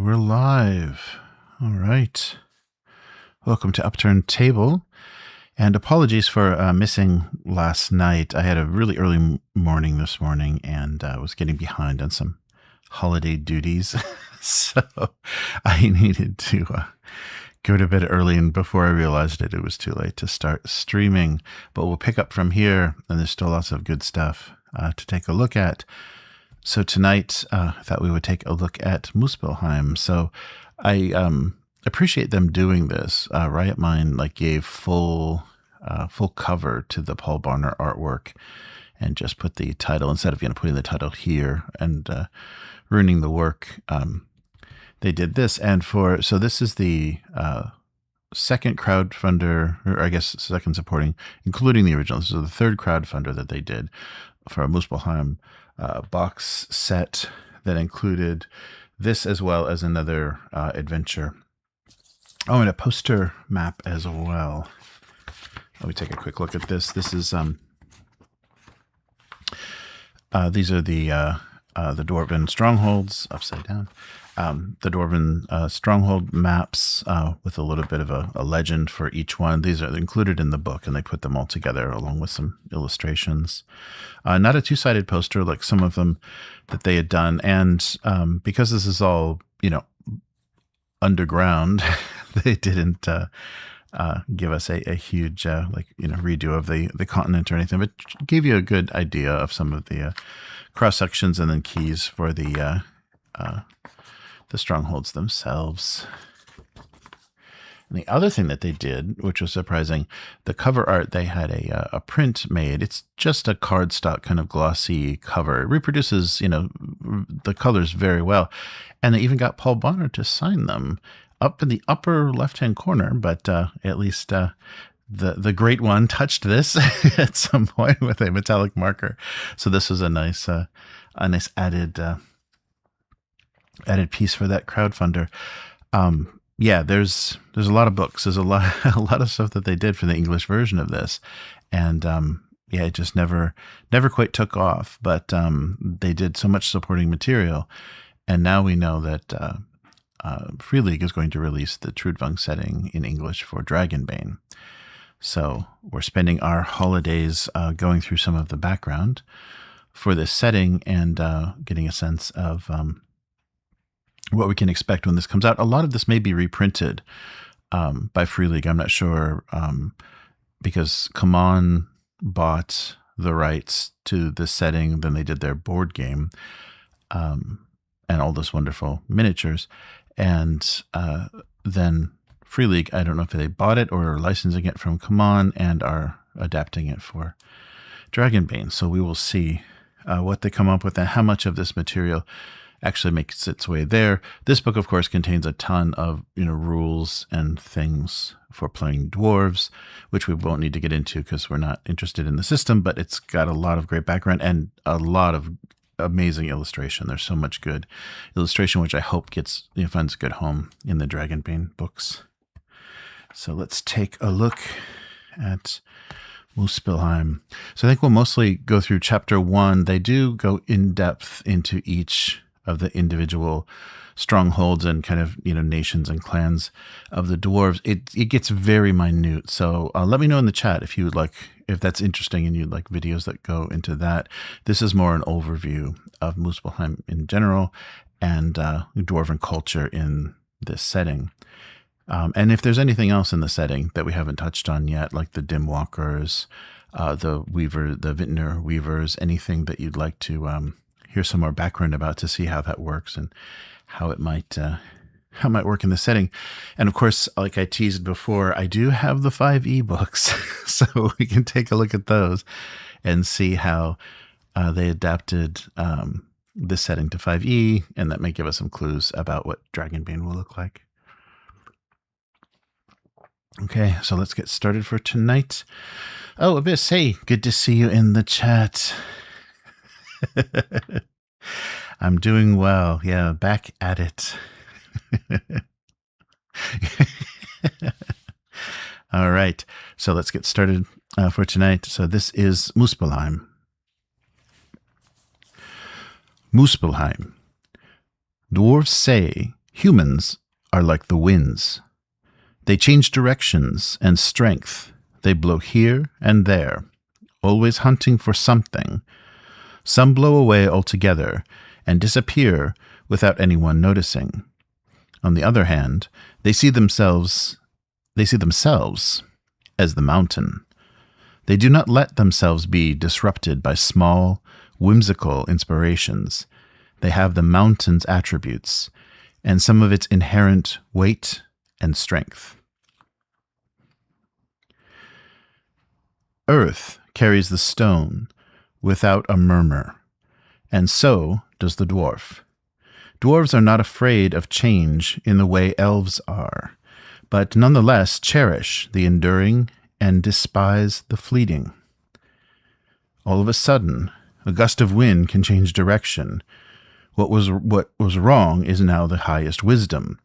we're live. All right. Welcome to Upturned Table. And apologies for missing last night. I had a really early morning this morning and was getting behind on some holiday duties. So I needed to go to bed early, and before I realized it was too late to start streaming. But we'll pick up from here, and there's still lots of good stuff to take a look at. So tonight, I thought we would take a look at Muspelheim. So I appreciate them doing this. Riotminds gave full cover to the Paul Barner artwork, and just put the title instead of putting the title here and ruining the work. They did this, and so this is the second crowdfunder, or I guess second supporting, including the original. This is the third crowdfunder that they did for a Muspelheim box set that included this as well as another adventure. Oh, and a poster map as well. Let me take a quick look at this. This is these are the Dwarven strongholds, upside down. The Dwarven stronghold maps with a little bit of a legend for each one. These are included in the book, and they put them all together along with some illustrations. Not a two-sided poster like some of them that they had done, and because this is all underground, they didn't give us a huge redo of the continent or anything, but gave you a good idea of some of the cross sections and then keys for the strongholds themselves. And the other thing that they did, which was surprising, the cover art, they had a print made. It's just a cardstock kind of glossy cover. It reproduces, the colors very well. And they even got Paul Barner to sign them up in the upper left-hand corner, but at least the great one touched this at some point with a metallic marker. So this was a nice added piece for that crowdfunder. There's a lot of books. There's a lot of stuff that they did for the English version of this, and it just never quite took off. But they did so much supporting material, and now we know that Free League is going to release the Trudvang setting in English for Dragonbane. So we're spending our holidays going through some of the background for this setting and getting a sense of what we can expect when this comes out. A lot of this may be reprinted by Free League. I'm not sure, because CMON bought the rights to this setting, then they did their board game and all those wonderful miniatures. And then Free League, I don't know if they bought it or are licensing it from CMON and are adapting it for Dragonbane. So we will see what they come up with and how much of this material actually makes its way there. This book, of course, contains a ton of rules and things for playing dwarves, which we won't need to get into because we're not interested in the system, but it's got a lot of great background and a lot of amazing illustration. There's so much good illustration, which I hope finds a good home in the Dragonbane books. So let's take a look at Muspelheim. So I think we'll mostly go through chapter 1. They do go in depth into each of the individual strongholds and kind of nations and clans of the dwarves. It gets very minute. So let me know in the chat if you would like, if that's interesting and you'd like videos that go into that. This is more an overview of Muspelheim in general and dwarven culture in this setting. And if there's anything else in the setting that we haven't touched on yet, like the Dim Walkers, the Vintner Weavers, anything that you'd like to hear some more background about to see how that works and how it might work in the setting. And of course, like I teased before, I do have the 5 ebooks, so we can take a look at those and see how they adapted this setting to 5e, and that may give us some clues about what Dragonbane will look like. Okay, so let's get started for tonight. Oh, Abyss, hey, good to see you in the chat. I'm doing well. Yeah, back at it. All right, so let's get started for tonight. So this is Muspelheim. Muspelheim. Dwarves say Humans are like the winds. They change directions and strength. They blow here and there, always hunting for something. Some blow away altogether and disappear without anyone noticing. On the other hand, they see themselves as the mountain. They do not let themselves be disrupted by small, whimsical inspirations. They have the mountain's attributes and some of its inherent weight and strength. Earth carries the stone without a murmur, and so does the dwarf. Dwarves are not afraid of change in the way elves are, but nonetheless cherish the enduring and despise the fleeting. All of a sudden, a gust of wind can change direction. What was wrong is now the highest wisdom.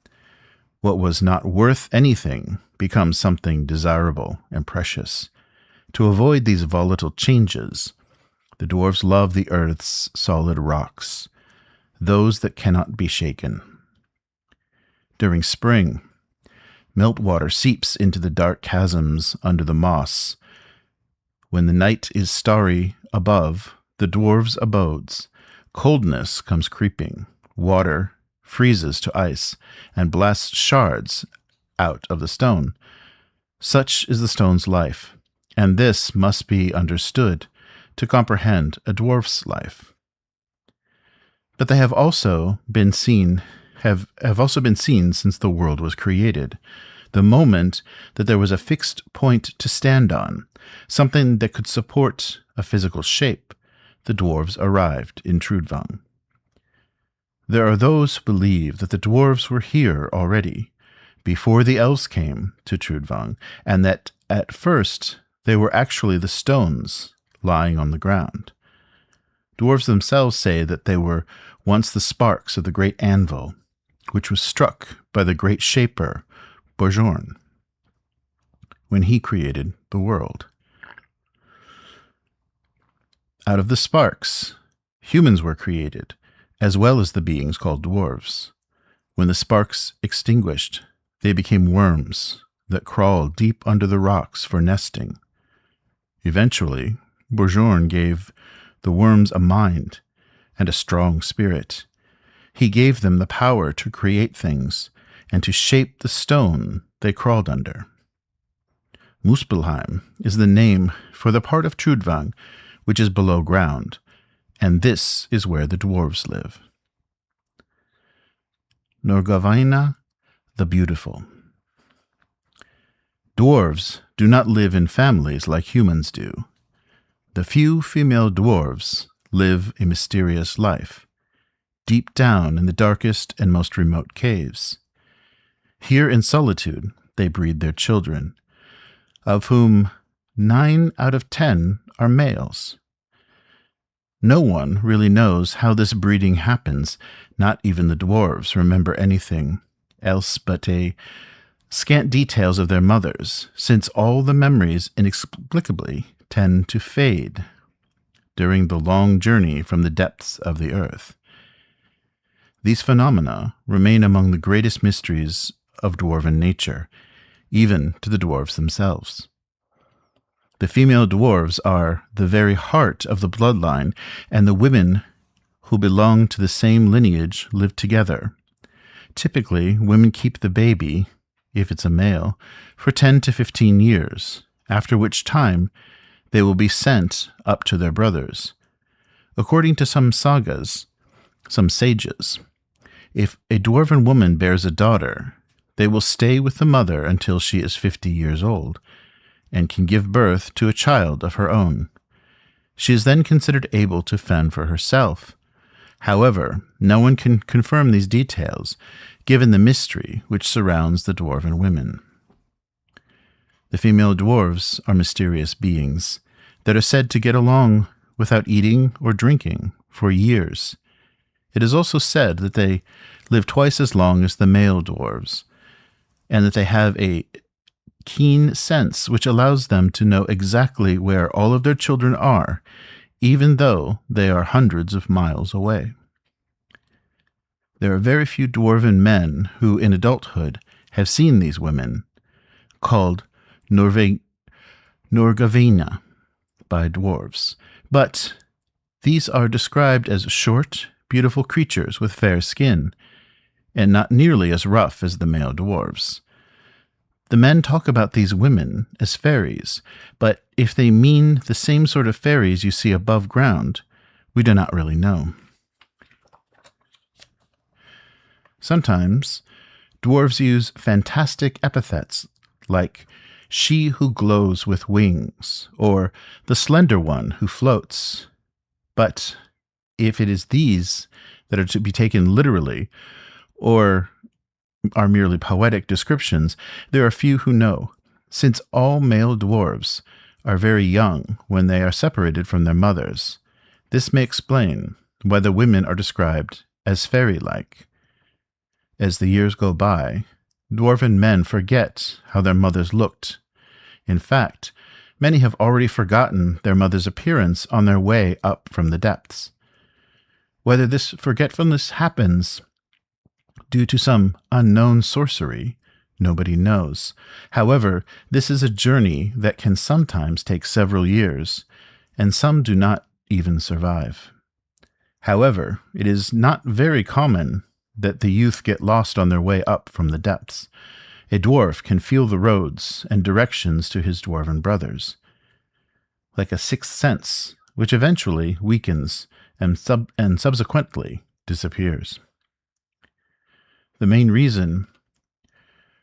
What was not worth anything becomes something desirable and precious. To avoid these volatile changes, the dwarves love the earth's solid rocks, those that cannot be shaken. During spring, meltwater seeps into the dark chasms under the moss. When the night is starry above the dwarves' abodes, coldness comes creeping, water freezes to ice, and blasts shards out of the stone. Such is the stone's life, and this must be understood to comprehend a dwarf's life. But they have also been seen since the world was created. The moment that there was a fixed point to stand on, something that could support a physical shape, the dwarves arrived in Trudvang. There are those who believe that the dwarves were here already, before the elves came to Trudvang, and that at first they were actually the stones lying on the ground. Dwarves themselves say that they were once the sparks of the great anvil, which was struck by the great shaper, Bjorn, when he created the world. Out of the sparks, humans were created, as well as the beings called dwarves. When the sparks extinguished, they became worms that crawled deep under the rocks for nesting. Eventually, Bjorn gave the worms a mind and a strong spirit. He gave them the power to create things and to shape the stone they crawled under. Muspelheim is the name for the part of Trudvang which is below ground, and this is where the dwarves live. Norgavaina the Beautiful. Dwarves do not live in families like humans do. The few female dwarves live a mysterious life, deep down in the darkest and most remote caves. Here in solitude they breed their children, of whom 9 out of 10 are males. No one really knows how this breeding happens. Not even the dwarves remember anything else but a scant details of their mothers, since all the memories inexplicably tend to fade during the long journey from the depths of the earth. These phenomena remain among the greatest mysteries of dwarven nature, even to the dwarves themselves. The female dwarves are the very heart of the bloodline, and the women who belong to the same lineage live together. Typically, women keep the baby, if it's a male, for 10 to 15 years, after which time they will be sent up to their brothers. According to some sagas, some sages, if a dwarven woman bears a daughter, they will stay with the mother until she is 50 years old, and can give birth to a child of her own. She is then considered able to fend for herself. However, no one can confirm these details, given the mystery which surrounds the dwarven women. The female dwarves are mysterious beings that are said to get along without eating or drinking for years. It is also said that they live twice as long as the male dwarves, and that they have a keen sense which allows them to know exactly where all of their children are, even though they are hundreds of miles away. There are very few dwarven men who, in adulthood, have seen these women, called Norgavina by dwarves, but these are described as short, beautiful creatures with fair skin, and not nearly as rough as the male dwarves. The men talk about these women as fairies, but if they mean the same sort of fairies you see above ground, we do not really know. Sometimes, dwarves use fantastic epithets like she who glows with wings, or the slender one who floats. But if it is these that are to be taken literally, or are merely poetic descriptions, there are few who know, since all male dwarves are very young when they are separated from their mothers. This may explain why the women are described as fairy-like. As the years go by, dwarven men forget how their mothers looked. In fact, many have already forgotten their mother's appearance on their way up from the depths. Whether this forgetfulness happens due to some unknown sorcery, nobody knows. However, this is a journey that can sometimes take several years, and some do not even survive. However, it is not very common that the youth get lost on their way up from the depths. A dwarf can feel the roads and directions to his dwarven brothers, like a sixth sense, which eventually weakens and subsequently disappears. The main reason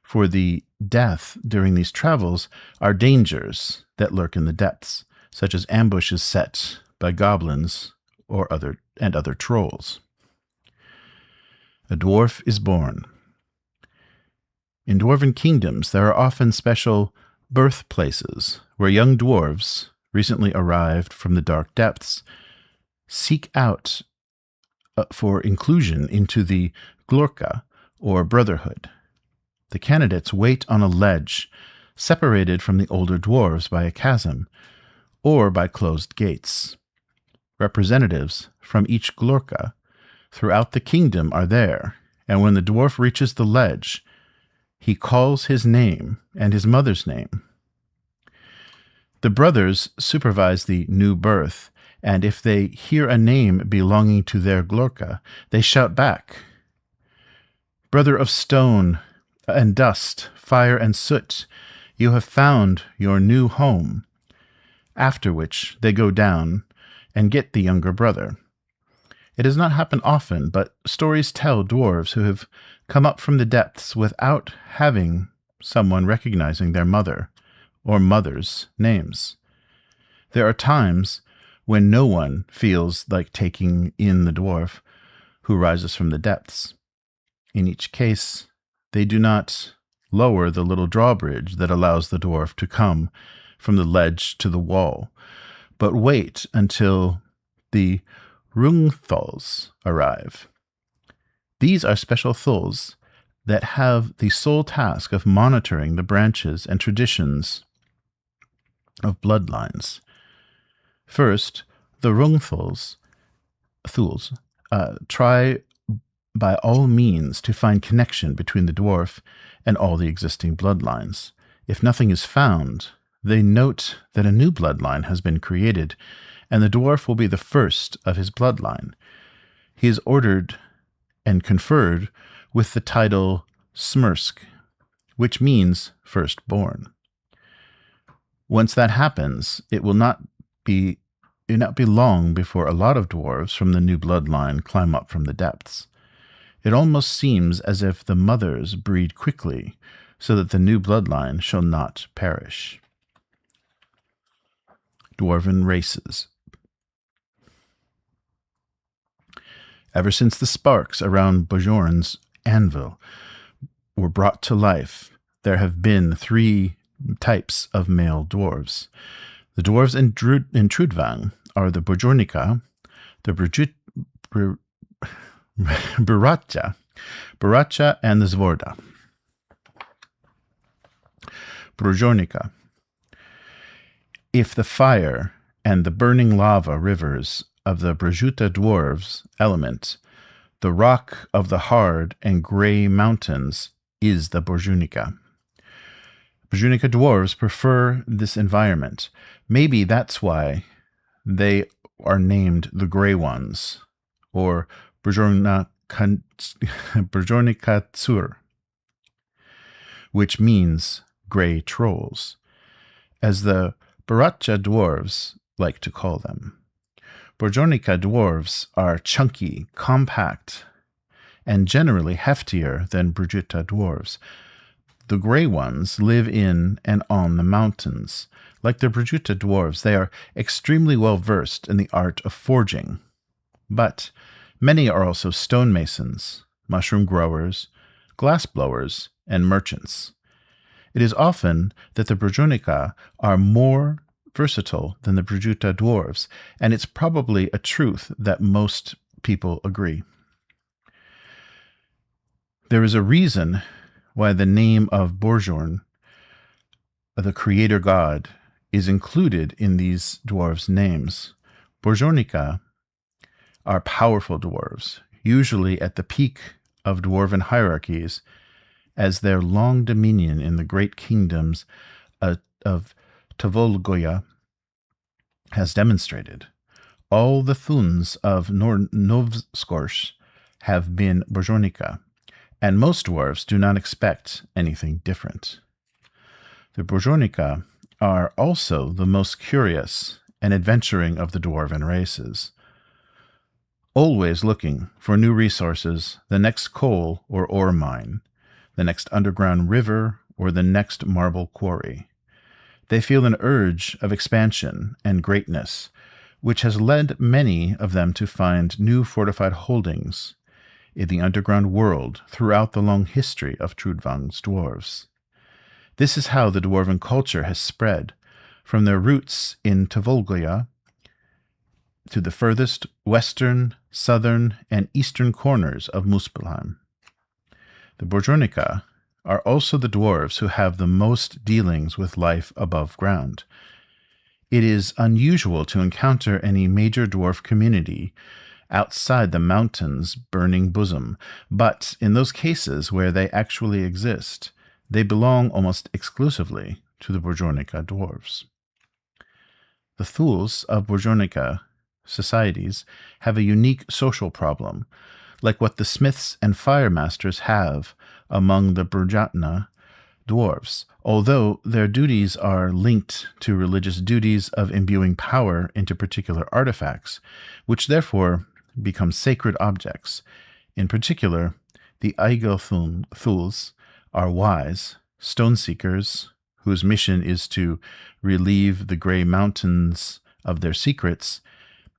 for the death during these travels are dangers that lurk in the depths, such as ambushes set by goblins or other trolls. A dwarf is born. In dwarven kingdoms, there are often special birthplaces where young dwarves, recently arrived from the dark depths, seek out for inclusion into the Glorka, or brotherhood. The candidates wait on a ledge, separated from the older dwarves by a chasm, or by closed gates. Representatives from each Glorka throughout the kingdom are there, and when the dwarf reaches the ledge, he calls his name and his mother's name. The brothers supervise the new birth, and if they hear a name belonging to their Glorka, they shout back, "Brother of stone and dust, fire and soot, you have found your new home," after which they go down and get the younger brother. It does not happen often, but stories tell dwarves who have come up from the depths without having someone recognizing their mother or mother's names. There are times when no one feels like taking in the dwarf who rises from the depths. In each case, they do not lower the little drawbridge that allows the dwarf to come from the ledge to the wall, but wait until the Rungthals arrive. These are special thulls that have the sole task of monitoring the branches and traditions of bloodlines. First, the Rungthals try by all means to find connection between the dwarf and all the existing bloodlines. If nothing is found, they note that a new bloodline has been created, and the dwarf will be the first of his bloodline. He is ordered and conferred with the title Smursk, which means firstborn. Once that happens, it will not be long before a lot of dwarves from the new bloodline climb up from the depths. It almost seems as if the mothers breed quickly so that the new bloodline shall not perish. Dwarven races. Ever since the sparks around Bjorn's anvil were brought to life, there have been 3 types of male dwarves. The dwarves in Trudvang are the Bjornica, the Baracha, and the Zvorda. Bjornica. If the fire and the burning lava rivers of the Brajuta dwarves element The rock of the hard and gray mountains is the Borjunica. Borjunica dwarves prefer this environment. Maybe that's why they are named the Gray Ones, or Borjonicazur, which means gray trolls, as the Baracha dwarves like to call them. Borjonica dwarves are chunky, compact, and generally heftier than Brigitta dwarves. The Grey Ones live in and on the mountains. Like the Brigitta dwarves, they are extremely well versed in the art of forging. But many are also stonemasons, mushroom growers, glass blowers, and merchants. It is often that the Borjonica are more versatile than the Brigitta dwarves, and it's probably a truth that most people agree. There is a reason why the name of Borjorn, the creator god, is included in these dwarves' names. Borjonica are powerful dwarves, usually at the peak of dwarven hierarchies, as their long dominion in the great kingdoms of Tvolgoya has demonstrated. All the Thuns of Novskorsh have been Borjonica, and most dwarves do not expect anything different. The Borjonica are also the most curious and adventuring of the dwarven races, always looking for new resources, the next coal or ore mine, the next underground river, or the next marble quarry. They feel an urge of expansion and greatness, which has led many of them to find new fortified holdings in the underground world throughout the long history of Trudvang's dwarves. This is how the dwarven culture has spread, from their roots in Tvolgoya to the furthest western, southern, and eastern corners of Muspelheim. The Borjonica are also the dwarves who have the most dealings with life above ground. It is unusual to encounter any major dwarf community outside the mountain's burning bosom, but in those cases where they actually exist, they belong almost exclusively to the Borjonica dwarves. The Thuls of Borjonica societies have a unique social problem, like what the smiths and firemasters have among the Burjatna dwarves, although their duties are linked to religious duties of imbuing power into particular artifacts, which therefore become sacred objects. In particular, the Aigel Thuls are wise, stone seekers, whose mission is to relieve the Grey Mountains of their secrets.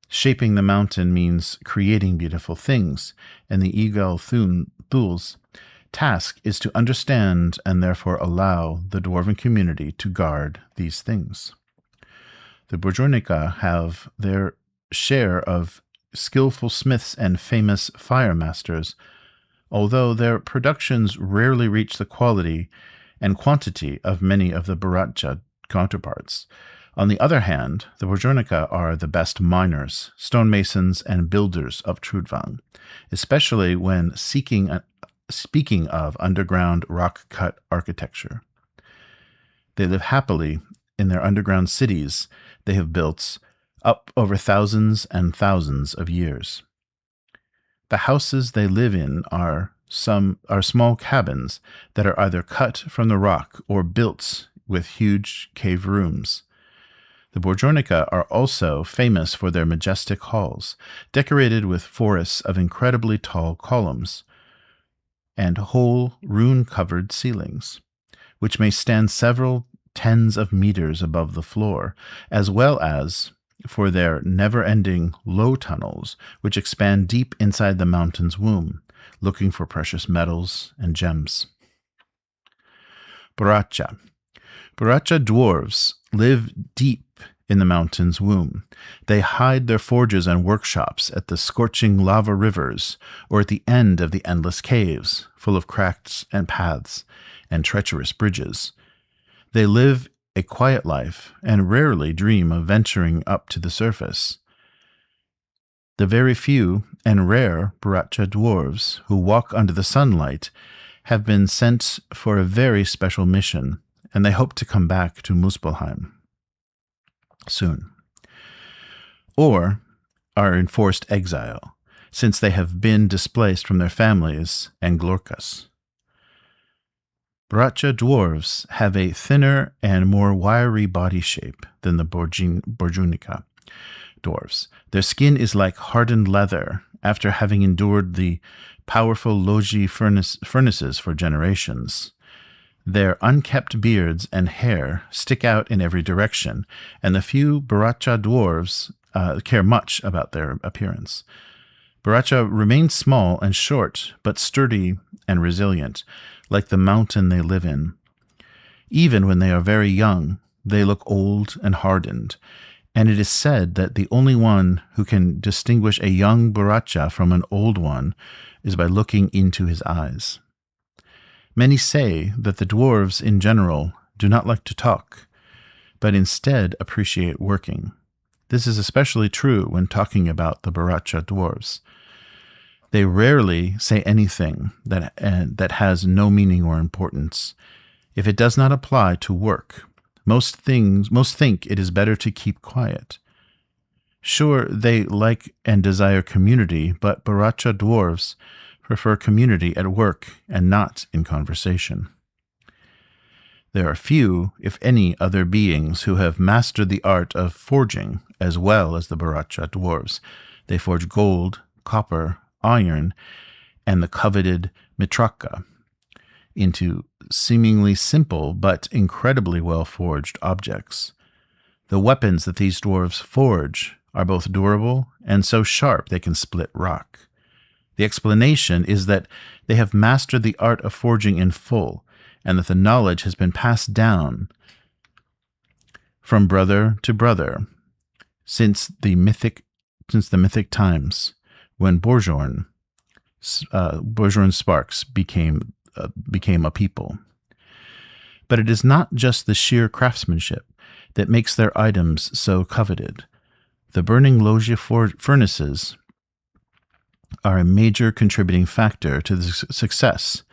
Shaping the mountain means creating beautiful things, and the Aigel Thuls' task is to understand and therefore allow the dwarven community to guard these things. The Borjonica have their share of skillful smiths and famous firemasters, although their productions rarely reach the quality and quantity of many of the Baracha counterparts. On the other hand, the Borjonica are the best miners, stonemasons, and builders of Trudvang, especially when speaking of underground rock-cut architecture. They live happily in their underground cities they have built up over thousands and thousands of years. The houses they live in are small cabins that are either cut from the rock or built with huge cave rooms. The Borjonica are also famous for their majestic halls, decorated with forests of incredibly tall columns and whole rune-covered ceilings, which may stand several tens of meters above the floor, as well as for their never-ending low tunnels, which expand deep inside the mountain's womb, looking for precious metals and gems. Baracha. Baracha dwarves live deep in the mountain's womb. They hide their forges and workshops at the scorching lava rivers or at the end of the endless caves, full of cracks and paths and treacherous bridges. They live a quiet life and rarely dream of venturing up to the surface. The very few and rare Baracha dwarves who walk under the sunlight have been sent for a very special mission, and they hope to come back to Muspelheim soon. Or are in forced exile, since they have been displaced from their families and Glorkas. Baracha dwarves have a thinner and more wiry body shape than the Borjunica dwarves. Their skin is like hardened leather after having endured the powerful Logi furnaces for generations. Their unkept beards and hair stick out in every direction, and the few Baracha dwarves care much about their appearance. Baracha remain small and short, but sturdy and resilient, like the mountain they live in. Even when they are very young, they look old and hardened, and it is said that the only one who can distinguish a young Baracha from an old one is by looking into his eyes. Many say that the dwarves in general do not like to talk, but instead appreciate working. This is especially true when talking about the Baracha dwarves. They rarely say anything that has no meaning or importance. If it does not apply to work, most think it is better to keep quiet. Sure, they like and desire community, but Baracha dwarves prefer community at work and not in conversation. There are few, if any, other beings who have mastered the art of forging as well as the Baracha dwarves. They forge gold, copper, iron, and the coveted mitraka into seemingly simple but incredibly well-forged objects. The weapons that these dwarves forge are both durable and so sharp they can split rock. The explanation is that they have mastered the art of forging in full, and that the knowledge has been passed down from brother to brother since the mythic times when Borjorn sparks became a people. But it is not just the sheer craftsmanship that makes their items so coveted. The burning Logia furnaces are a major contributing factor to the success.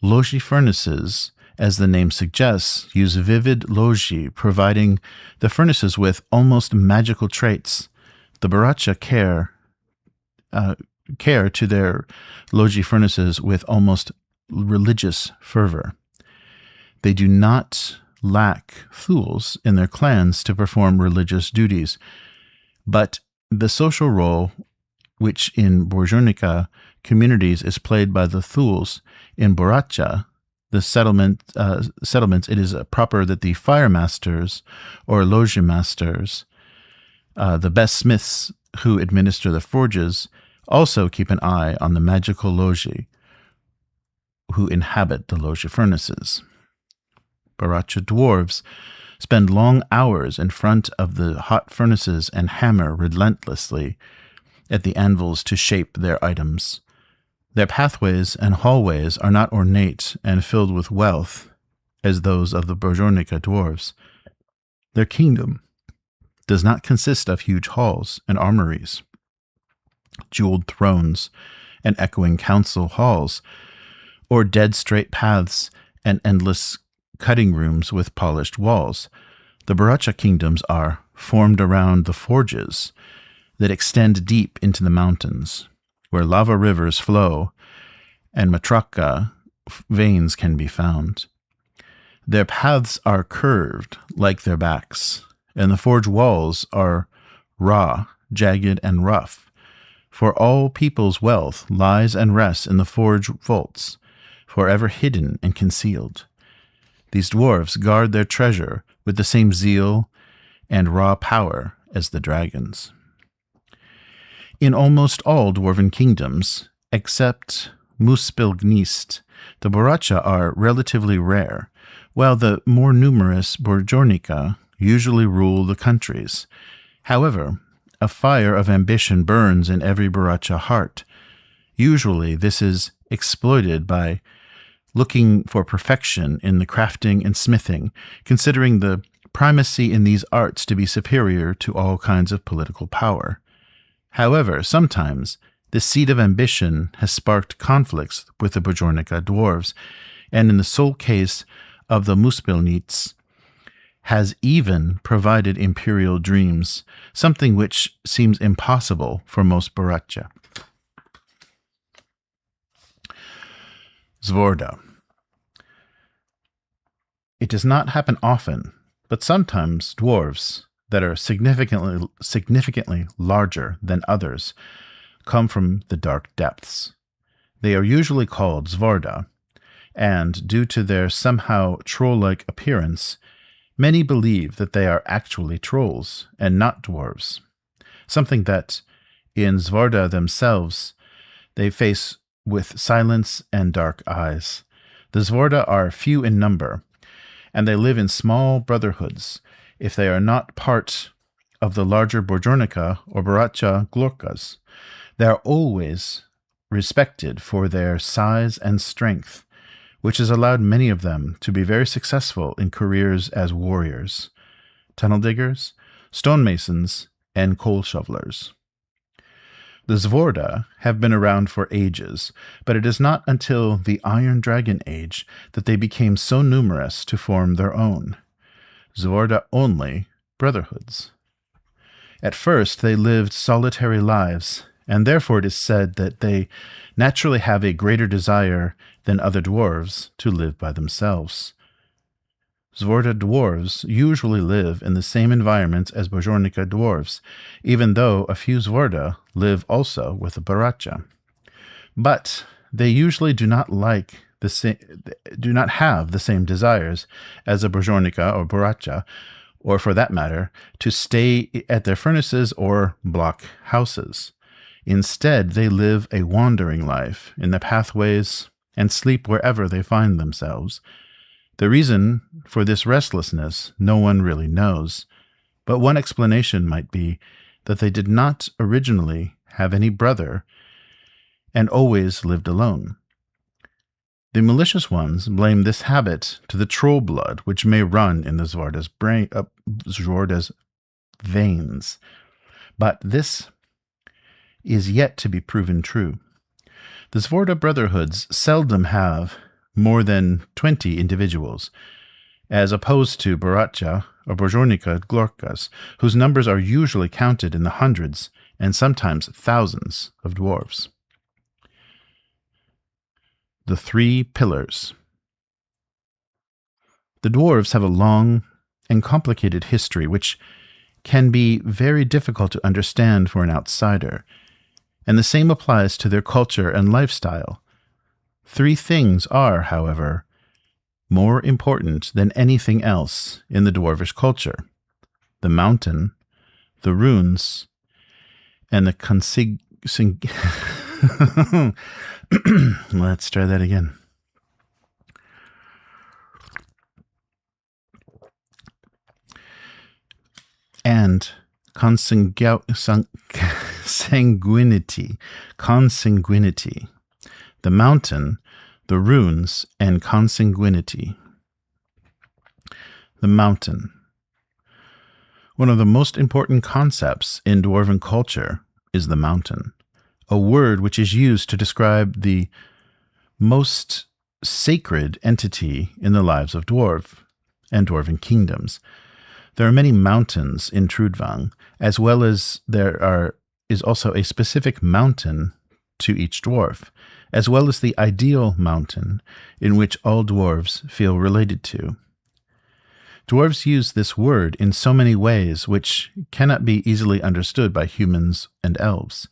Logi furnaces, as the name suggests, use vivid logi, providing the furnaces with almost magical traits. The Baracha care to their logi furnaces with almost religious fervor. They do not lack fools in their clans to perform religious duties, but the social role which in Borjunica communities is played by the Thuls, in Baracha, the settlements, it is proper that the fire masters or logia masters, the best smiths who administer the forges, also keep an eye on the magical logi who inhabit the logia furnaces. Baracha dwarves spend long hours in front of the hot furnaces and hammer relentlessly at the anvils to shape their items. Their pathways and hallways are not ornate and filled with wealth as those of the Borjunica dwarves. Their kingdom does not consist of huge halls and armories, jeweled thrones and echoing council halls, or dead straight paths and endless cutting rooms with polished walls. The Baracha kingdoms are formed around the forges that extend deep into the mountains, where lava rivers flow and matraka veins can be found. Their paths are curved like their backs, and the forge walls are raw, jagged, and rough. For all people's wealth lies and rests in the forge vaults, forever hidden and concealed. These dwarves guard their treasure with the same zeal and raw power as the dragons. In almost all dwarven kingdoms, except Muspelheim, the Baracha are relatively rare, while the more numerous Borjunica usually rule the countries. However, a fire of ambition burns in every Baracha heart. Usually this is exploited by looking for perfection in the crafting and smithing, considering the primacy in these arts to be superior to all kinds of political power. However, sometimes the seed of ambition has sparked conflicts with the Bajornica dwarves, and in the sole case of the Muspelheim, has even provided imperial dreams, something which seems impossible for most Baracha. Zvorda. It does not happen often, but sometimes dwarves that are significantly larger than others come from the dark depths. They are usually called Zvorda, and due to their somehow troll-like appearance, many believe that they are actually trolls and not dwarves, something that, in Zvorda themselves, they face with silence and dark eyes. The Zvorda are few in number, and they live in small brotherhoods if they are not part of the larger Bajornica or Baracha Glorkas. They are always respected for their size and strength, which has allowed many of them to be very successful in careers as warriors, tunnel diggers, stonemasons, and coal shovelers. The Zvorda have been around for ages, but it is not until the Iron Dragon Age that they became so numerous to form their own Zvorda-only brotherhoods. At first, they lived solitary lives, and therefore it is said that they naturally have a greater desire than other dwarves to live by themselves. Zvorda dwarves usually live in the same environments as Bajornica dwarves, even though a few Zvorda live also with the Baracha. But they usually do not have the same desires as a Bajornica or Baracha, or for that matter, to stay at their furnaces or block houses. Instead, they live a wandering life in the pathways and sleep wherever they find themselves. The reason for this restlessness no one really knows, but one explanation might be that they did not originally have any brother and always lived alone. The malicious ones blame this habit to the troll blood which may run in the Zvorda's veins, but this is yet to be proven true. The Zvorda brotherhoods seldom have more than 20 individuals, as opposed to Baracha or Bajornica Glorkas, whose numbers are usually counted in the hundreds and sometimes thousands of dwarves. The Three Pillars. The dwarves have a long and complicated history which can be very difficult to understand for an outsider, and the same applies to their culture and lifestyle. Three things are, however, more important than anything else in the dwarvish culture: the mountain, the runes, and the Let's try that again. And consanguinity. The mountain, the runes, and consanguinity. The mountain. One of the most important concepts in dwarven culture is the mountain, a word which is used to describe the most sacred entity in the lives of dwarf and dwarven kingdoms. There are many mountains in Trudvang, as well as there is also a specific mountain to each dwarf, as well as the ideal mountain in which all dwarves feel related to. Dwarves use this word in so many ways which cannot be easily understood by humans and elves.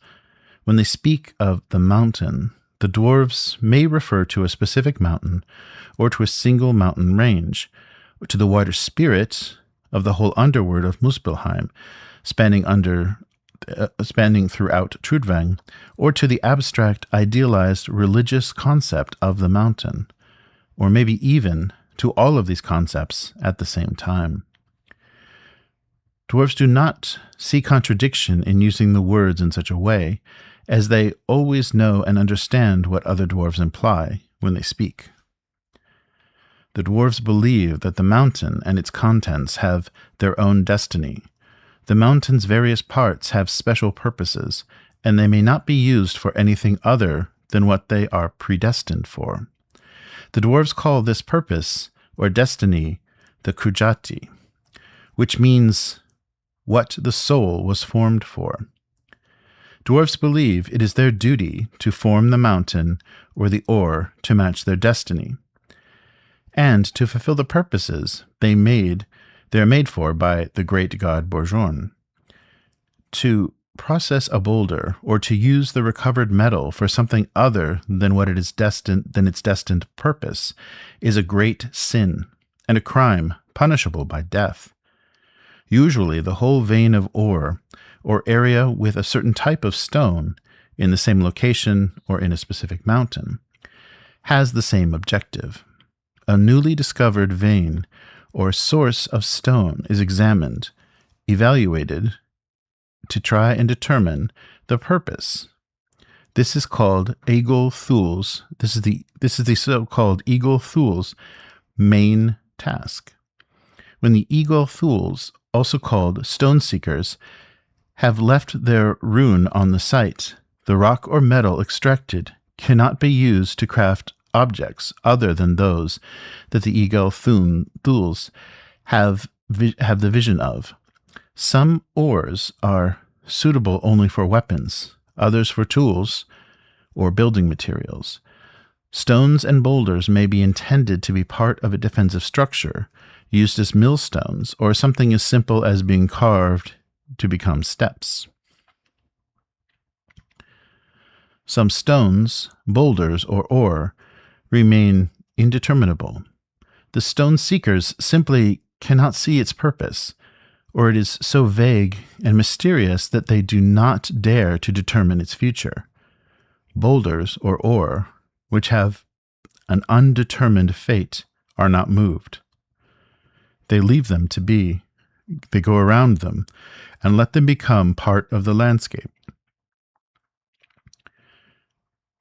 When they speak of the mountain, the dwarves may refer to a specific mountain or to a single mountain range, to the wider spirit of the whole underworld of Muspelheim, spanning throughout Trudvang, or to the abstract, idealized religious concept of the mountain, or maybe even to all of these concepts at the same time. Dwarves do not see contradiction in using the words in such a way, as they always know and understand what other dwarves imply when they speak. The dwarves believe that the mountain and its contents have their own destiny. The mountain's various parts have special purposes, and they may not be used for anything other than what they are predestined for. The dwarves call this purpose, or destiny, the Krujati, which means what the soul was formed for. Dwarves believe it is their duty to form the mountain or the ore to match their destiny, and to fulfill the purposes they are made for by the great god Borjorn. To process a boulder or to use the recovered metal for something other than its destined purpose is a great sin and a crime punishable by death. Usually the whole vein of ore or area with a certain type of stone in the same location or in a specific mountain has the same objective. A newly discovered vein or source of stone is examined, evaluated, to try and determine the purpose. This is called Eagle Thul's. This is the so-called Eagle Thul's main task. When the Eagle Thul's, also called stone seekers, have left their rune on the site, the rock or metal extracted cannot be used to craft objects other than those that the Eagle Thul's have the vision of. Some ores are suitable only for weapons, others for tools or building materials. Stones and boulders may be intended to be part of a defensive structure, used as millstones, or something as simple as being carved to become steps. Some stones, boulders, or ore remain indeterminable. The stone seekers simply cannot see its purpose, or it is so vague and mysterious that they do not dare to determine its future. Boulders or ore, which have an undetermined fate, are not moved. They leave them to be. They go around them and let them become part of the landscape.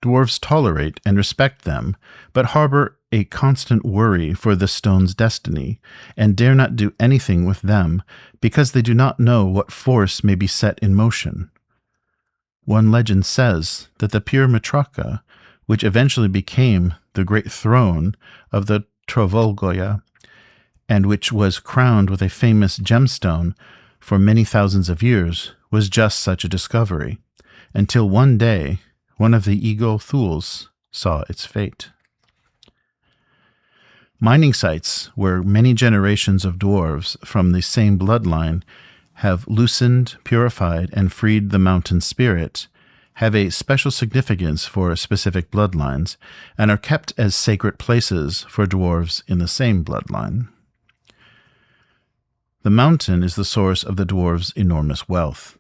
Dwarves tolerate and respect them, but harbor a constant worry for the stone's destiny, and dare not do anything with them, because they do not know what force may be set in motion. One legend says that the pure Mitraka, which eventually became the great throne of the Trovolgoya, and which was crowned with a famous gemstone for many thousands of years, was just such a discovery, until one day one of the Eagle Thul's saw its fate. Mining sites where many generations of dwarves from the same bloodline have loosened, purified, and freed the mountain spirit have a special significance for specific bloodlines and are kept as sacred places for dwarves in the same bloodline. The mountain is the source of the dwarves' enormous wealth.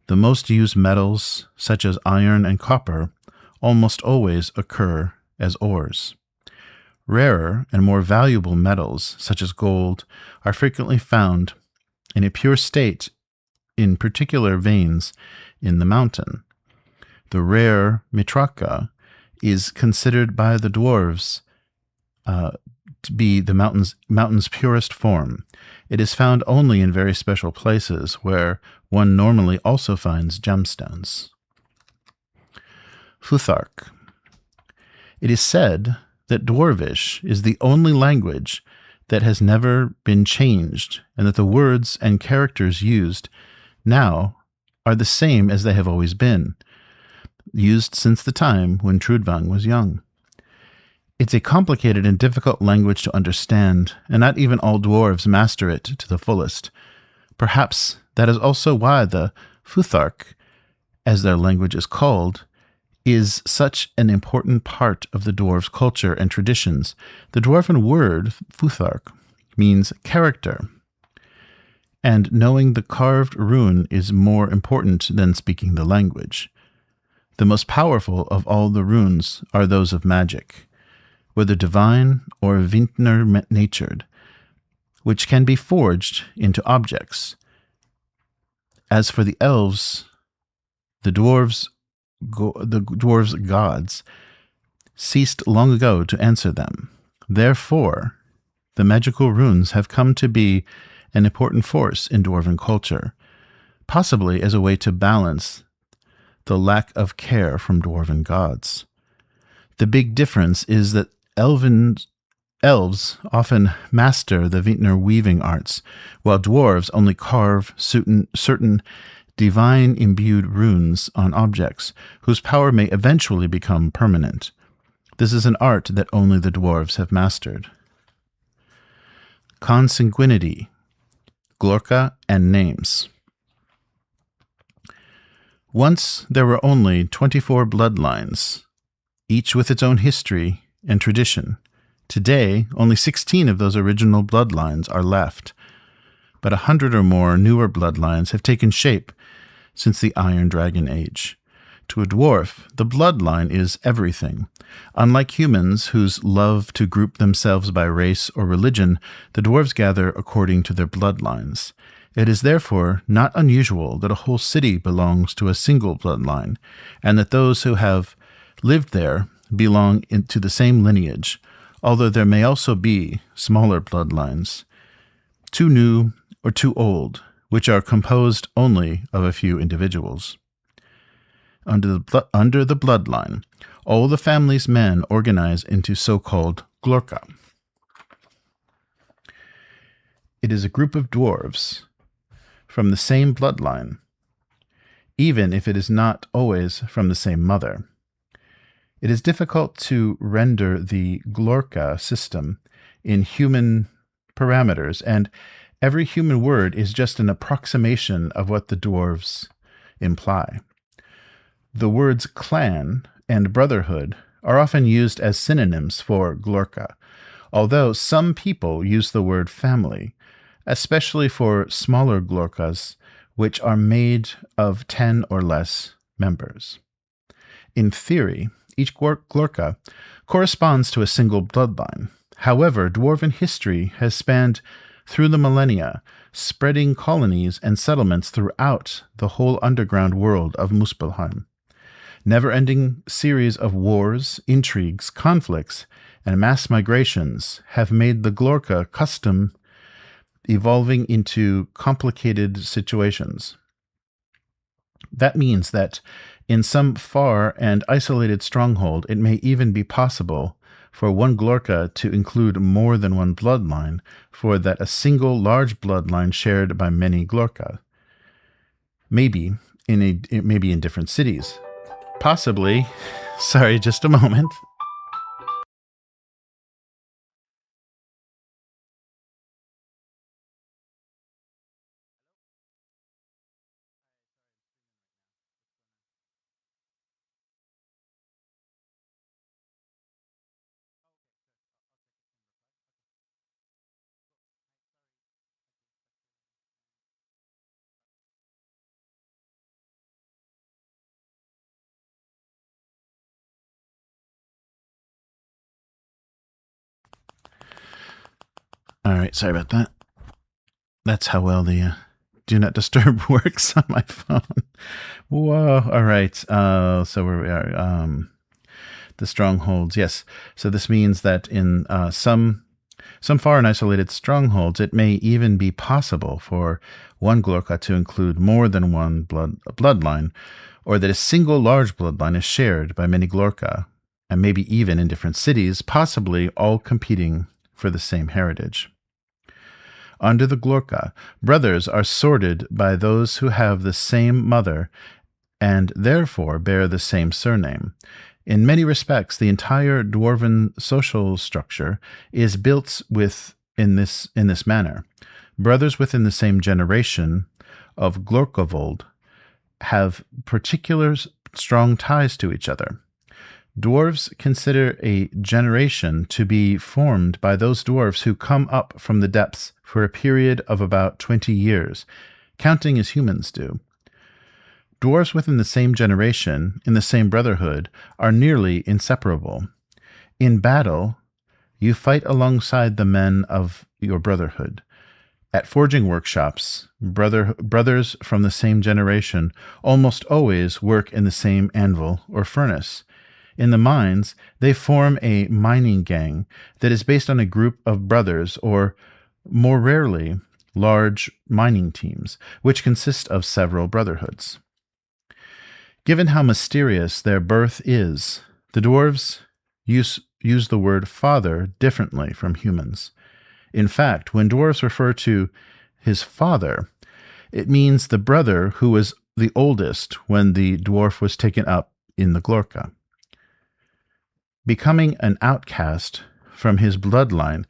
The most used metals, such as iron and copper, almost always occur as ores. Rarer and more valuable metals, such as gold, are frequently found in a pure state in particular veins in the mountain. The rare Mitraka is considered by the dwarves to be the mountain's purest form. It is found only in very special places where one normally also finds gemstones. Futhark. It is said that Dwarvish is the only language that has never been changed, and that the words and characters used now are the same as they have always been, used since the time when Trudvang was young. It's a complicated and difficult language to understand, and not even all dwarves master it to the fullest. Perhaps that is also why the Futhark, as their language is called, is such an important part of the dwarves' culture and traditions. The dwarven word, Futhark, means character, and knowing the carved rune is more important than speaking the language. The most powerful of all the runes are those of magic, whether divine or vintner-natured, which can be forged into objects. As for the elves, the dwarves' gods ceased long ago to answer them. Therefore, the magical runes have come to be an important force in Dwarven culture, possibly as a way to balance the lack of care from Dwarven gods. The big difference is that elves often master the Vintner weaving arts, while dwarves only carve certain divine-imbued runes on objects, whose power may eventually become permanent. This is an art that only the dwarves have mastered. Consanguinity, Glorka, and names. Once there were only 24 bloodlines, each with its own history and tradition. Today, only 16 of those original bloodlines are left, but 100 or more newer bloodlines have taken shape since the Iron Dragon Age. To a dwarf, the bloodline is everything. Unlike humans, whose love to group themselves by race or religion, the dwarves gather according to their bloodlines. It is therefore not unusual that a whole city belongs to a single bloodline, and that those who have lived there belong to the same lineage, although there may also be smaller bloodlines, too new or too old, which are composed only of a few individuals. Under the bloodline, all the family's men organize into so-called Glorka. It is a group of dwarves from the same bloodline, even if it is not always from the same mother. It is difficult to render the Glorka system in human parameters, and every human word is just an approximation of what the dwarves imply. The words clan and brotherhood are often used as synonyms for Glorka, although some people use the word family, especially for smaller Glorkas, which are made of 10 or less members. In theory, each Glorka corresponds to a single bloodline. However, Dwarven history has spanned through the millennia, spreading colonies and settlements throughout the whole underground world of Muspelheim. Never-ending series of wars, intrigues, conflicts, and mass migrations have made the Glorka custom evolving into complicated situations. That means that in some far and isolated stronghold, it may even be possible for one Glorka to include more than one bloodline, for that a single large bloodline shared by many Glorka. Maybe in different cities. Possibly. Sorry, just a moment. All right, sorry about that. That's how well the Do Not Disturb works on my phone. Whoa, all right. So where we are, the strongholds, yes. So this means that in some far and isolated strongholds, it may even be possible for one Glorka to include more than one bloodline, or that a single large bloodline is shared by many Glorka, and maybe even in different cities, possibly all competing for the same heritage. Under the Glorka, brothers are sorted by those who have the same mother and therefore bear the same surname. In many respects, the entire Dwarven social structure is built in this manner. Brothers within the same generation of Glorkovold have particular strong ties to each other. Dwarves consider a generation to be formed by those dwarves who come up from the depths for a period of about 20 years, counting as humans do. Dwarves within the same generation, in the same brotherhood, are nearly inseparable. In battle, you fight alongside the men of your brotherhood. At forging workshops, brothers from the same generation almost always work in the same anvil or furnace. In the mines, they form a mining gang that is based on a group of brothers, or more rarely, large mining teams, which consist of several brotherhoods. Given how mysterious their birth is, the dwarves use the word father differently from humans. In fact, when dwarves refer to his father, it means the brother who was the oldest when the dwarf was taken up in the Glorka. Becoming an outcast from his bloodline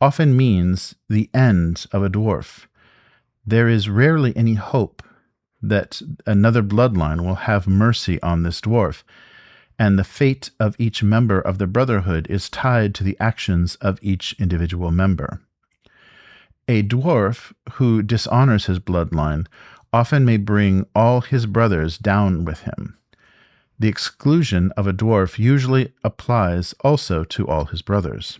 often means the end of a dwarf. There is rarely any hope that another bloodline will have mercy on this dwarf, and the fate of each member of the Brotherhood is tied to the actions of each individual member. A dwarf who dishonors his bloodline often may bring all his brothers down with him. The exclusion of a dwarf usually applies also to all his brothers.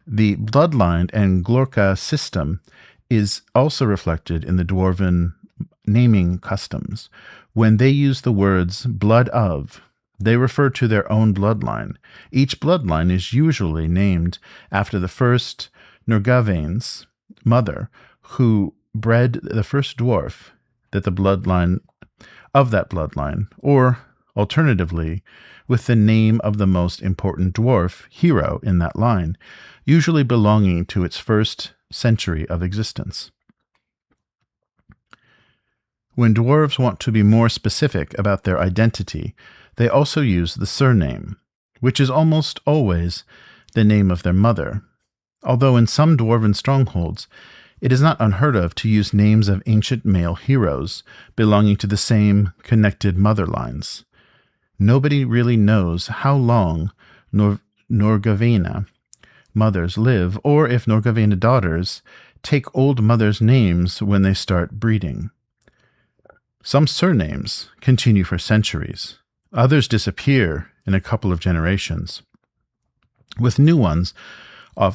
The bloodline and Glorka system is also reflected in the dwarven naming customs. When they use the words blood of, they refer to their own bloodline. Each bloodline is usually named after the first Norgavain's mother, who bred the first dwarf that the bloodline of that bloodline, or alternatively, with the name of the most important dwarf hero in that line, usually belonging to its first century of existence. When dwarves want to be more specific about their identity, they also use the surname, which is almost always the name of their mother, although in some dwarven strongholds, it is not unheard of to use names of ancient male heroes belonging to the same connected mother lines. Nobody really knows how long Norgavaina mothers live, or if Norgavaina daughters take old mothers' names when they start breeding. Some surnames continue for centuries. Others disappear in a couple of generations. With new ones,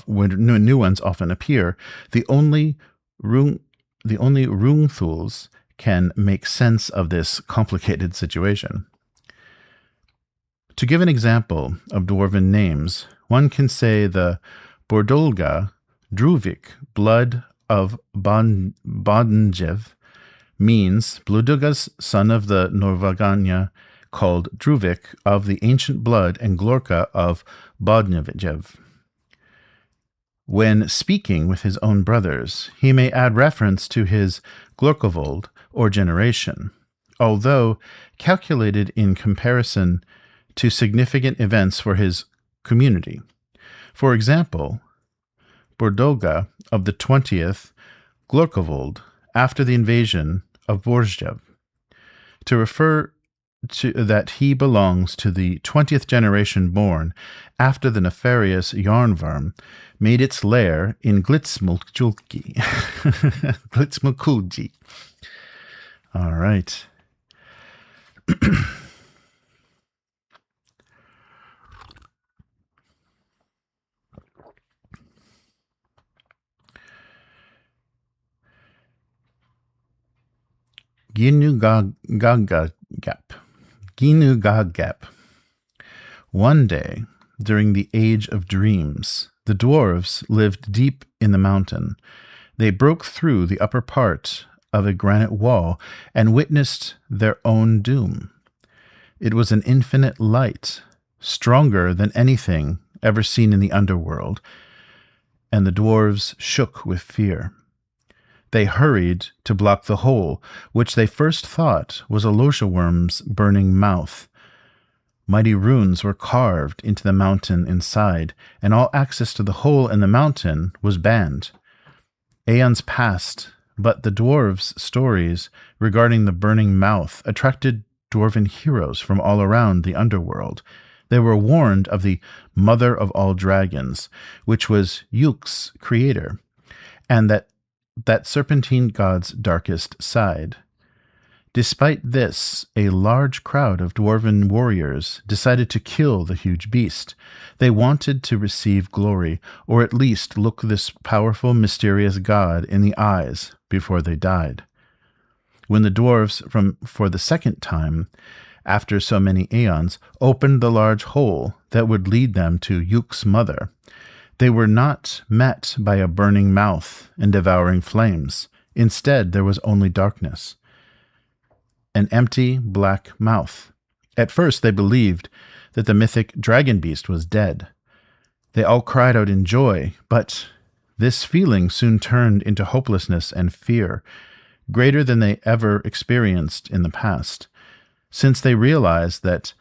when new ones often appear, the only Rungthuls can make sense of this complicated situation. To give an example of dwarven names, one can say the Bordolga Druvik, blood of Bodnjev, means Bludugga's son of the Norvaganya, called Druvik, of the ancient blood, and Glorka of Bodnjev. When speaking with his own brothers, he may add reference to his Glorkovold or generation, although calculated in comparison to significant events for his community. For example, Bordolga of the 20th Glorkovold after the invasion of Borzjev, to refer to that he belongs to the 20th generation born after the nefarious Yarnvarm made its lair in Glitzmulkulji. Glitzmulkulji. All right. Ginugagap. One day, during the Age of Dreams, the dwarves lived deep in the mountain. They broke through the upper part of a granite wall and witnessed their own doom. It was an infinite light, stronger than anything ever seen in the underworld, and the dwarves shook with fear. They hurried to block the hole, which they first thought was a Loshaworm's burning mouth. Mighty runes were carved into the mountain inside, and all access to the hole in the mountain was banned. Aeons passed, but the dwarves' stories regarding the burning mouth attracted dwarven heroes from all around the underworld. They were warned of the mother of all dragons, which was Yuk's creator, and that serpentine god's darkest side. Despite this, a large crowd of dwarven warriors decided to kill the huge beast. They wanted to receive glory, or at least look this powerful, mysterious god in the eyes before they died. When the dwarves, for the second time, after so many aeons, opened the large hole that would lead them to Yuk's mother, They were not met by a burning mouth and devouring flames. Instead, there was only darkness. An empty, black mouth. At first, they believed that the mythic dragon beast was dead. They all cried out in joy, but this feeling soon turned into hopelessness and fear, greater than they ever experienced in the past, since they realized that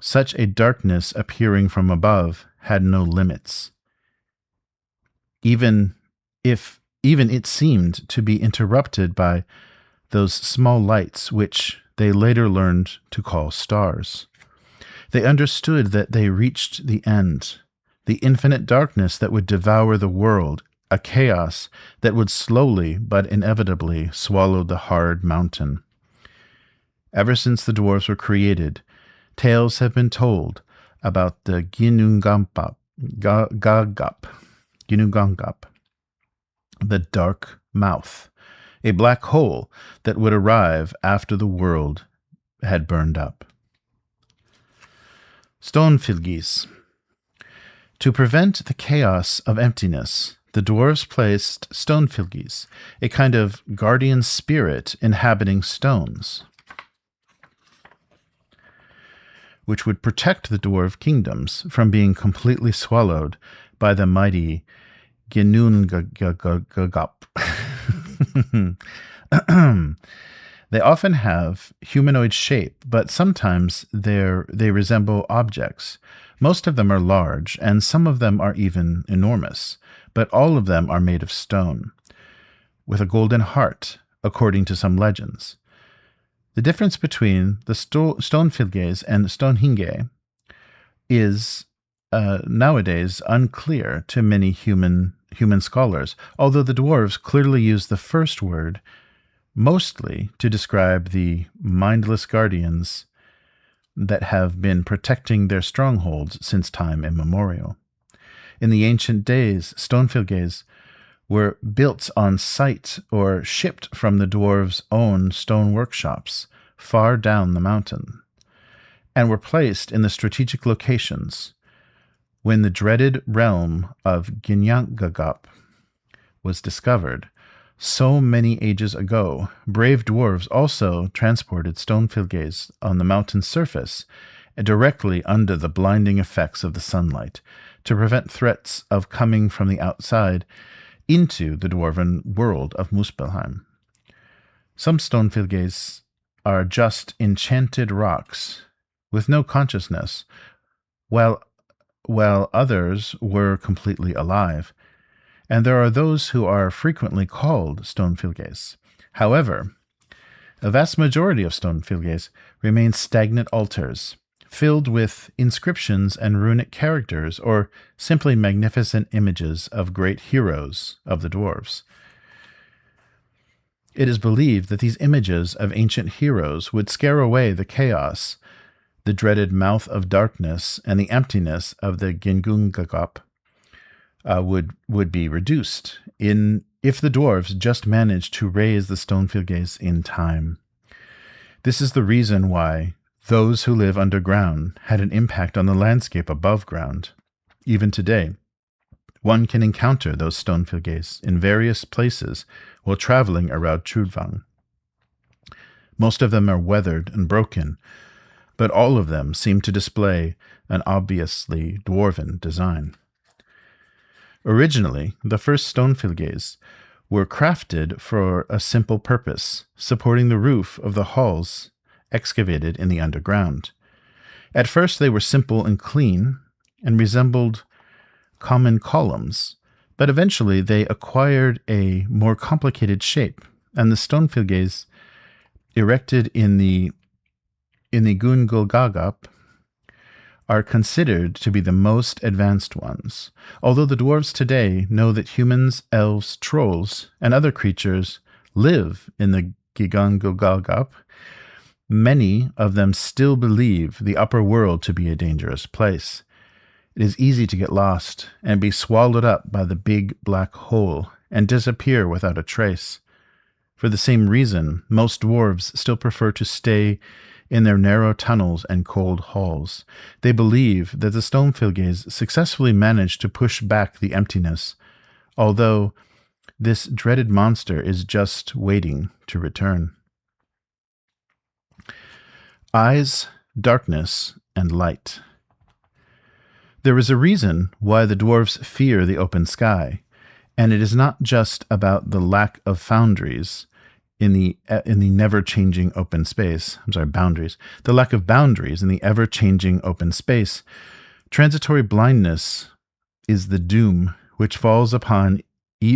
such a darkness appearing from above had no limits. Even it seemed to be interrupted by those small lights which they later learned to call stars. They understood that they reached the end, the infinite darkness that would devour the world, a chaos that would slowly but inevitably swallow the hard mountain. Ever since the dwarves were created, tales have been told about the Ginnungagap, the dark mouth, a black hole that would arrive after the world had burned up. Stonefylgis. To prevent the chaos of emptiness, the dwarves placed Stonefylgis, a kind of guardian spirit inhabiting stones, which would protect the dwarf kingdoms from being completely swallowed by the mighty Ginnungagap. They often have humanoid shape, but sometimes they resemble objects. Most of them are large, and some of them are even enormous, but all of them are made of stone, with a golden heart, according to some legends. The difference between the Stonefylgis and Stonehinge is nowadays unclear to many human scholars, although the dwarves clearly use the first word mostly to describe the mindless guardians that have been protecting their strongholds since time immemorial. In the ancient days, Stonefylgis were built on site or shipped from the dwarves' own stone workshops far down the mountain, and were placed in the strategic locations. When the dreaded realm of Ginnungagap was discovered, so many ages ago, brave dwarves also transported Stonefylgis on the mountain's surface, directly under the blinding effects of the sunlight, to prevent threats of coming from the outside into the dwarven world of Muspelheim. Some Stonefylgis are just enchanted rocks with no consciousness, while others were completely alive, and there are those who are frequently called Stonefylgis. However, a vast majority of Stonefylgis remain stagnant altars, filled with inscriptions and runic characters, or simply magnificent images of great heroes of the dwarves. It is believed that these images of ancient heroes would scare away the chaos, the dreaded mouth of darkness, and the emptiness of the Ginnungagap would be reduced if the dwarves just managed to raise the Stonefylgis in time. This is the reason why those who live underground had an impact on the landscape above ground. Even today, one can encounter those Stonefylgis in various places while traveling around Trudvang. Most of them are weathered and broken, but all of them seem to display an obviously dwarven design. Originally, the first Stonefylgis were crafted for a simple purpose, supporting the roof of the halls excavated in the underground. At first they were simple and clean, and resembled common columns, but eventually they acquired a more complicated shape, and the Stonefylgis erected in the Ginnungagap are considered to be the most advanced ones, although the dwarves today know that humans, elves, trolls, and other creatures live in the Ginnungagap. Many of them still believe the upper world to be a dangerous place. It is easy to get lost and be swallowed up by the big black hole and disappear without a trace. For the same reason, most dwarves still prefer to stay in their narrow tunnels and cold halls. They believe that the Stonefields successfully managed to push back the emptiness, although this dreaded monster is just waiting to return. Eyes, darkness, and light. There is a reason why the dwarves fear the open sky, and it is not just about the lack of boundaries in the never-changing open space. Boundaries. The lack of boundaries in the ever-changing open space. Transitory blindness is the doom which falls upon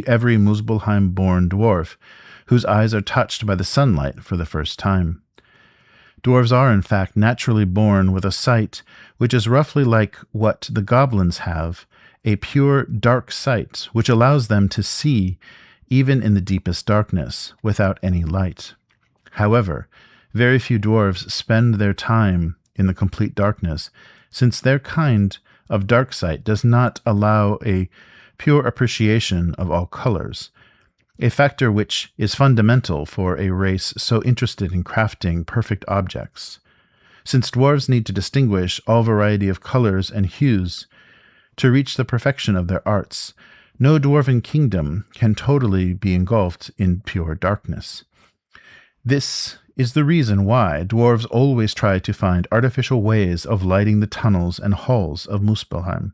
every Muspelheim-born dwarf whose eyes are touched by the sunlight for the first time. Dwarves are, in fact, naturally born with a sight which is roughly like what the goblins have, a pure, dark sight which allows them to see even in the deepest darkness without any light. However, very few dwarves spend their time in the complete darkness, since their kind of dark sight does not allow a pure appreciation of all colors, a factor which is fundamental for a race so interested in crafting perfect objects. Since dwarves need to distinguish all variety of colors and hues to reach the perfection of their arts, no dwarven kingdom can totally be engulfed in pure darkness. This is the reason why dwarves always try to find artificial ways of lighting the tunnels and halls of Muspelheim.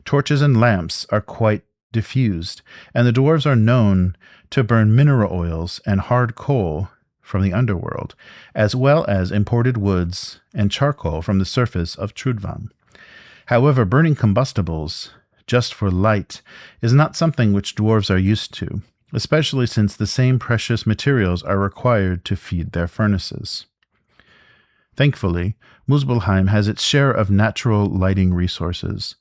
Torches and lamps are quite diffused, and the dwarves are known to burn mineral oils and hard coal from the underworld, as well as imported woods and charcoal from the surface of Trudvang. However, burning combustibles just for light is not something which dwarves are used to, especially since the same precious materials are required to feed their furnaces. Thankfully, Muspelheim has its share of natural lighting resources.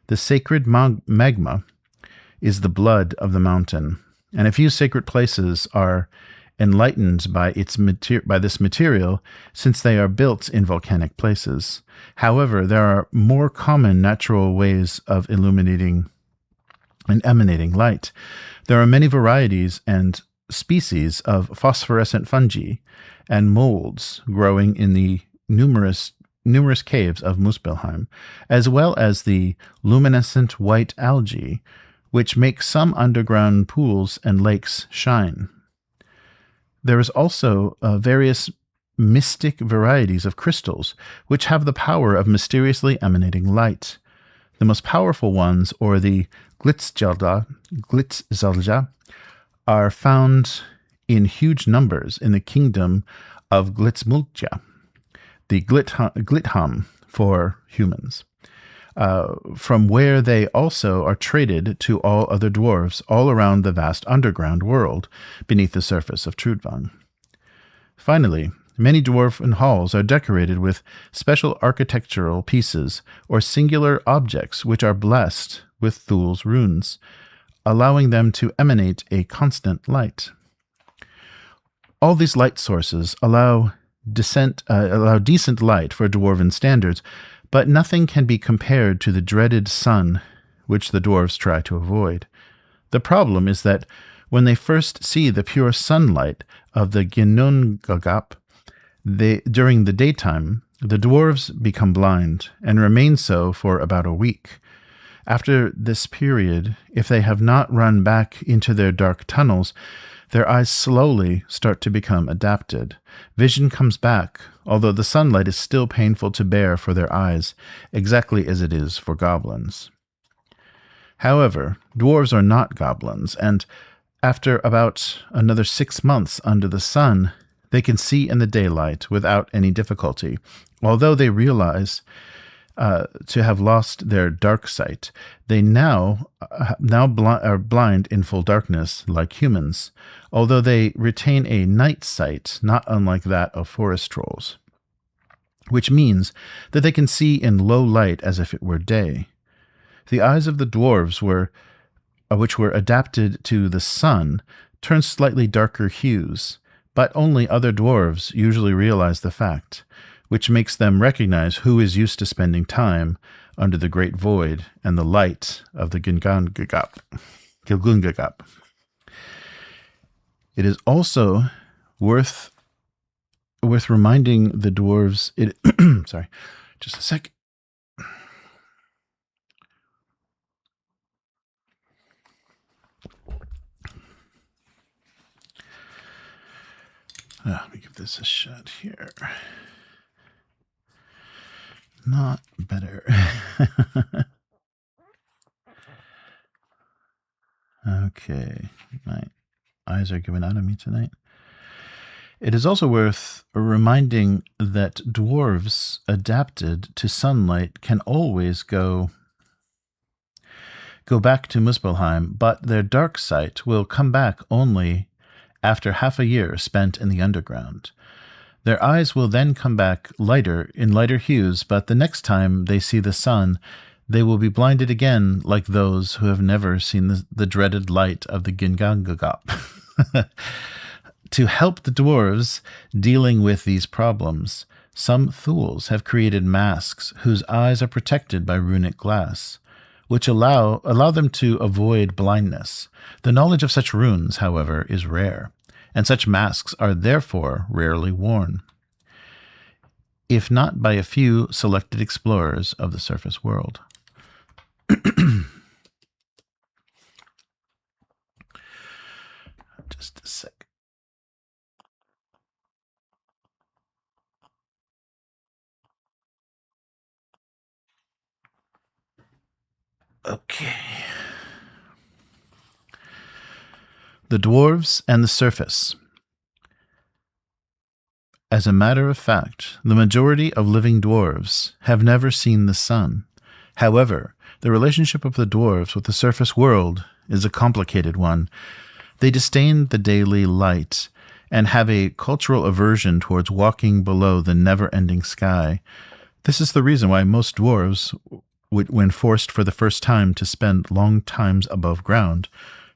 The sacred magma is the blood of the mountain, and a few sacred places are enlightened by this material since they are built in volcanic places. However, there are more common natural ways of illuminating and emanating light. There are many varieties and species of phosphorescent fungi and molds growing in the numerous caves of Muspelheim, as well as the luminescent white algae, which make some underground pools and lakes shine. There is also various mystic varieties of crystals, which have the power of mysteriously emanating light. The most powerful ones, or the Glitzjalja, are found in huge numbers in the kingdom of Glitzmulja, the Glitham for humans, from where they also are traded to all other dwarves all around the vast underground world beneath the surface of Trudvang. Finally, many dwarven halls are decorated with special architectural pieces or singular objects which are blessed with Thul's runes, allowing them to emanate a constant light. All these light sources allow decent light for dwarven standards, but nothing can be compared to the dreaded sun which the dwarves try to avoid. The problem is that when they first see the pure sunlight of the Ginnungagap during the daytime, the dwarves become blind and remain so for about a week. After this period, if they have not run back into their dark tunnels, their eyes slowly start to become adapted. Vision comes back, although the sunlight is still painful to bear for their eyes, exactly as it is for goblins. However, dwarves are not goblins, and after about another 6 months under the sun, they can see in the daylight without any difficulty, although they realize to have lost their dark sight. They now are blind in full darkness like humans, although they retain a night sight not unlike that of forest trolls, which means that they can see in low light as if it were day. The eyes of the dwarves which were adapted to the sun turn slightly darker hues, but only other dwarves usually realize the fact, which makes them recognize who is used to spending time under the great void and the light of the Gilgungagap. It is also worth worth reminding the dwarves. Sorry, just a sec. Let me give this a shot here. Not better. Okay, my eyes are giving out on me tonight. It is also worth reminding that dwarves adapted to sunlight can always go back to Muspelheim, but their dark sight will come back only after half a year spent in the underground. Their eyes will then come back in lighter hues, but the next time they see the sun, they will be blinded again like those who have never seen the dreaded light of the Gingangagap. To help the dwarves dealing with these problems, some Thuls have created masks whose eyes are protected by runic glass, which allow them to avoid blindness. The knowledge of such runes, however, is rare, and such masks are therefore rarely worn, if not by a few selected explorers of the surface world. Just a sec. Okay. The dwarves and the surface. As a matter of fact, the majority of living dwarves have never seen the sun. However, the relationship of the dwarves with the surface world is a complicated one. They disdain the daily light and have a cultural aversion towards walking below the never-ending sky. This is the reason why most dwarves, when forced for the first time to spend long times above ground,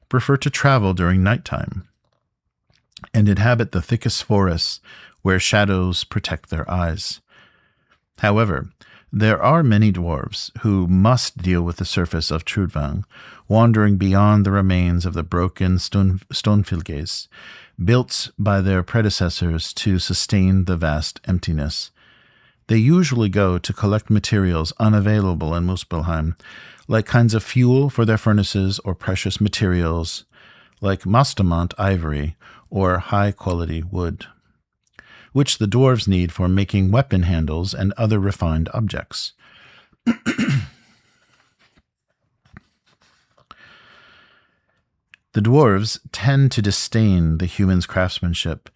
prefer to travel during nighttime and inhabit the thickest forests where shadows protect their eyes. However, there are many dwarves who must deal with the surface of Trudvang, wandering beyond the remains of the broken stonefylges, built by their predecessors to sustain the vast emptiness. They usually go to collect materials unavailable in Muspelheim, like kinds of fuel for their furnaces or precious materials like mastamont ivory or high-quality wood, which the dwarves need for making weapon handles and other refined objects. The dwarves tend to disdain the humans' craftsmanship,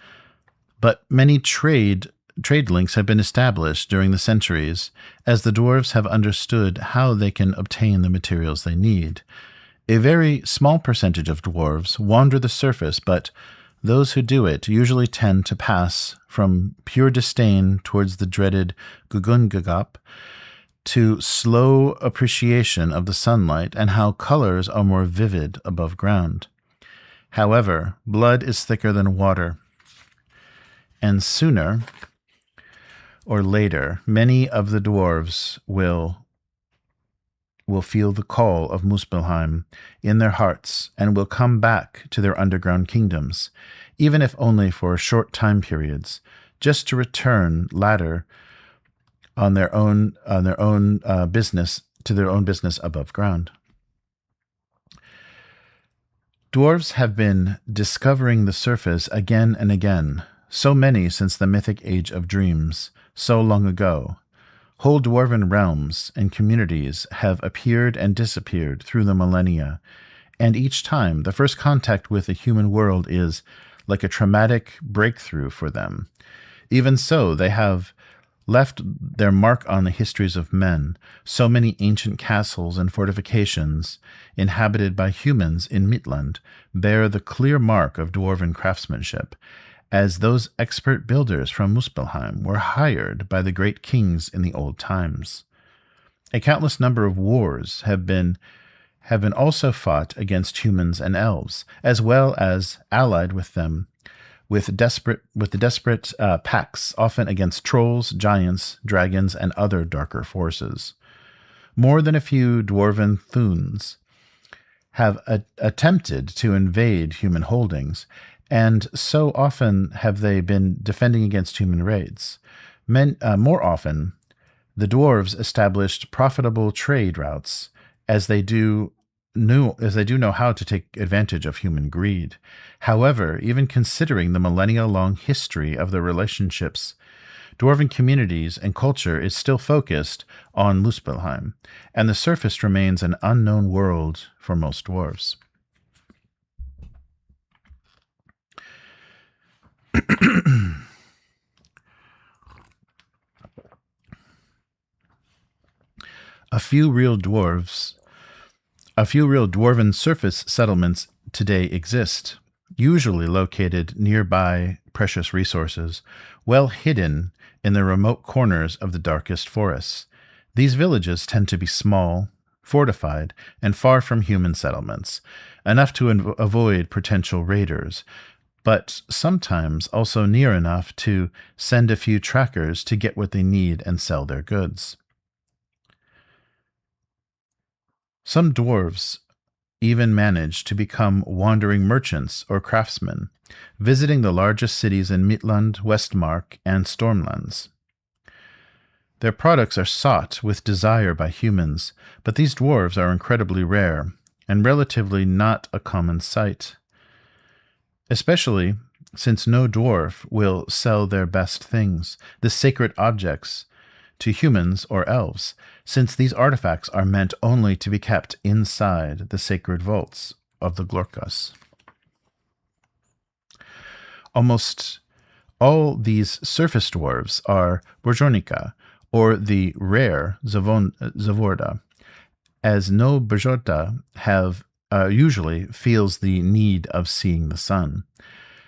but many trade links have been established during the centuries, as the dwarves have understood how they can obtain the materials they need. A very small percentage of dwarves wander the surface, but those who do it usually tend to pass from pure disdain towards the dreaded Gugungagap to slow appreciation of the sunlight and how colors are more vivid above ground. However, blood is thicker than water, and sooner or later, many of the dwarves will feel the call of Muspelheim in their hearts and will come back to their underground kingdoms, even if only for short time periods, just to return later on their own business above ground. Dwarves have been discovering the surface again and again, so many since the mythic age of dreams, so long ago. Whole dwarven realms and communities have appeared and disappeared through the millennia, and each time the first contact with the human world is like a traumatic breakthrough for them. Even so, they have left their mark on the histories of men. So many ancient castles and fortifications inhabited by humans in Midland bear the clear mark of dwarven craftsmanship, as those expert builders from Muspelheim were hired by the great kings in the old times. A countless number of wars have been also fought against humans and elves, as well as allied with them with the desperate pacts, often against trolls, giants, dragons, and other darker forces. More than a few dwarven Thuns have attempted to invade human holdings, And so often have they been defending against human raids. More often, the dwarves established profitable trade routes as they do know how to take advantage of human greed. However, even considering the millennia-long history of their relationships, dwarven communities and culture is still focused on Muspelheim, and the surface remains an unknown world for most dwarves. A few real dwarven surface settlements today exist, usually located nearby precious resources, well hidden in the remote corners of the darkest forests. These villages tend to be small, fortified, and far from human settlements, enough to avoid potential raiders, but sometimes also near enough to send a few trackers to get what they need and sell their goods. Some dwarves even manage to become wandering merchants or craftsmen, visiting the largest cities in Midland, Westmark, and Stormlands. Their products are sought with desire by humans, but these dwarves are incredibly rare and relatively not a common sight, especially since no dwarf will sell their best things, the sacred objects, to humans or elves, since these artifacts are meant only to be kept inside the sacred vaults of the Glorkas. Almost all these surface dwarves are Borjonica, or the rare Zavorda, as no Bajorta usually feels the need of seeing the sun.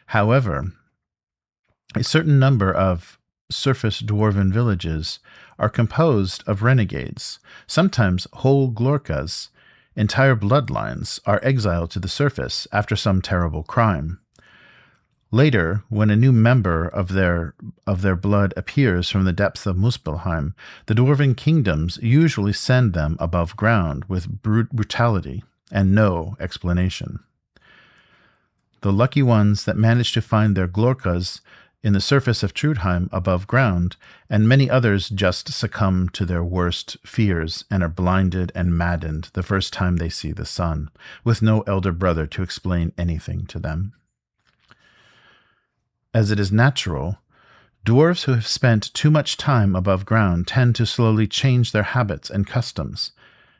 However, a certain number of surface dwarven villages are composed of renegades. Sometimes whole Glorkas, entire bloodlines, are exiled to the surface after some terrible crime. Later, when a new member of their blood appears from the depths of Muspelheim, the dwarven kingdoms usually send them above ground with brutality and no explanation. The lucky ones that manage to find their Glorkas in the surface of Trudvang above ground, and many others just succumb to their worst fears and are blinded and maddened the first time they see the sun, with no elder brother to explain anything to them. As it is natural, dwarves who have spent too much time above ground tend to slowly change their habits and customs,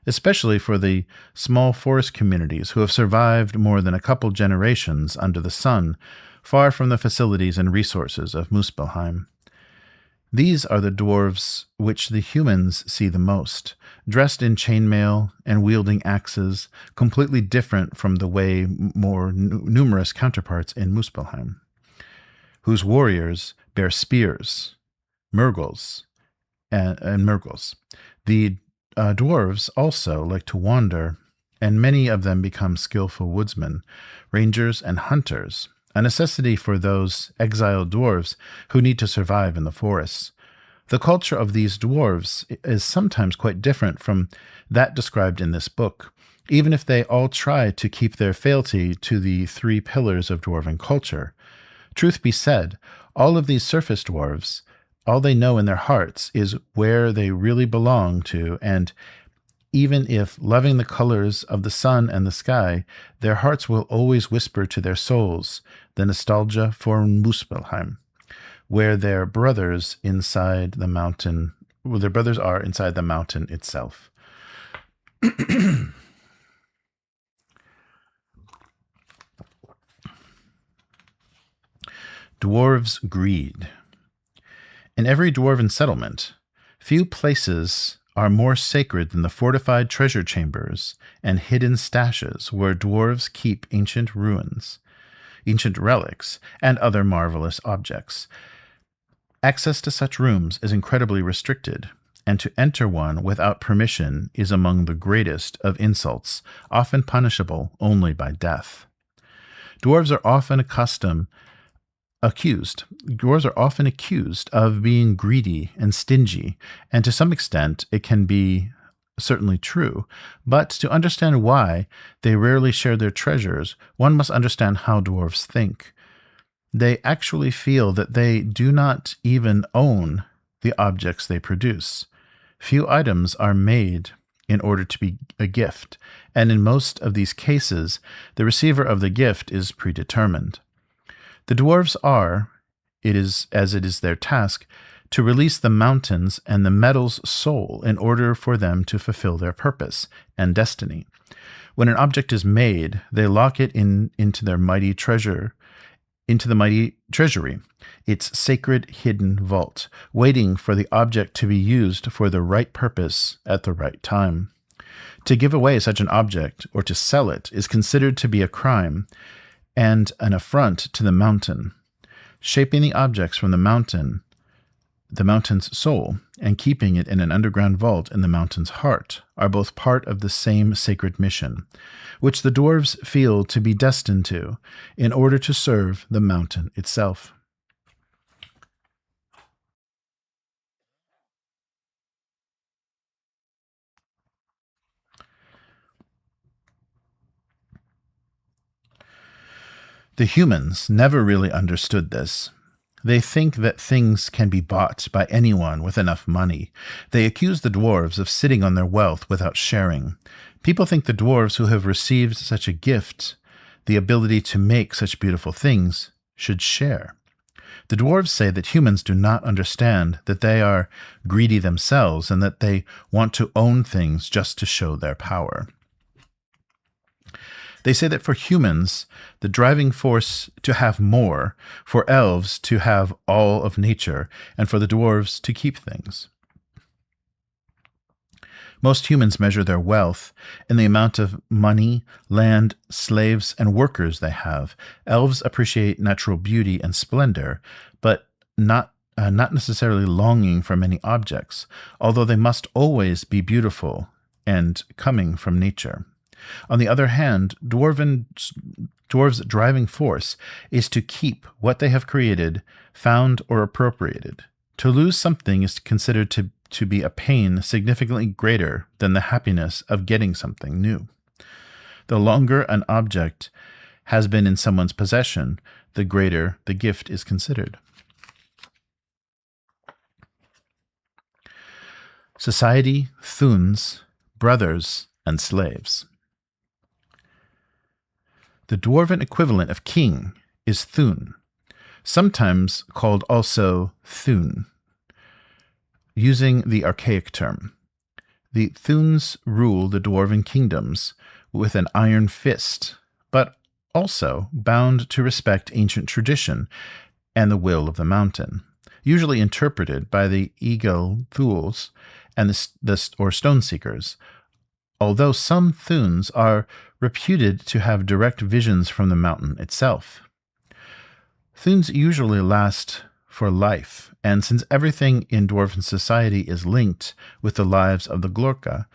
especially for the small forest communities who have survived more than a couple generations under the sun, far from the facilities and resources of Muspelheim. These are the dwarves which the humans see the most, dressed in chainmail and wielding axes, completely different from the way more numerous counterparts in Muspelheim, whose warriors bear spears, Murgles, and Murgles. The dwarves also like to wander, and many of them become skillful woodsmen, rangers, and hunters, a necessity for those exiled dwarves who need to survive in the forests. The culture of these dwarves is sometimes quite different from that described in this book, even if they all try to keep their fealty to the three pillars of dwarven culture. Truth be said, all of these surface dwarves, all they know in their hearts is where they really belong to, and even if loving the colors of the sun and the sky, their hearts will always whisper to their souls the nostalgia for Muspelheim, where their brothers are inside the mountain itself. Dwarves' greed. In every dwarven settlement, few places are more sacred than the fortified treasure chambers and hidden stashes where dwarves keep ancient ruins, ancient relics, and other marvelous objects. Access to such rooms is incredibly restricted, and to enter one without permission is among the greatest of insults, often punishable only by death. Dwarves are often accused of being greedy and stingy, and to some extent it can be certainly true, but to understand why they rarely share their treasures, one must understand how dwarves think. They actually feel that they do not even own the objects they produce. Few items are made in order to be a gift, and in most of these cases, the receiver of the gift is predetermined. The dwarves are, it is their task, to release the mountains and the metal's soul in order for them to fulfill their purpose and destiny. When an object is made, they lock it into the mighty treasury, its sacred hidden vault, waiting for the object to be used for the right purpose at the right time. To give away such an object or to sell it is considered to be a crime and an affront to the mountain. Shaping the objects from the mountain's soul, and keeping it in an underground vault in the mountain's heart are both part of the same sacred mission, which the dwarves feel to be destined to in order to serve the mountain itself. The humans never really understood this. They think that things can be bought by anyone with enough money. They accuse the dwarves of sitting on their wealth without sharing. People think the dwarves who have received such a gift, the ability to make such beautiful things, should share. The dwarves say that humans do not understand that they are greedy themselves and that they want to own things just to show their power. They say that for humans, the driving force to have more, for elves to have all of nature, and for the dwarves to keep things. Most humans measure their wealth in the amount of money, land, slaves, and workers they have. Elves appreciate natural beauty and splendor, but not necessarily longing for many objects, although they must always be beautiful and coming from nature. On the other hand, dwarves' driving force is to keep what they have created, found, or appropriated. To lose something is considered to be a pain significantly greater than the happiness of getting something new. The longer an object has been in someone's possession, the greater the gift is considered. Society, thuns, brothers, and slaves. The dwarven equivalent of king is thun, sometimes called also thun, using the archaic term. The thuns rule the dwarven kingdoms with an iron fist, but also bound to respect ancient tradition and the will of the mountain, usually interpreted by the Eagle Thuls and or Stone Seekers, although some thuns are reputed to have direct visions from the mountain itself. Thuns usually last for life, and since everything in dwarven society is linked with the lives of the Glorka,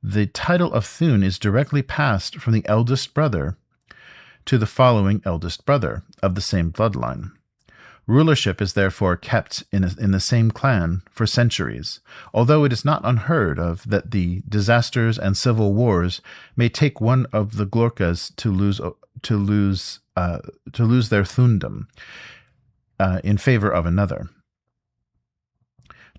the title of thun is directly passed from the eldest brother to the following eldest brother of the same bloodline. Rulership is therefore kept in the same clan for centuries, although it is not unheard of that the disasters and civil wars may take one of the Glorkas to lose their thundom in favor of another.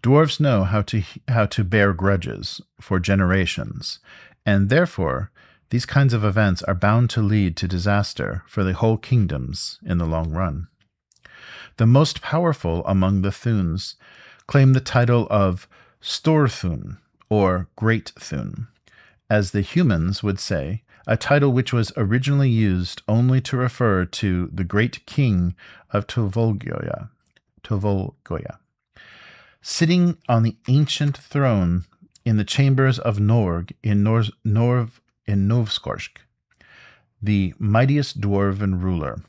Dwarves know how to bear grudges for generations, and therefore these kinds of events are bound to lead to disaster for the whole kingdoms in the long run. The most powerful among the thuns claim the title of Storthun, or Great Thun, as the humans would say, a title which was originally used only to refer to the great king of Tovolgoya. Sitting on the ancient throne in the chambers of Norg in Novskorsk, the mightiest dwarven ruler.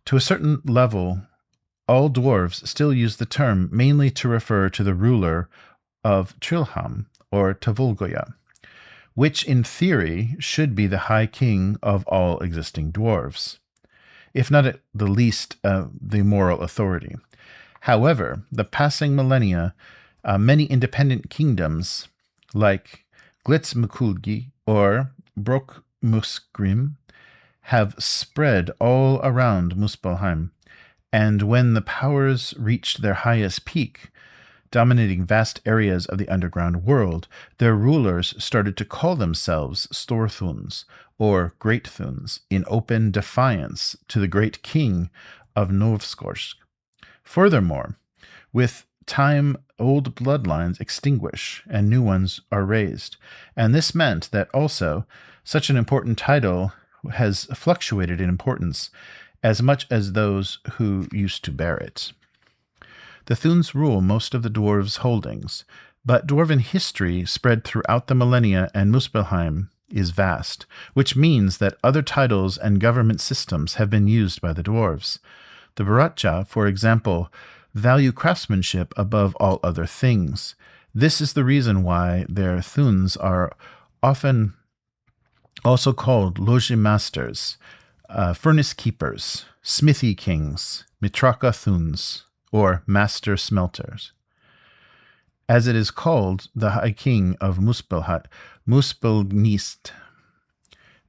To a certain level, all dwarves still use the term mainly to refer to the ruler of Trilham, or Tovolgoya, which in theory should be the high king of all existing dwarves, if not at the least the moral authority. However, the passing millennia, many independent kingdoms like Glitzmukulgi or Brokmuskgrim have spread all around Muspelheim, And when the powers reached their highest peak, dominating vast areas of the underground world, their rulers started to call themselves Storthuns, or Great Thuns, in open defiance to the great king of Novskorsk. Furthermore, with time, old bloodlines extinguish and new ones are raised, and this meant that also such an important title has fluctuated in importance as much as those who used to bear it. The Thuns rule most of the dwarves' holdings, but dwarven history spread throughout the millennia and Muspelheim is vast, which means that other titles and government systems have been used by the dwarves. The Baratja, for example, value craftsmanship above all other things. This is the reason why their Thuns are often also called Loge Masters, Furnace Keepers, Smithy Kings, Mitraka Thuns, or Master Smelters. As it is called, the High King of Muspelnist,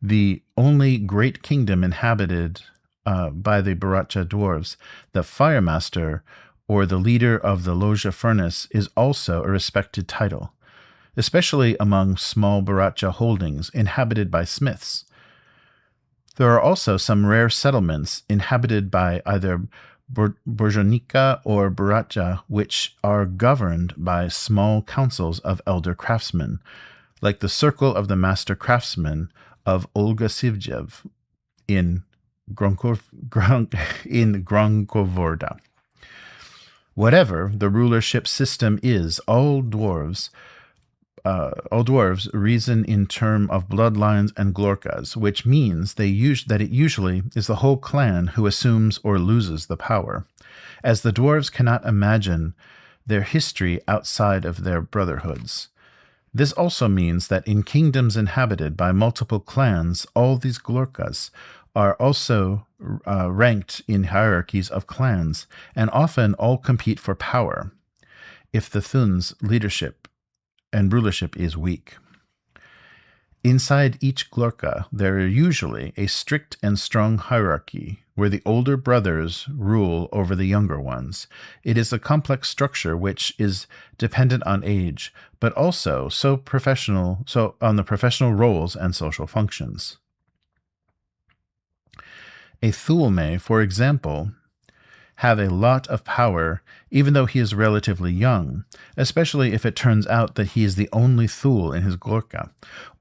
the only great kingdom inhabited by the Baratja dwarves, the Fire Master, or the leader of the Loja Furnace, is also a respected title, especially among small Baratja holdings inhabited by smiths. There are also some rare settlements inhabited by either Borjonika or Baratja, which are governed by small councils of elder craftsmen, like the Circle of the Master Craftsmen of Olga Sivjev in Gronkovorda. Whatever the rulership system is, all dwarves reason in terms of bloodlines and glorkas, which means that it usually is the whole clan who assumes or loses the power, as the dwarves cannot imagine their history outside of their brotherhoods. This also means that in kingdoms inhabited by multiple clans, all these glorkas are also ranked in hierarchies of clans, and often all compete for power if the Thuns' leadership and rulership is weak. Inside each glorka, there are usually a strict and strong hierarchy where the older brothers rule over the younger ones. It is a complex structure which is dependent on age, but also so on the professional roles and social functions. A Thule may, for example, have a lot of power even though he is relatively young, especially if it turns out that he is the only Thule in his glorka,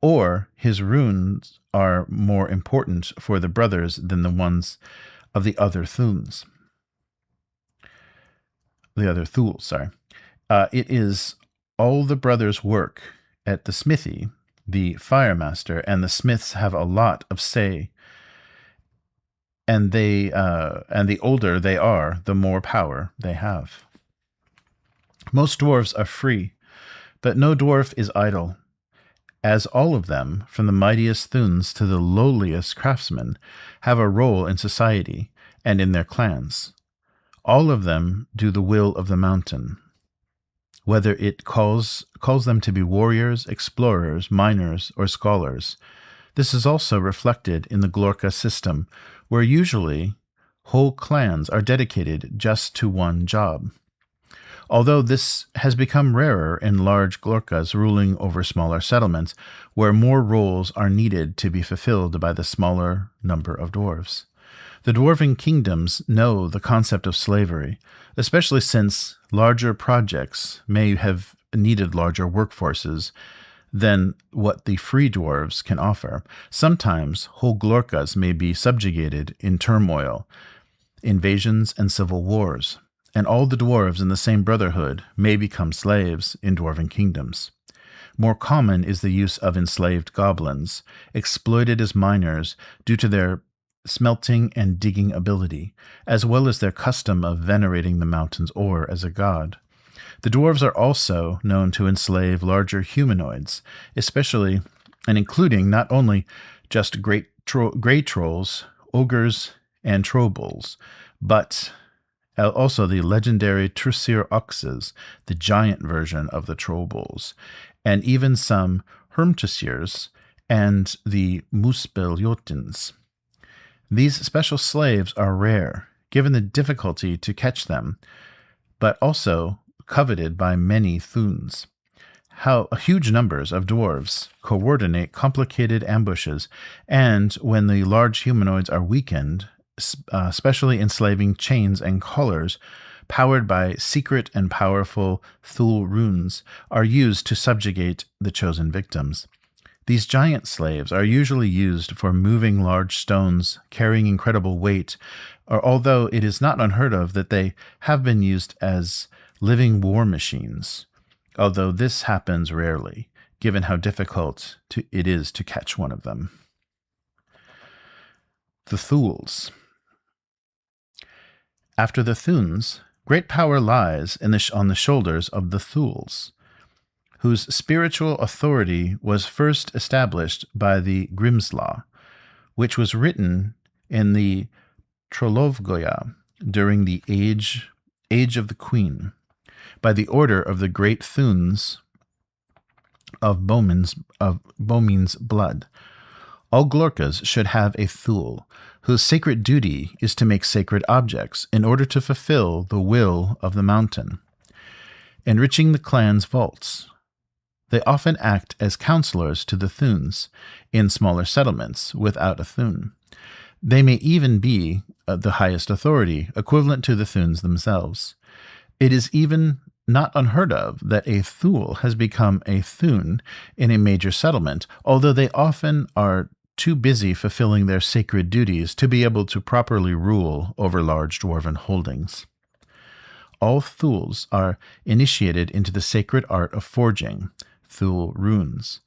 or his runes are more important for the brothers than the ones of the other Thules. It is all the brothers' work at the smithy, the fire master, and the smiths have a lot of say. And the older they are, the more power they have. Most dwarves are free, but no dwarf is idle, as all of them, from the mightiest Thuns to the lowliest craftsmen, have a role in society and in their clans. All of them do the will of the mountain, whether it calls them to be warriors, explorers, miners, or scholars. This is also reflected in the Glorka system, where usually whole clans are dedicated just to one job. Although this has become rarer in large Glorkas ruling over smaller settlements, where more roles are needed to be fulfilled by the smaller number of dwarves. The dwarven kingdoms know the concept of slavery, especially since larger projects may have needed larger workforces than what the free dwarves can offer. Sometimes whole Glorkas may be subjugated in turmoil, invasions, and civil wars, and all the dwarves in the same brotherhood may become slaves in dwarven kingdoms. More common is the use of enslaved goblins, exploited as miners due to their smelting and digging ability, as well as their custom of venerating the mountain's ore as a god. The dwarves are also known to enslave larger humanoids, especially and including not only just grey trolls, ogres, and trobolls, but also the legendary Trusir oxes, the giant version of the trobolls, and even some Hermtusirs and the Muspelheim. These special slaves are rare, given the difficulty to catch them, but also coveted by many Thunes. How huge numbers of dwarves coordinate complicated ambushes, and when the large humanoids are weakened, especially enslaving chains and collars, powered by secret and powerful Thule runes, are used to subjugate the chosen victims. These giant slaves are usually used for moving large stones, carrying incredible weight, or although it is not unheard of that they have been used as living war machines, although this happens rarely, given how difficult it is to catch one of them. The Thules. After the Thunes, great power lies on the shoulders of the Thules, whose spiritual authority was first established by the Grimslaw, which was written in the Trolovgoya during the Age of the Queen, by the order of the great Thunes of Bomin's blood. All Glorkas should have a Thule, whose sacred duty is to make sacred objects in order to fulfill the will of the mountain, enriching the clan's vaults. They often act as counselors to the Thunes in smaller settlements without a Thune. They may even be the highest authority, equivalent to the Thunes themselves. It is even not unheard of that a Thule has become a Thune in a major settlement, although they often are too busy fulfilling their sacred duties to be able to properly rule over large dwarven holdings. All Thules are initiated into the sacred art of forging, Thule runes.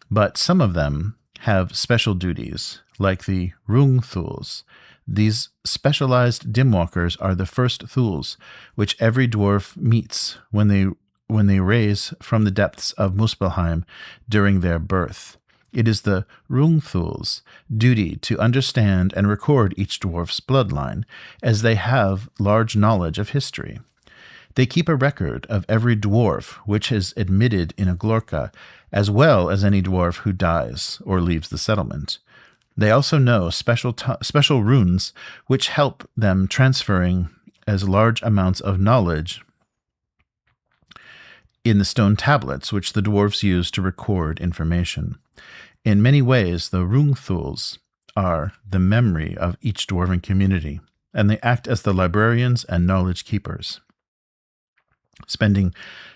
But some of them have special duties, like the Rung Thules. These specialized dimwalkers are the first Thules, which every dwarf meets when they raise from the depths of Muspelheim during their birth. It is the Rung Thules' duty to understand and record each dwarf's bloodline, as they have large knowledge of history. They keep a record of every dwarf which is admitted in a Glorka, as well as any dwarf who dies or leaves the settlement. They also know special runes which help them transferring as large amounts of knowledge in the stone tablets which the dwarves use to record information. In many ways, the Rung Thules are the memory of each dwarven community, and they act as the librarians and knowledge keepers, spending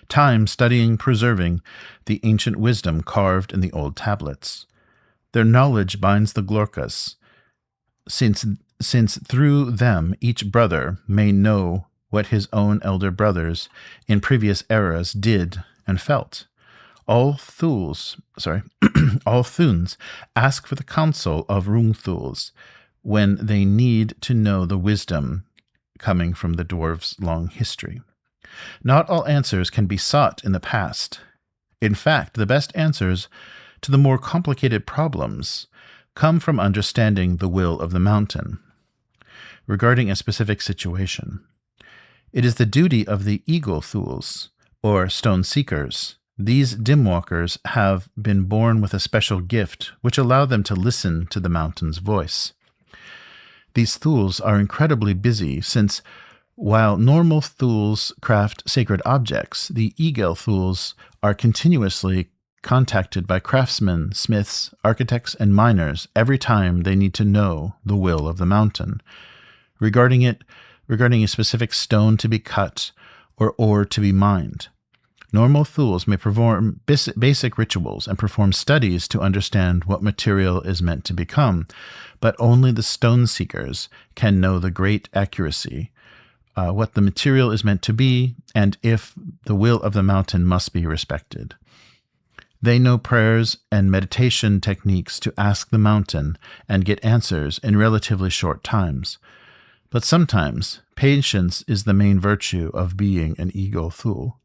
time studying, preserving the ancient wisdom carved in the old tablets. Their knowledge binds the Glorkas, since through them each brother may know what his own elder brothers in previous eras did and felt. All Thunes ask for the counsel of Rung Thules when they need to know the wisdom coming from the dwarves' long history. Not all answers can be sought in the past. In fact, the best answers to the more complicated problems come from understanding the will of the mountain regarding a specific situation. It is the duty of the Eagle Thules, or Stone Seekers. These dimwalkers have been born with a special gift which allow them to listen to the mountain's voice. These Thules are incredibly busy since, while normal Thules craft sacred objects, the Eagle Thules are continuously contacted by craftsmen, smiths, architects, and miners every time they need to know the will of the mountain, regarding a specific stone to be cut or ore to be mined. Normal Thules may perform basic rituals and perform studies to understand what material is meant to become, but only the Stone Seekers can know the great accuracy, what the material is meant to be, and if the will of the mountain must be respected. They know prayers and meditation techniques to ask the mountain and get answers in relatively short times. But sometimes patience is the main virtue of being an Eagle Thule.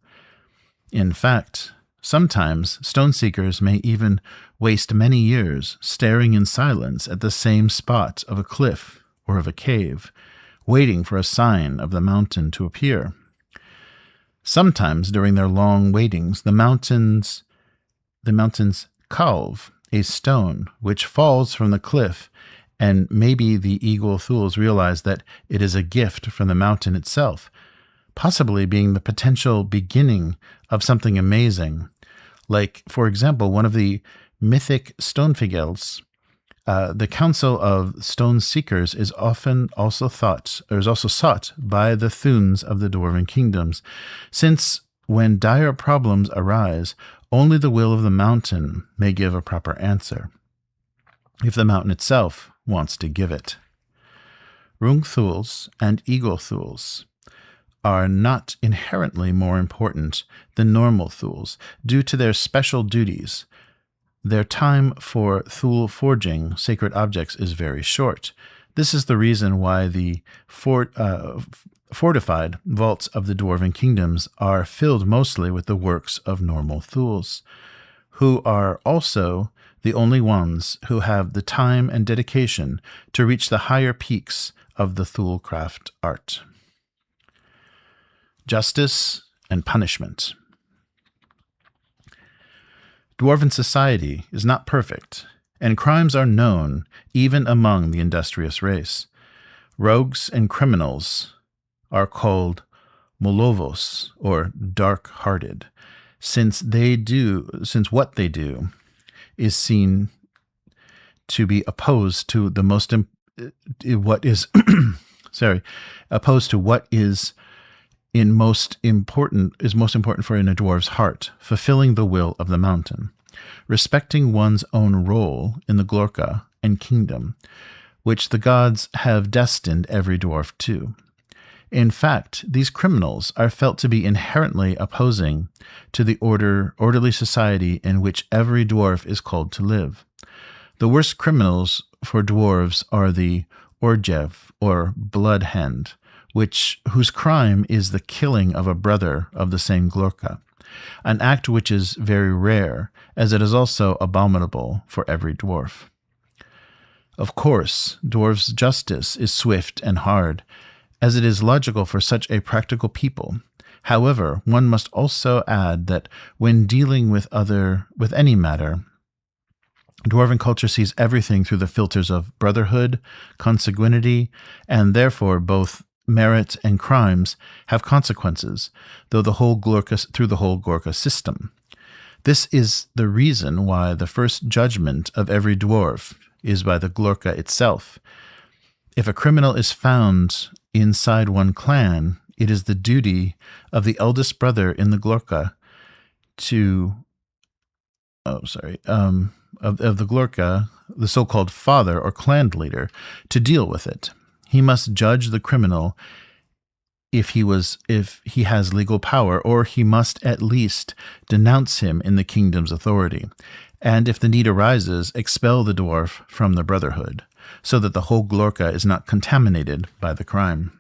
In fact, sometimes stone seekers may even waste many years staring in silence at the same spot of a cliff or of a cave, waiting for a sign of the mountain to appear. Sometimes during their long waitings, the mountains calve a stone which falls from the cliff And maybe the Eagle Thuls realize that it is a gift from the mountain itself, possibly being the potential beginning of something amazing. Like, for example, one of the mythic Stonefigels, the Council of Stone Seekers is often also sought by the Thuns of the Dwarven kingdoms, since when dire problems arise, only the will of the mountain may give a proper answer, if the mountain itself wants to give it. Rung Thuls and Eagle Thuls are not inherently more important than normal Thuls due to their special duties. Their time for Thul forging sacred objects is very short. This is the reason why the fortified vaults of the Dwarven kingdoms are filled mostly with the works of normal Thuls, who are also the only ones who have the time and dedication to reach the higher peaks of the Thul craft art. Justice and punishment. Dwarven society is not perfect, and crimes are known even among the industrious race. Rogues and criminals are called molovos, or dark-hearted, since what they do is seen to be opposed to what is most important for in a dwarf's heart, fulfilling the will of the mountain, respecting one's own role in the Glorka and kingdom, which the gods have destined every dwarf to. In fact, these criminals are felt to be inherently opposing to the orderly society in which every dwarf is called to live. The worst criminals for dwarves are the Orjev, or Bloodhand, whose crime is the killing of a brother of the same Glorka, an act which is very rare, as it is also abominable for every dwarf. Of course, dwarves' justice is swift and hard, as it is logical for such a practical people. However, one must also add that when dealing with any matter, Dwarven culture sees everything through the filters of brotherhood, consanguinity, and therefore both merit and crimes have consequences, through the whole Glorka system. This is the reason why the first judgment of every dwarf is by the Glorka itself. If a criminal is found inside one clan, it is the duty of the eldest brother in the Glorka of the Glorka, the so-called father or clan leader, to deal with it. He must judge the criminal if he has legal power, or he must at least denounce him in the kingdom's authority, and if the need arises, expel the dwarf from the brotherhood, so that the whole Glorka is not contaminated by the crime.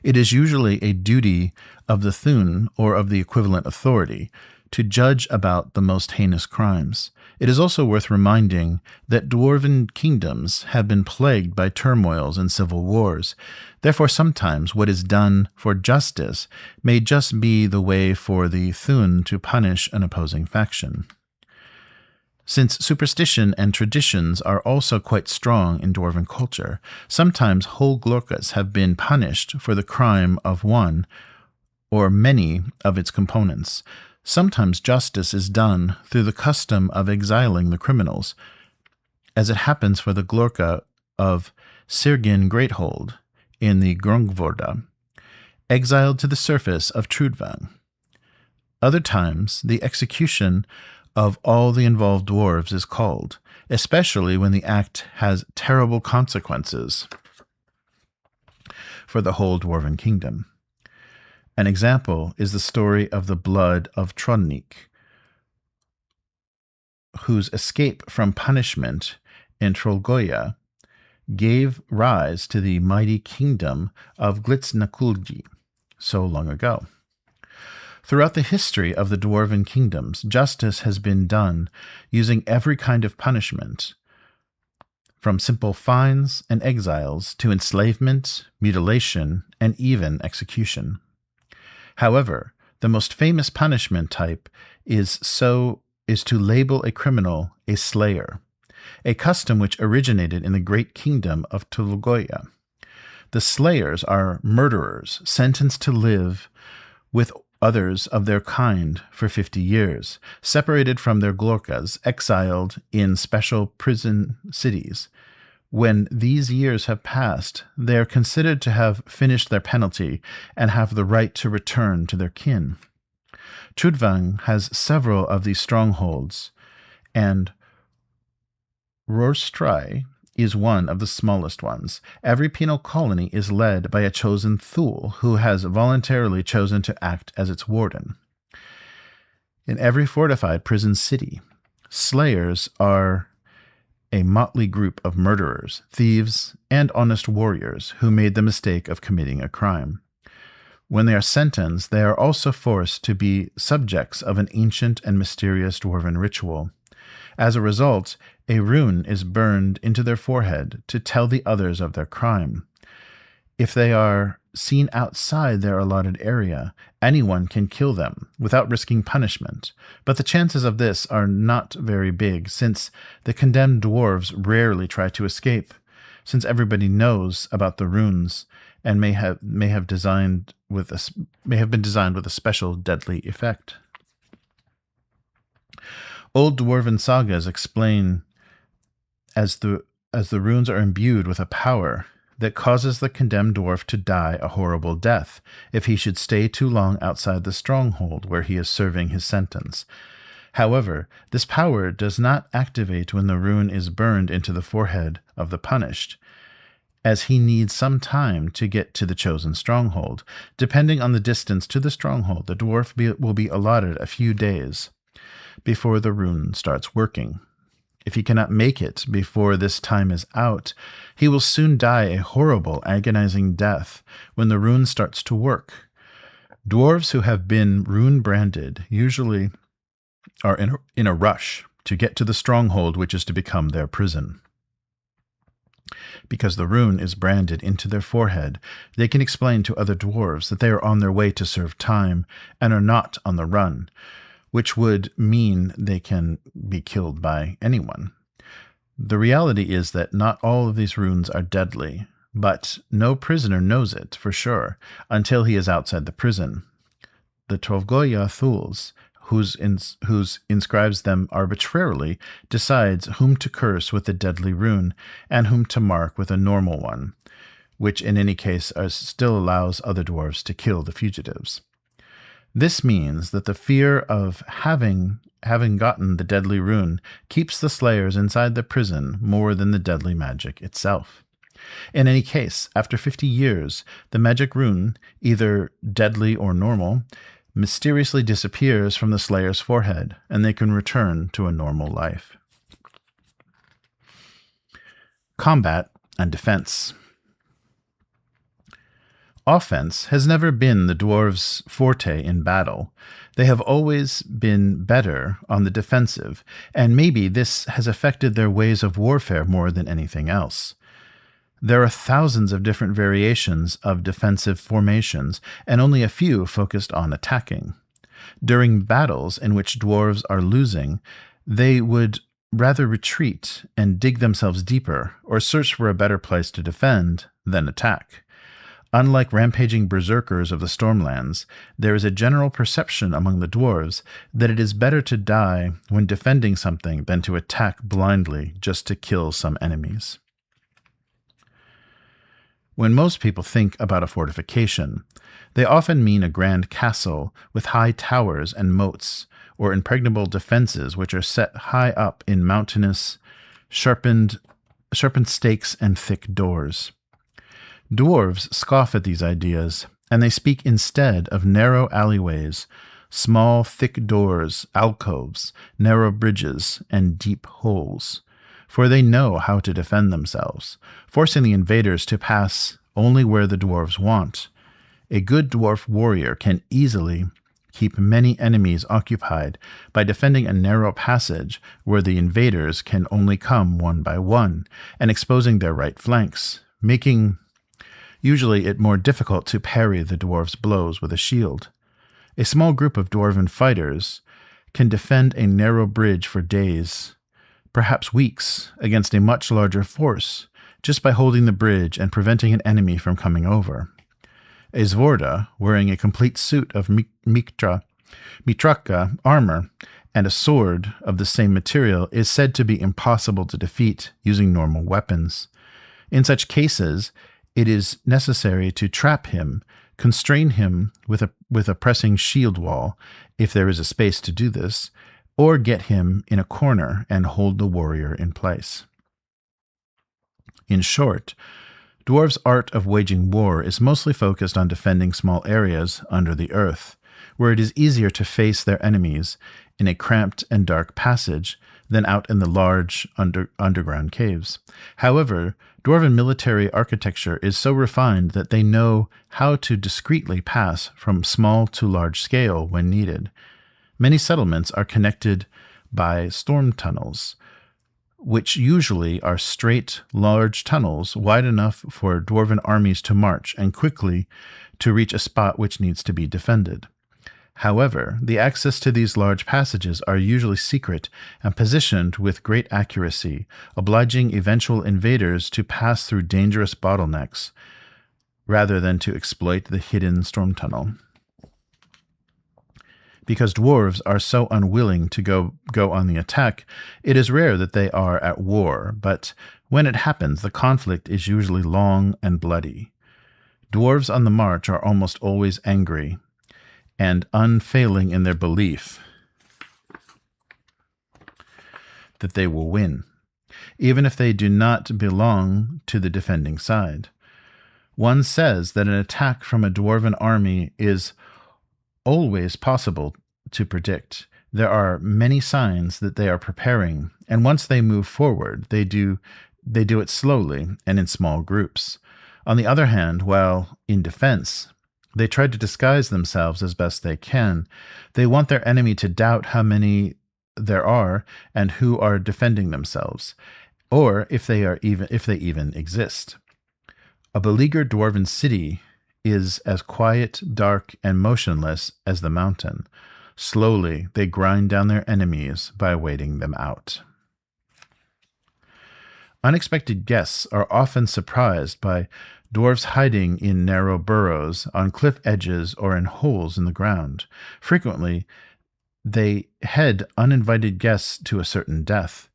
It is usually a duty of the Thun, or of the equivalent authority, to judge about the most heinous crimes. It is also worth reminding that dwarven kingdoms have been plagued by turmoils and civil wars. Therefore, sometimes what is done for justice may just be the way for the Thun to punish an opposing faction. Since superstition and traditions are also quite strong in dwarven culture, sometimes whole Glorkas have been punished for the crime of one or many of its components. Sometimes justice is done through the custom of exiling the criminals, as it happens for the Glorka of Sirgin Greathold in the Grungvorda, exiled to the surface of Trudvang. Other times, the execution of all the involved dwarves is called, especially when the act has terrible consequences for the whole dwarven kingdom. An example is the story of the blood of Trodnik, whose escape from punishment in Trollgoya gave rise to the mighty kingdom of Glitznakulgi so long ago. Throughout the history of the dwarven kingdoms, justice has been done using every kind of punishment, from simple fines and exiles to enslavement, mutilation, and even execution. However, the most famous punishment type is to label a criminal a slayer. a custom which originated in the great kingdom of Tulgoya. The slayers are murderers sentenced to live with others of their kind for 50 years, separated from their glorkas, exiled in special prison cities. When these years have passed, they are considered to have finished their penalty and have the right to return to their kin. Trudvang has several of these strongholds, and Rorstrai is one of the smallest ones. Every penal colony is led by a chosen thule who has voluntarily chosen to act as its warden. In every fortified prison city, slayers are a motley group of murderers, thieves, and honest warriors who made the mistake of committing a crime. When they are sentenced, they are also forced to be subjects of an ancient and mysterious dwarven ritual. As a result, a rune is burned into their forehead to tell the others of their crime. If they are seen outside their allotted area, anyone can kill them without risking punishment, but the chances of this are not very big, since the condemned dwarves rarely try to escape, since everybody knows about the runes and may have been designed with a special deadly effect. Old dwarven sagas explain as the runes are imbued with a power that causes the condemned dwarf to die a horrible death if he should stay too long outside the stronghold where he is serving his sentence. However, this power does not activate when the rune is burned into the forehead of the punished, as he needs some time to get to the chosen stronghold. Depending on the distance to the stronghold, the dwarf will be allotted a few days before the rune starts working. If he cannot make it before this time is out, he will soon die a horrible, agonizing death when the rune starts to work. Dwarves who have been rune-branded usually are in a rush to get to the stronghold which is to become their prison. Because the rune is branded into their forehead, they can explain to other dwarves that they are on their way to serve time and are not on the run, which would mean they can be killed by anyone. The reality is that not all of these runes are deadly, but no prisoner knows it for sure until he is outside the prison. The Trovgoya Thuls, whose inscribes them arbitrarily, decides whom to curse with the deadly rune and whom to mark with a normal one, which in any case still allows other dwarves to kill the fugitives. This means that the fear of having gotten the deadly rune keeps the slayers inside the prison more than the deadly magic itself. In any case, after 50 years, the magic rune, either deadly or normal, mysteriously disappears from the slayer's forehead, and they can return to a normal life. Combat and defense. Offense has never been the dwarves' forte in battle. They have always been better on the defensive, and maybe this has affected their ways of warfare more than anything else. There are thousands of different variations of defensive formations, and only a few focused on attacking. During battles in which dwarves are losing, they would rather retreat and dig themselves deeper, or search for a better place to defend, than attack. Unlike rampaging berserkers of the Stormlands, there is a general perception among the dwarves that it is better to die when defending something than to attack blindly just to kill some enemies. When most people think about a fortification, they often mean a grand castle with high towers and moats, or impregnable defenses which are set high up in mountainous, sharpened stakes and thick doors. Dwarves scoff at these ideas, and they speak instead of narrow alleyways, small, thick doors, alcoves, narrow bridges, and deep holes, for they know how to defend themselves, forcing the invaders to pass only where the dwarves want. A good dwarf warrior can easily keep many enemies occupied by defending a narrow passage where the invaders can only come one by one, and exposing their right flanks, making usually it more difficult to parry the dwarves' blows with a shield. A small group of dwarven fighters can defend a narrow bridge for days, perhaps weeks, against a much larger force, just by holding the bridge and preventing an enemy from coming over. A Zvorda, wearing a complete suit of Mitraka armor and a sword of the same material, is said to be impossible to defeat using normal weapons. In such cases, it is necessary to trap him, constrain him with a pressing shield wall, if there is a space to do this, or get him in a corner and hold the warrior in place. In short, Dwarves' art of waging war is mostly focused on defending small areas under the earth, where it is easier to face their enemies in a cramped and dark passage than out in the large underground caves. However, Dwarven military architecture is so refined that they know how to discreetly pass from small to large scale when needed. Many settlements are connected by storm tunnels, which usually are straight, large tunnels wide enough for Dwarven armies to march and quickly to reach a spot which needs to be defended. However, the access to these large passages are usually secret and positioned with great accuracy, obliging eventual invaders to pass through dangerous bottlenecks rather than to exploit the hidden storm tunnel. Because dwarves are so unwilling to go on the attack, it is rare that they are at war, but when it happens, the conflict is usually long and bloody. Dwarves on the march are almost always angry and unfailing in their belief that they will win, even if they do not belong to the defending side. One says that an attack from a dwarven army is always possible to predict. There are many signs that they are preparing, and once they move forward, they do it slowly and in small groups. On the other hand, while in defense, they try to disguise themselves as best they can. They want their enemy to doubt how many there are and who are defending themselves, or if they even exist. A beleaguered dwarven city is as quiet, dark, and motionless as the mountain. Slowly, they grind down their enemies by waiting them out. Unexpected guests are often surprised by dwarves hiding in narrow burrows, on cliff edges, or in holes in the ground. Frequently, they head uninvited guests to a certain death,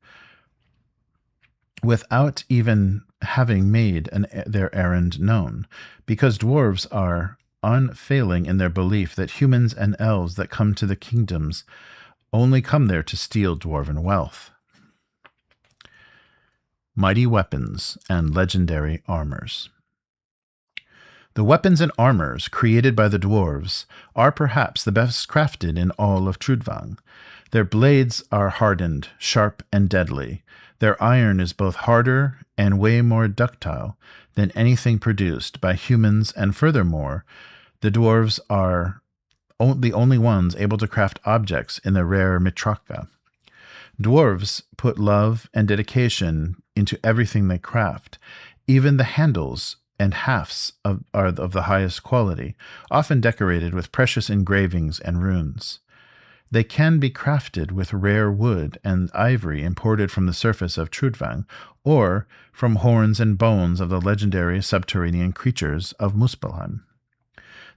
without even having made their errand known, because dwarves are unfailing in their belief that humans and elves that come to the kingdoms only come there to steal dwarven wealth. Mighty weapons and legendary armors. The weapons and armors created by the dwarves are perhaps the best crafted in all of Trudvang. Their blades are hardened, sharp, and deadly. Their iron is both harder and way more ductile than anything produced by humans, and furthermore, the dwarves are the only ones able to craft objects in the rare Mitraka. Dwarves put love and dedication into everything they craft. Even the handles and hafts are of the highest quality, often decorated with precious engravings and runes. They can be crafted with rare wood and ivory imported from the surface of Trudvang, or from horns and bones of the legendary subterranean creatures of Muspelheim.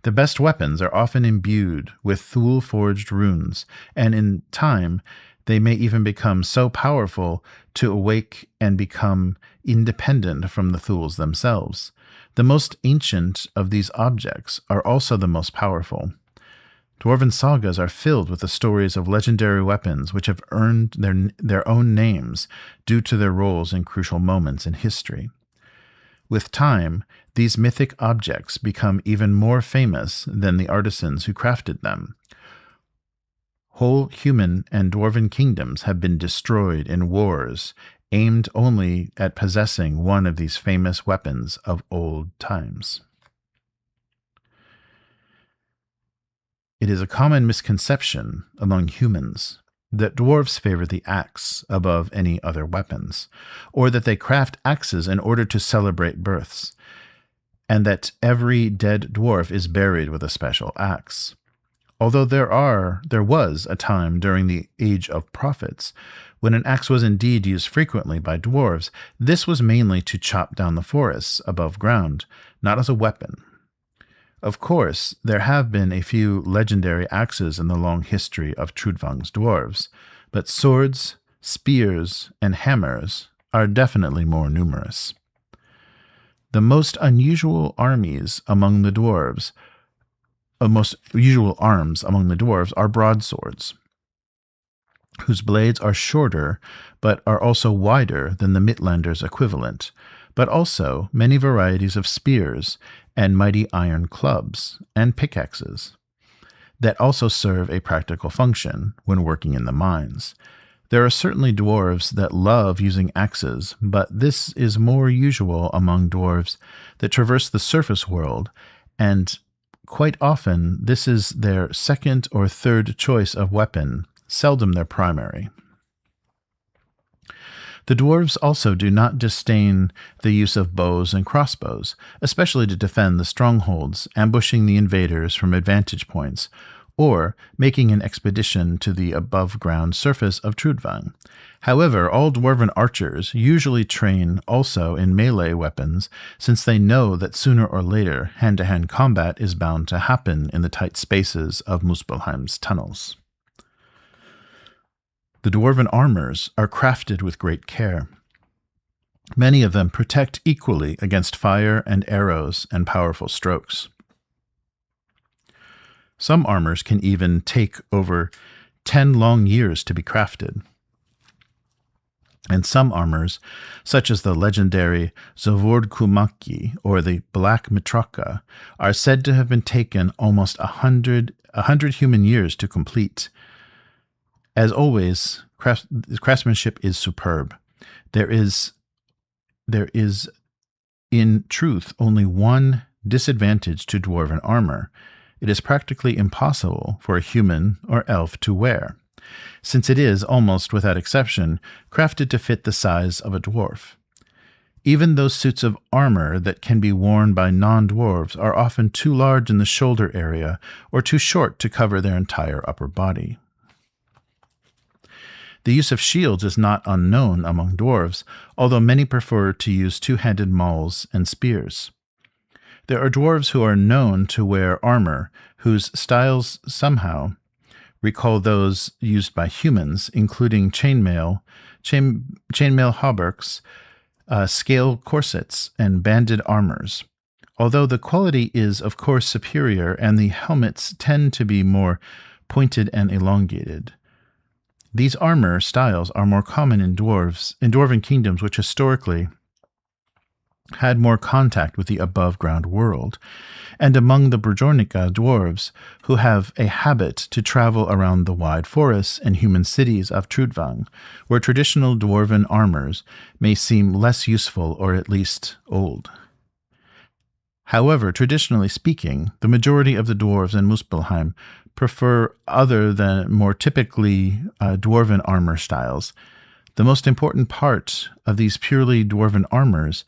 The best weapons are often imbued with Thule-forged runes, and in time they may even become so powerful to awake and become independent from the Thules themselves. The most ancient of these objects are also the most powerful. Dwarven sagas are filled with the stories of legendary weapons which have earned their own names due to their roles in crucial moments in history. With time, these mythic objects become even more famous than the artisans who crafted them. Whole human and dwarven kingdoms have been destroyed in wars aimed only at possessing one of these famous weapons of old times. It is a common misconception among humans that dwarves favor the axe above any other weapons, or that they craft axes in order to celebrate births, and that every dead dwarf is buried with a special axe. Although there was a time during the Age of Prophets When an axe was indeed used frequently by dwarves, this was mainly to chop down the forests above ground, not as a weapon. Of course, there have been a few legendary axes in the long history of Trudvang's dwarves, but swords, spears, and hammers are definitely more numerous. The most unusual arms among the dwarves are broadswords, whose blades are shorter but are also wider than the Midlander's equivalent, but also many varieties of spears and mighty iron clubs and pickaxes that also serve a practical function when working in the mines. There are certainly dwarves that love using axes, but this is more usual among dwarves that traverse the surface world, and quite often this is their second or third choice of weapon, seldom their primary. The dwarves also do not disdain the use of bows and crossbows, especially to defend the strongholds, ambushing the invaders from advantage points, or making an expedition to the above-ground surface of Trudvang. However, all dwarven archers usually train also in melee weapons, since they know that sooner or later hand-to-hand combat is bound to happen in the tight spaces of Muspelheim's tunnels. The dwarven armors are crafted with great care. Many of them protect equally against fire and arrows and powerful strokes. Some armors can even take over 10 long years to be crafted. And some armors, such as the legendary Zovordkumaki or the Black Mitraka, are said to have been taken almost 100 human years to complete. As always, craftsmanship is superb. There is, in truth, only one disadvantage to dwarven armor. It is practically impossible for a human or elf to wear, since it is, almost without exception, crafted to fit the size of a dwarf. Even those suits of armor that can be worn by non-dwarves are often too large in the shoulder area or too short to cover their entire upper body. The use of shields is not unknown among dwarves, although many prefer to use two-handed mauls and spears. There are dwarves who are known to wear armor, whose styles somehow recall those used by humans, including chainmail hauberks, scale corsets, and banded armors. Although the quality is, of course, superior, and the helmets tend to be more pointed and elongated. These armor styles are more common in dwarven kingdoms which historically had more contact with the above-ground world, and among the Bjornica dwarves who have a habit to travel around the wide forests and human cities of Trudvang, where traditional dwarven armors may seem less useful or at least old. However, traditionally speaking, the majority of the dwarves in Muspelheim prefer other than more typically dwarven armor styles. The most important part of these purely dwarven armors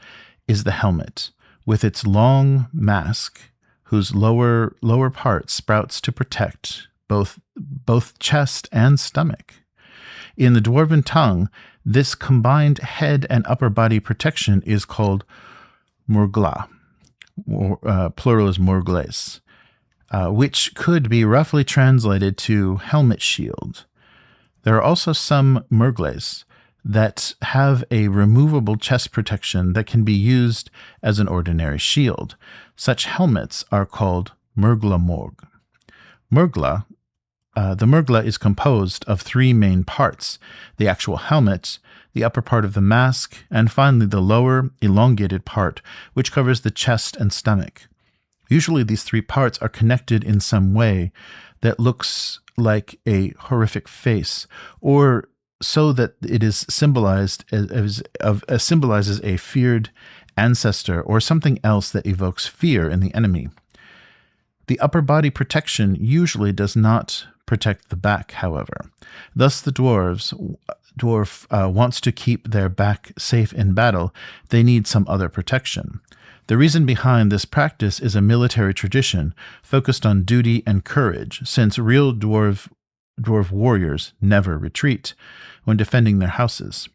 is the helmet, with its long mask, whose lower part sprouts to protect both chest and stomach. In the dwarven tongue, this combined head and upper body protection is called murgla, plural is murgles, which could be roughly translated to helmet shield. There are also some murgles that have a removable chest protection that can be used as an ordinary shield. Such helmets are called murgla morg. The murgla is composed of three main parts: the actual helmet, the upper part of the mask, and finally the lower, elongated part, which covers the chest and stomach. Usually these three parts are connected in some way that looks like a horrific face, or so that it is symbolizes a feared ancestor or something else that evokes fear in the enemy. The upper body protection usually does not protect the back, however. Thus, the dwarf wants to keep their back safe in battle, they need some other protection. The reason behind this practice is a military tradition focused on duty and courage, since real dwarf dwarf warriors never retreat when defending their houses.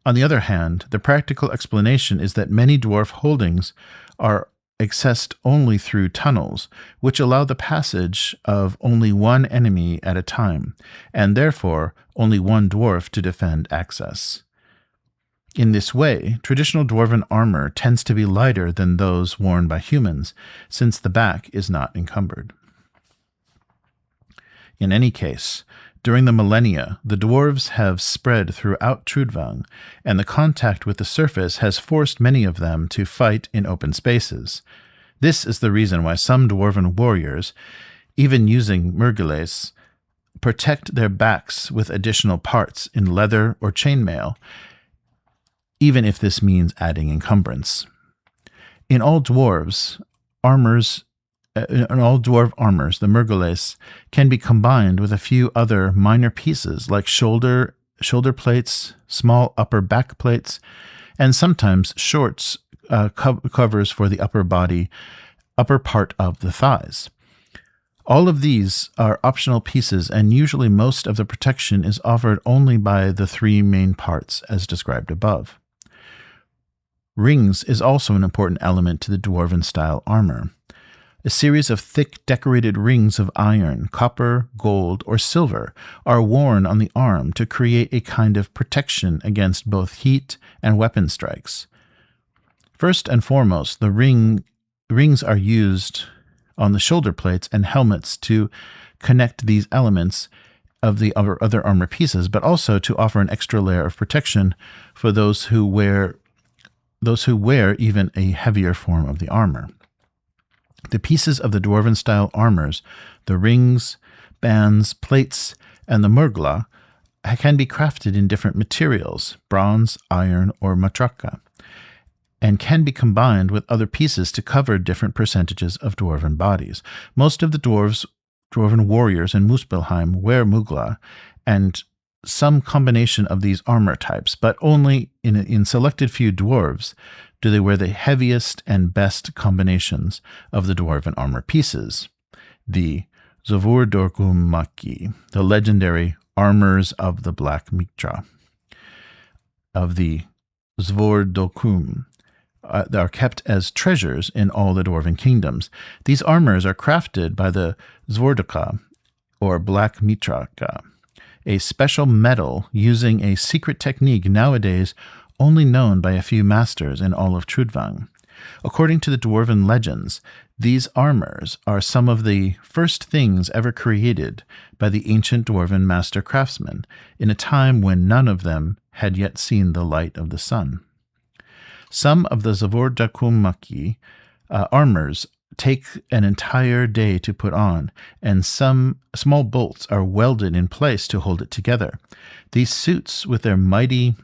On the other hand, the practical explanation is that many dwarf holdings are accessed only through tunnels, which allow the passage of only one enemy at a time, and therefore only one dwarf to defend access. In this way, traditional dwarven armor tends to be lighter than those worn by humans, since the back is not encumbered. In any case, during the millennia, the dwarves have spread throughout Trudvang, and the contact with the surface has forced many of them to fight in open spaces. This is the reason why some dwarven warriors, even using murgeles, protect their backs with additional parts in leather or chainmail, even if this means adding encumbrance. In all dwarf armors, the murgeles can be combined with a few other minor pieces like shoulder plates, small upper back plates, and sometimes shorts covers for the upper part of the thighs. All of these are optional pieces, and usually most of the protection is offered only by the three main parts as described above. Rings is also an important element to the dwarven-style armor. A series of thick decorated rings of iron, copper, gold, or silver are worn on the arm to create a kind of protection against both heat and weapon strikes. First and foremost, the rings are used on the shoulder plates and helmets to connect these elements of the other armor pieces, but also to offer an extra layer of protection for those who wear even a heavier form of the armor. The pieces of the dwarven-style armors, the rings, bands, plates, and the murgla, can be crafted in different materials, bronze, iron, or matraka, and can be combined with other pieces to cover different percentages of dwarven bodies. Most of the dwarven warriors in Muspelheim wear mugla, and some combination of these armor types, but only in selected few dwarves do they wear the heaviest and best combinations of the dwarven armor pieces, the Zvordorkumaki, the legendary armors of the Black Mitra, of the Zvordokum, that are kept as treasures in all the dwarven kingdoms. These armors are crafted by the Zvordoka, or Black Mitraka, a special metal using a secret technique nowadays only known by a few masters in all of Trudvang. According to the dwarven legends, these armors are some of the first things ever created by the ancient dwarven master craftsmen in a time when none of them had yet seen the light of the sun. Some of the Zvordakumaki armors take an entire day to put on, and some small bolts are welded in place to hold it together. These suits, with their mighty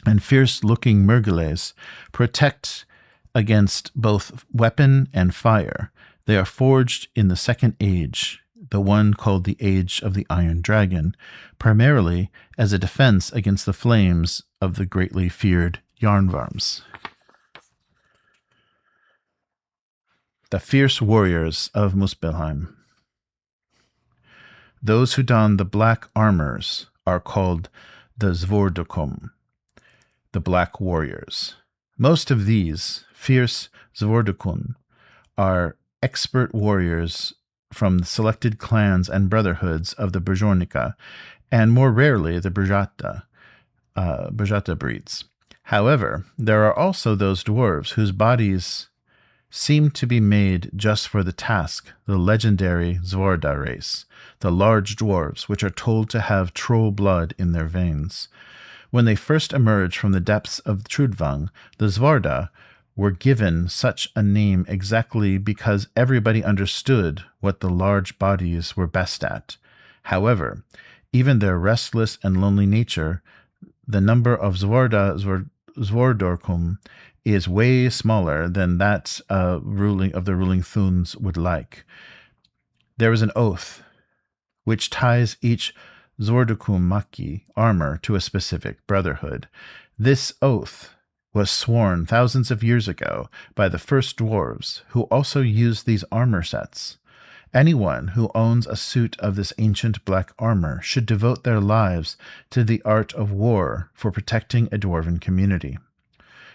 and fierce-looking murgeles, protect against both weapon and fire. They are forged in the Second Age, the one called the Age of the Iron Dragon, primarily as a defense against the flames of the greatly feared Yarnvarms. The fierce warriors of Muspelheim. Those who don the black armors are called the Zvordokum, the black warriors. Most of these fierce Zvordokun are expert warriors from the selected clans and brotherhoods of the Brzornika, and more rarely the Brzata breeds. However, there are also those dwarves whose bodies seem to be made just for the task, the legendary Zvorda race, the large dwarves which are told to have troll blood in their veins. When they first emerged from the depths of Trudvang, the Zvorda were given such a name exactly because everybody understood what the large bodies were best at. However, even their restless and lonely nature, the number of Zvordorkum is way smaller than that the ruling Thuns would like. There is an oath which ties each Zvordokum-maki armor to a specific brotherhood. This oath was sworn thousands of years ago by the first dwarves, who also used these armor sets. Anyone who owns a suit of this ancient black armor should devote their lives to the art of war for protecting a dwarven community.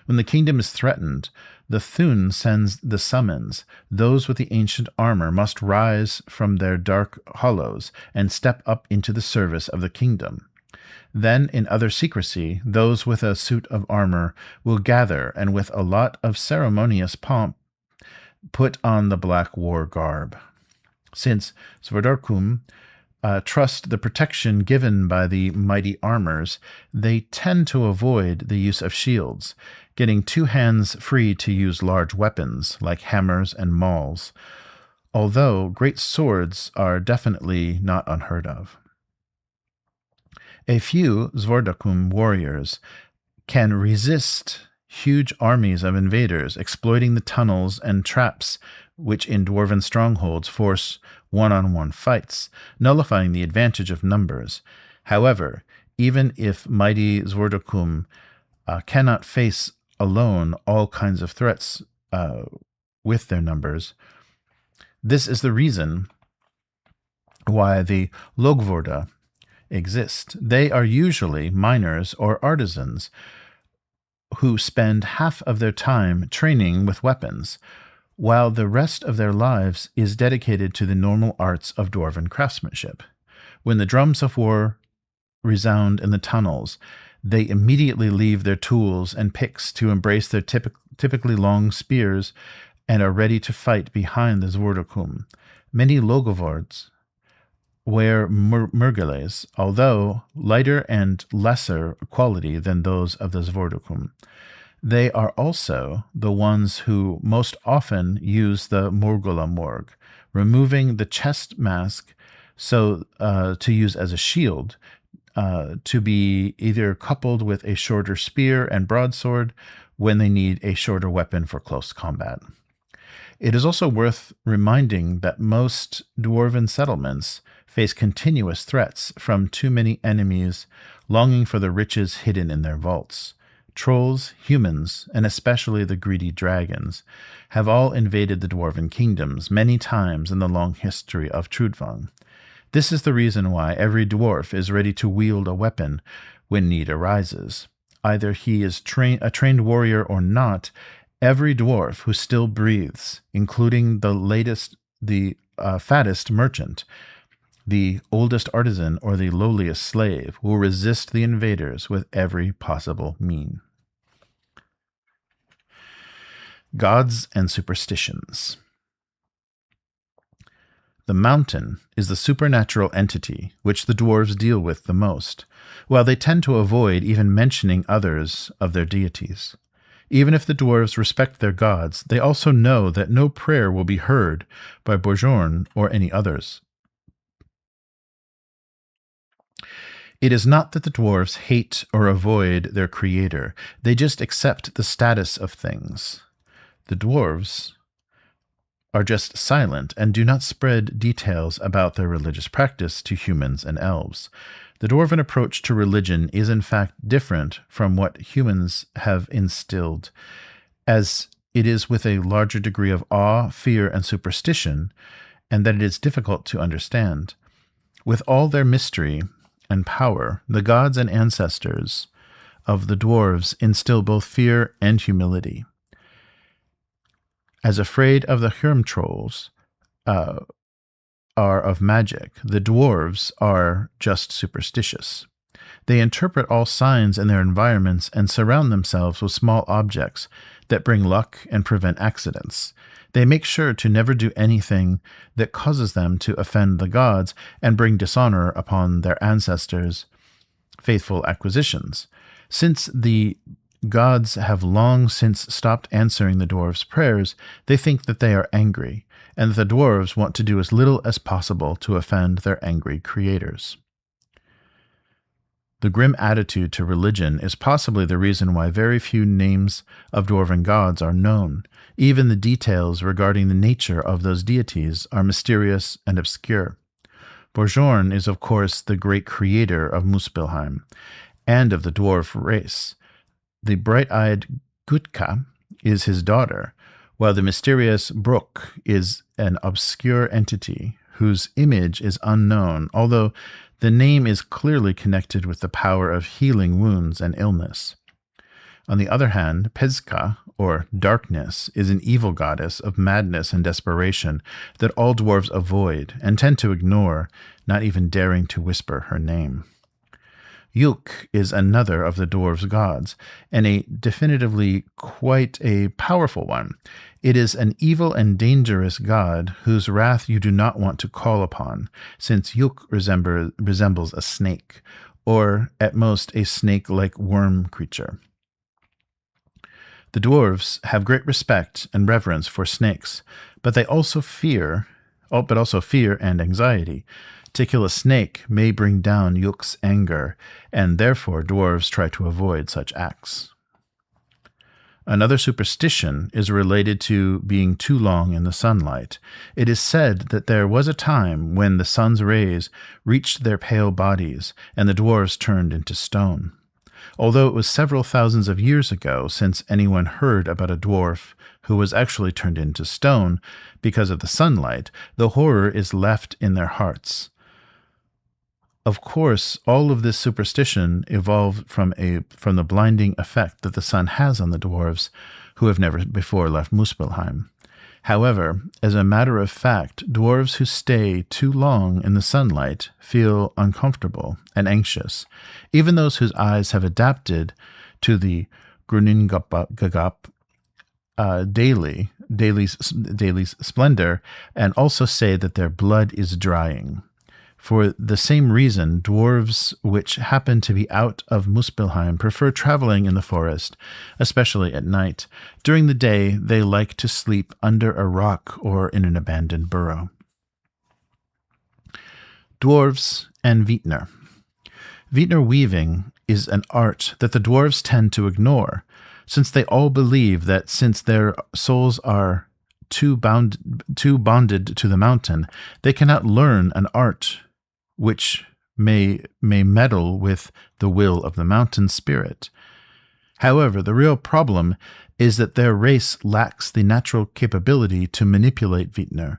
When the kingdom is threatened, the Thun sends the summons. Those with the ancient armor must rise from their dark hollows and step up into the service of the kingdom. Then, in utter secrecy, those with a suit of armor will gather and with a lot of ceremonious pomp put on the black war garb. Since Svardarkum trust the protection given by the mighty armors, they tend to avoid the use of shields, getting two hands free to use large weapons like hammers and mauls, although great swords are definitely not unheard of. A few Svardarkum warriors can resist huge armies of invaders, exploiting the tunnels and traps which in dwarven strongholds force one-on-one fights, nullifying the advantage of numbers. However, even if mighty Svardarkum cannot face alone all kinds of threats with their numbers, this is the reason why the Logvorda exist. They are usually miners or artisans who spend half of their time training with weapons, while the rest of their lives is dedicated to the normal arts of dwarven craftsmanship. When the drums of war resound in the tunnels, they immediately leave their tools and picks to embrace their typically long spears and are ready to fight behind the Svardarkum. Many Logovords wear murgeles, although lighter and lesser quality than those of the Svardarkum. They are also the ones who most often use the Morgula Morg, removing the chest mask so to use as a shield, to be either coupled with a shorter spear and broadsword when they need a shorter weapon for close combat. It is also worth reminding that most dwarven settlements face continuous threats from too many enemies longing for the riches hidden in their vaults. Trolls, humans, and especially the greedy dragons have all invaded the dwarven kingdoms many times in the long history of Trudvang. This is the reason why every dwarf is ready to wield a weapon when need arises. Either he is a trained warrior or not, every dwarf who still breathes, including the fattest merchant, the oldest artisan, or the lowliest slave, will resist the invaders with every possible mean. Gods and superstitions. The mountain is the supernatural entity which the dwarves deal with the most, while they tend to avoid even mentioning others of their deities. Even if the dwarves respect their gods, they also know that no prayer will be heard by Bjorn or any others. It is not that the dwarves hate or avoid their creator, they just accept the status of things. The dwarves are just silent and do not spread details about their religious practice to humans and elves. The dwarven approach to religion is in fact different from what humans have instilled, as it is with a larger degree of awe, fear, and superstition, and that it is difficult to understand. With all their mystery and power, the gods and ancestors of the dwarves instill both fear and humility. As afraid of the Hyrm trolls are of magic, the dwarves are just superstitious. They interpret all signs in their environments and surround themselves with small objects that bring luck and prevent accidents. They make sure to never do anything that causes them to offend the gods and bring dishonor upon their ancestors' faithful acquisitions. Since the gods have long since stopped answering the dwarves' prayers, they think that they are angry, and that the dwarves want to do as little as possible to offend their angry creators. The grim attitude to religion is possibly the reason why very few names of dwarven gods are known. Even the details regarding the nature of those deities are mysterious and obscure. Bjorn is, of course, the great creator of Muspelheim and of the dwarf race. The bright-eyed Gutka is his daughter, while the mysterious Brook is an obscure entity whose image is unknown, although the name is clearly connected with the power of healing wounds and illness. On the other hand, Pezka, or Darkness, is an evil goddess of madness and desperation that all dwarves avoid and tend to ignore, not even daring to whisper her name. Yuk is another of the dwarves' gods, and a definitively quite a powerful one. It is an evil and dangerous god whose wrath you do not want to call upon, since Yuk resembles a snake, or at most a snake-like worm creature. The dwarves have great respect and reverence for snakes, but also fear and anxiety. To kill a snake may bring down Yuk's anger, and therefore dwarves try to avoid such acts. Another superstition is related to being too long in the sunlight. It is said that there was a time when the sun's rays reached their pale bodies, and the dwarves turned into stone. Although it was several thousands of years ago since anyone heard about a dwarf who was actually turned into stone because of the sunlight, the horror is left in their hearts. Of course, all of this superstition evolved from the blinding effect that the sun has on the dwarves who have never before left Muspelheim. However, as a matter of fact, dwarves who stay too long in the sunlight feel uncomfortable and anxious. Even those whose eyes have adapted to the Gruningagap daily splendor, and also say that their blood is drying. For the same reason, dwarves which happen to be out of Muspelheim prefer traveling in the forest, especially at night. During the day, they like to sleep under a rock or in an abandoned burrow. Dwarves and Vitner. Vitner weaving is an art that the dwarves tend to ignore, since they all believe that since their souls are too bonded to the mountain, they cannot learn an art which may meddle with the will of the mountain spirit. However, the real problem is that their race lacks the natural capability to manipulate Vitner,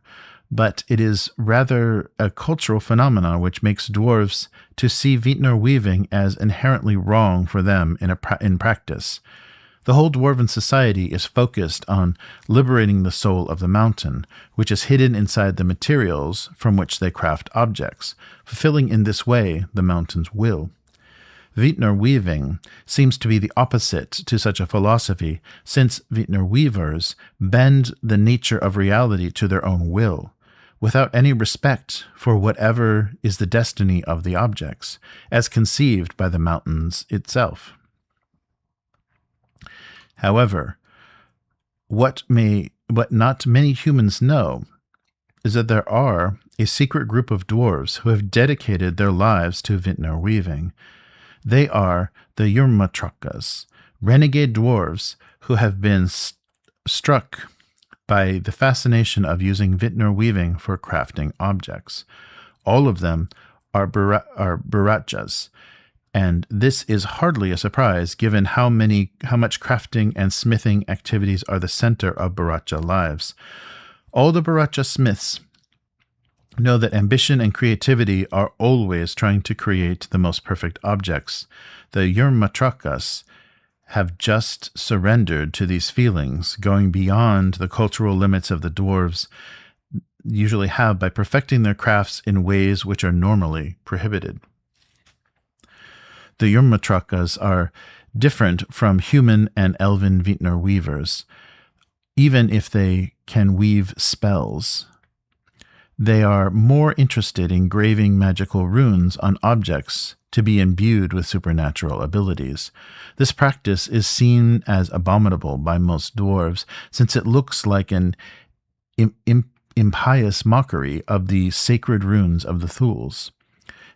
but it is rather a cultural phenomenon which makes dwarves to see Vitner weaving as inherently wrong for them in practice. The whole dwarven society is focused on liberating the soul of the mountain, which is hidden inside the materials from which they craft objects, fulfilling in this way the mountain's will. Vitner weaving seems to be the opposite to such a philosophy, since Vitner weavers bend the nature of reality to their own will, without any respect for whatever is the destiny of the objects, as conceived by the mountains itself. However, what not many humans know is that there are a secret group of dwarves who have dedicated their lives to Vitner weaving. They are the Yurmatrakas, renegade dwarves who have been struck by the fascination of using Vitner weaving for crafting objects. All of them are Barajas, and this is hardly a surprise given how much crafting and smithing activities are the center of Baracha lives. All the Baracha smiths know that ambition and creativity are always trying to create the most perfect objects. The Yurmatrakas have just surrendered to these feelings, going beyond the cultural limits of the dwarves usually have by perfecting their crafts in ways which are normally prohibited. The Yurmatrakas are different from human and elven Vitner weavers, even if they can weave spells. They are more interested in graving magical runes on objects to be imbued with supernatural abilities. This practice is seen as abominable by most dwarves, since it looks like an impious mockery of the sacred runes of the Thuls.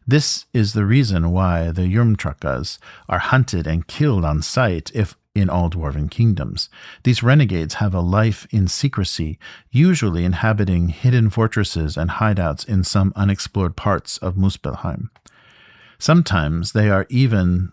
This is the reason why the Yurmatrakas are hunted and killed on sight in all dwarven kingdoms. These renegades have a life in secrecy, usually inhabiting hidden fortresses and hideouts in some unexplored parts of Muspelheim. Sometimes they are even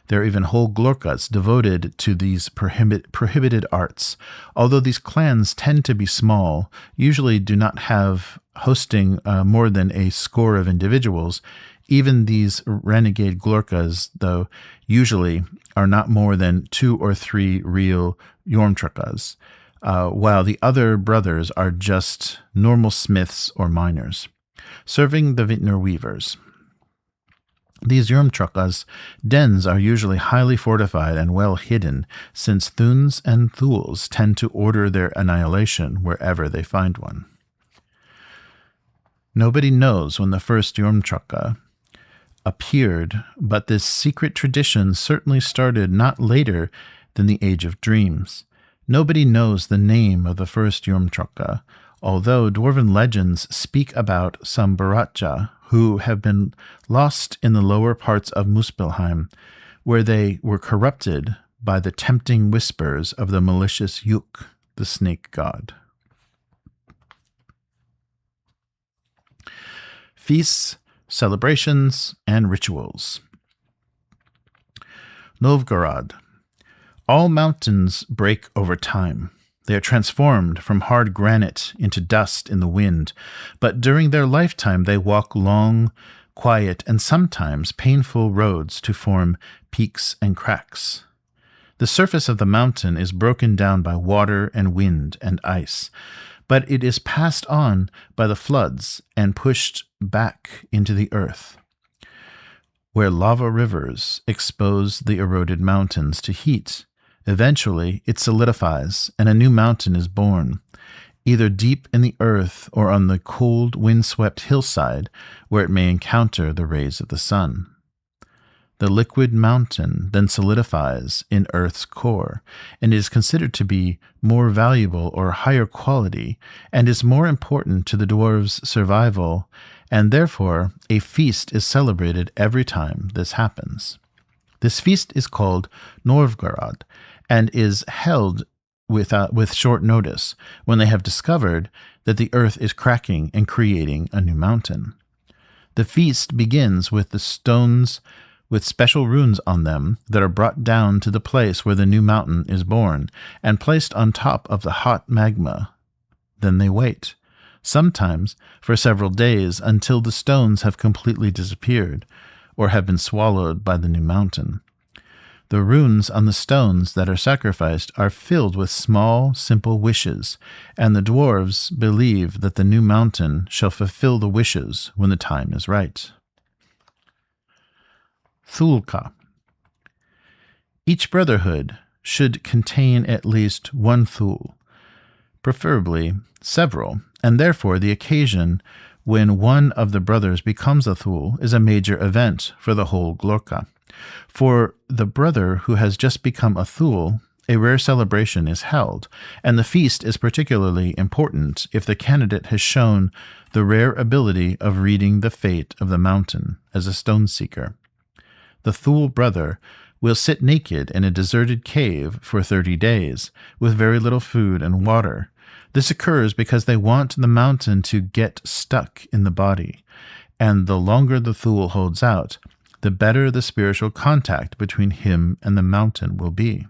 There are even whole glorkas devoted to these prohibited arts. Although these clans tend to be small, usually do not have hosting more than a score of individuals, even these renegade glorkas, though, usually are not more than 2 or 3 real Jormtrukas, while the other brothers are just normal smiths or miners, serving the vintner weavers. These Jormtrukas' dens are usually highly fortified and well hidden, since Thuns and Thuls tend to order their annihilation wherever they find one. Nobody knows when the first Jormtruka appeared, but this secret tradition certainly started not later than the Age of Dreams. Nobody knows the name of the first Jormtruka, although Dwarven legends speak about some Baratja who have been lost in the lower parts of Muspelheim, where they were corrupted by the tempting whispers of the malicious Yuk, the snake god. Feasts, celebrations, and rituals. Novgorod. All mountains break over time. They are transformed from hard granite into dust in the wind, but during their lifetime they walk long, quiet, and sometimes painful roads to form peaks and cracks. The surface of the mountain is broken down by water and wind and ice, but it is passed on by the floods and pushed back into the earth, where lava rivers expose the eroded mountains to heat. Eventually, it solidifies, and a new mountain is born, either deep in the earth or on the cold, wind-swept hillside where it may encounter the rays of the sun. The liquid mountain then solidifies in Earth's core, and is considered to be more valuable or higher quality, and is more important to the dwarves' survival, and therefore a feast is celebrated every time this happens. This feast is called Novgorod, and is held with short notice when they have discovered that the earth is cracking and creating a new mountain. The feast begins with the stones with special runes on them that are brought down to the place where the new mountain is born and placed on top of the hot magma. Then they wait, sometimes for several days, until the stones have completely disappeared or have been swallowed by the new mountain. The runes on the stones that are sacrificed are filled with small, simple wishes, and the dwarves believe that the new mountain shall fulfill the wishes when the time is right. Thulka. Each brotherhood should contain at least one Thul, preferably several, and therefore the occasion when one of the brothers becomes a Thul is a major event for the whole Glorka. For the brother who has just become a Thul, a rare celebration is held, and the feast is particularly important if the candidate has shown the rare ability of reading the fate of the mountain as a stone seeker. The Thul brother will sit naked in a deserted cave for 30 days, with very little food and water. This occurs because they want the mountain to get stuck in the body, and the longer the Thul holds out, the better the spiritual contact between him and the mountain will be.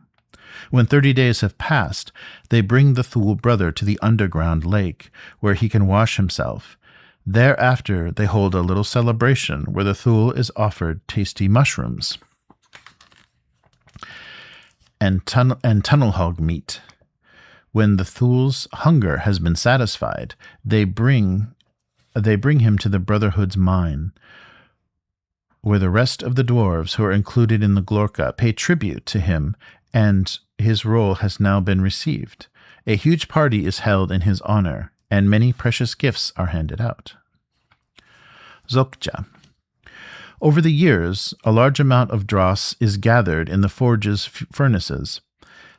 When 30 days have passed, they bring the Thul brother to the underground lake, where he can wash himself. Thereafter, they hold a little celebration where the Thul is offered tasty mushrooms and tunnel hog meat. When the Thul's hunger has been satisfied, they bring him to the Brotherhood's mine, where the rest of the dwarves who are included in the Glorka pay tribute to him, and his role has now been received. A huge party is held in his honor, and many precious gifts are handed out. Zokja. Over the years, a large amount of dross is gathered in the forge's furnaces.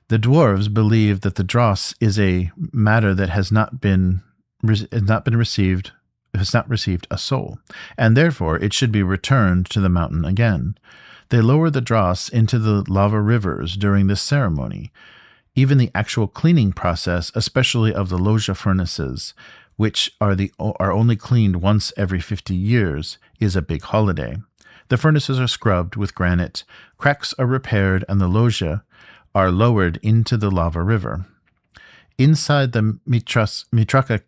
The dwarves believe that the dross is a matter that has not received a soul, and therefore it should be returned to the mountain again. They lower the dross into the lava rivers during this ceremony. Even the actual cleaning process, especially of the loja furnaces, which are only cleaned once every 50 years, is a big holiday. The furnaces are scrubbed with granite, cracks are repaired, and the loggia are lowered into the lava river. Inside the mitraka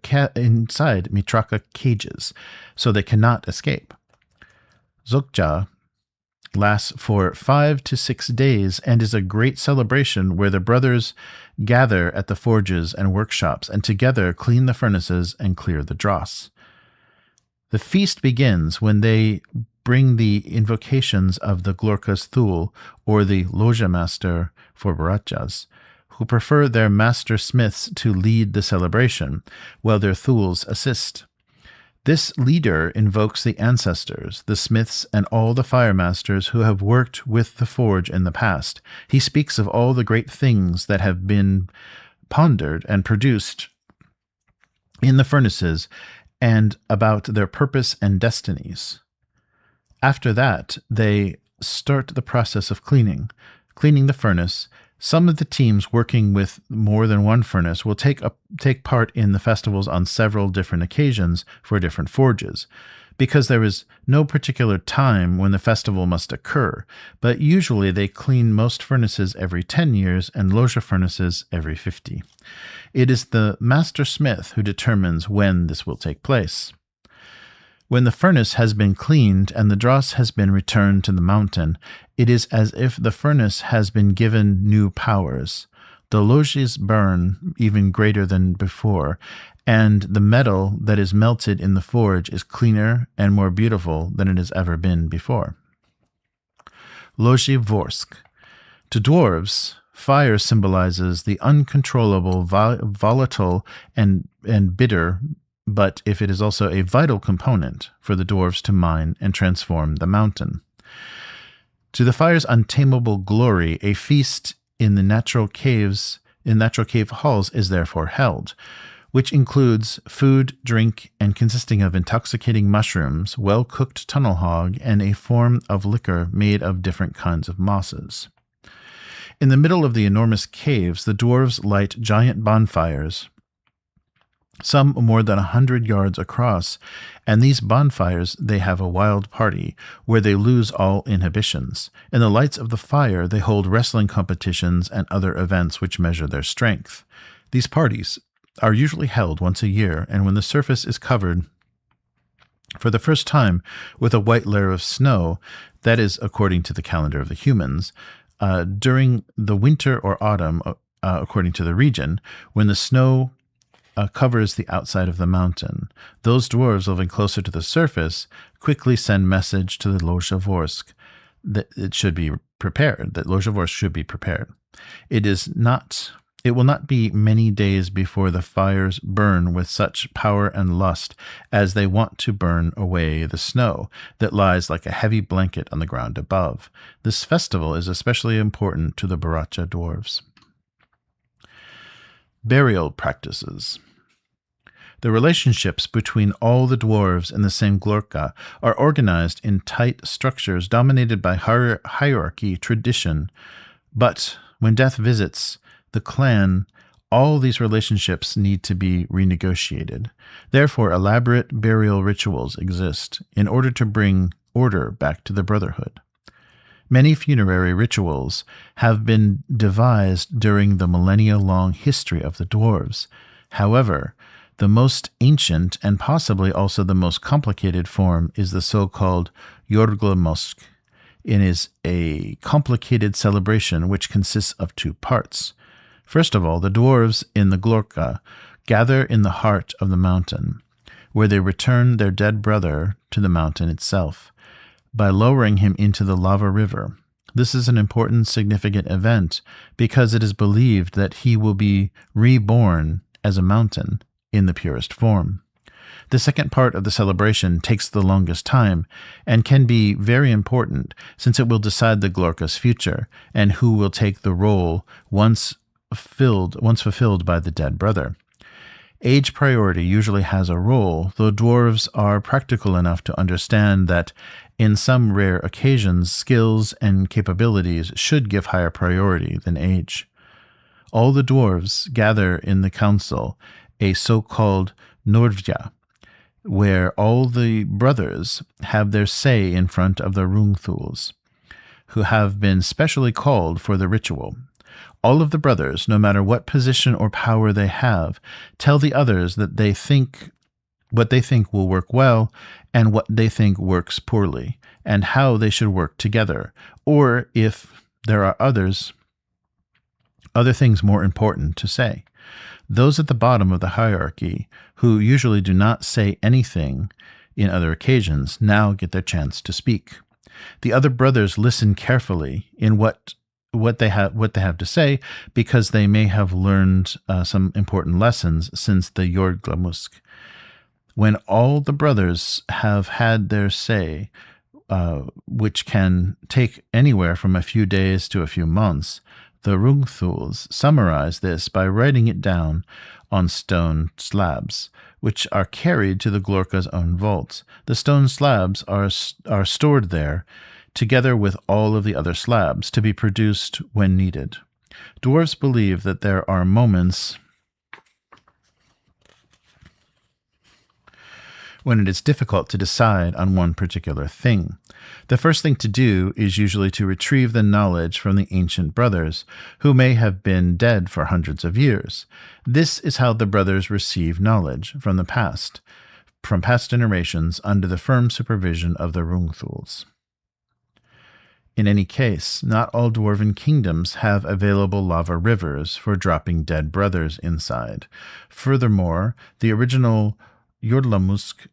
cages, so they cannot escape. Zogja lasts for 5 to 6 days and is a great celebration where the brothers gather at the forges and workshops and together clean the furnaces and clear the dross. The feast begins when they bring the invocations of the Glorkas Thule, or the Loja Master for Barajas, who prefer their master smiths to lead the celebration, while their Thules assist. This leader invokes the ancestors, the smiths, and all the fire masters who have worked with the forge in the past. He speaks of all the great things that have been pondered and produced in the furnaces, and about their purpose and destinies. After that, they start the process of cleaning the furnace. Some of the teams working with more than one furnace will take part in the festivals on several different occasions for different forges, because there is no particular time when the festival must occur, but usually they clean most furnaces every 10 years and loggia furnaces every 50. It is the master smith who determines when this will take place. When the furnace has been cleaned and the dross has been returned to the mountain, it is as if the furnace has been given new powers. The loggias burn even greater than before, and the metal that is melted in the forge is cleaner and more beautiful than it has ever been before. Logi Vorsk. To dwarves, fire symbolizes the uncontrollable, volatile, and bitter, but if it is also a vital component for the dwarves to mine and transform the mountain. To the fire's untamable glory, a feast in the natural cave halls is therefore held, which includes food, drink, and consisting of intoxicating mushrooms, well-cooked tunnel hog, and a form of liquor made of different kinds of mosses. In the middle of the enormous caves, the dwarves light giant bonfires, some more than 100 yards across, and these bonfires they have a wild party, where they lose all inhibitions. In the lights of the fire they hold wrestling competitions and other events which measure their strength. These parties are usually held once a year, and when the surface is covered for the first time with a white layer of snow, that is according to the calendar of the humans, during the winter or autumn, according to the region, when the snow covers the outside of the mountain, those dwarves living closer to the surface quickly send message to the Loggia Vorsk that it should be prepared, that Loggia Vorsk should be prepared. It will not be many days before the fires burn with such power and lust as they want to burn away the snow that lies like a heavy blanket on the ground above. This festival is especially important to the Baracha dwarves. Burial practices. The relationships between all the dwarves in the same Glorka are organized in tight structures dominated by hierarchy, tradition, but when death visits the clan, all these relationships need to be renegotiated. Therefore, elaborate burial rituals exist in order to bring order back to the brotherhood. Many funerary rituals have been devised during the millennia-long history of the dwarves. However, the most ancient and possibly also the most complicated form is the so-called Jorglemosk. It is a complicated celebration which consists of two parts. First of all, the dwarves in the Glorka gather in the heart of the mountain, where they return their dead brother to the mountain itself by lowering him into the lava river. This is an important, significant event because it is believed that he will be reborn as a mountain in the purest form. The second part of the celebration takes the longest time and can be very important since it will decide the Glorka's future and who will take the role once fulfilled by the dead brother. Age priority usually has a role, though dwarves are practical enough to understand that in some rare occasions, skills and capabilities should give higher priority than age. All the dwarves gather in the council, a so-called Nordvja, where all the brothers have their say in front of the Rungthuls, who have been specially called for the ritual. All of the brothers, no matter what position or power they have, tell the others that they think what they think will work well and what they think works poorly, and how they should work together, or if there are other things more important to say. Those at the bottom of the hierarchy, who usually do not say anything in other occasions, now get their chance to speak. The other brothers listen carefully in what they have to say, because they may have learned some important lessons since the Jordglamusk. When all the brothers have had their say, which can take anywhere from a few days to a few months, the Rungthuls summarize this by writing it down on stone slabs, which are carried to the Glorka's own vaults. The stone slabs are stored there, together with all of the other slabs, to be produced when needed. Dwarves believe that there are moments when it is difficult to decide on one particular thing. The first thing to do is usually to retrieve the knowledge from the ancient brothers, who may have been dead for hundreds of years. This is how the brothers receive knowledge from past generations, under the firm supervision of the Rungthuls. In any case, not all dwarven kingdoms have available lava rivers for dropping dead brothers inside. Furthermore, the original Jordlamusk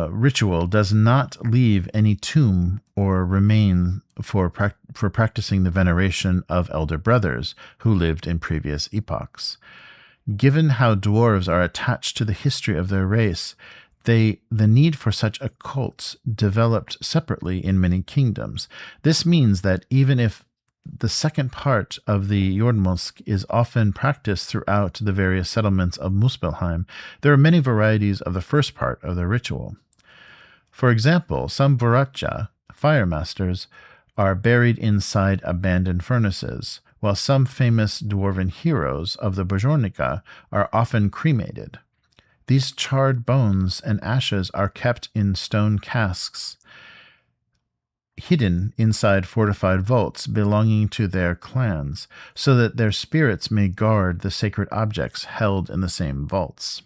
ritual does not leave any tomb or remain for practicing the veneration of elder brothers who lived in previous epochs. Given how dwarves are attached to the history of their race, the need for such a cult developed separately in many kingdoms. This means that even if the second part of the Jordmosk is often practiced throughout the various settlements of Muspelheim, there are many varieties of the first part of the ritual. For example, some Voracha, fire masters, are buried inside abandoned furnaces, while some famous dwarven heroes of the Bajornica are often cremated. These charred bones and ashes are kept in stone casks, hidden inside fortified vaults belonging to their clans, so that their spirits may guard the sacred objects held in the same vaults.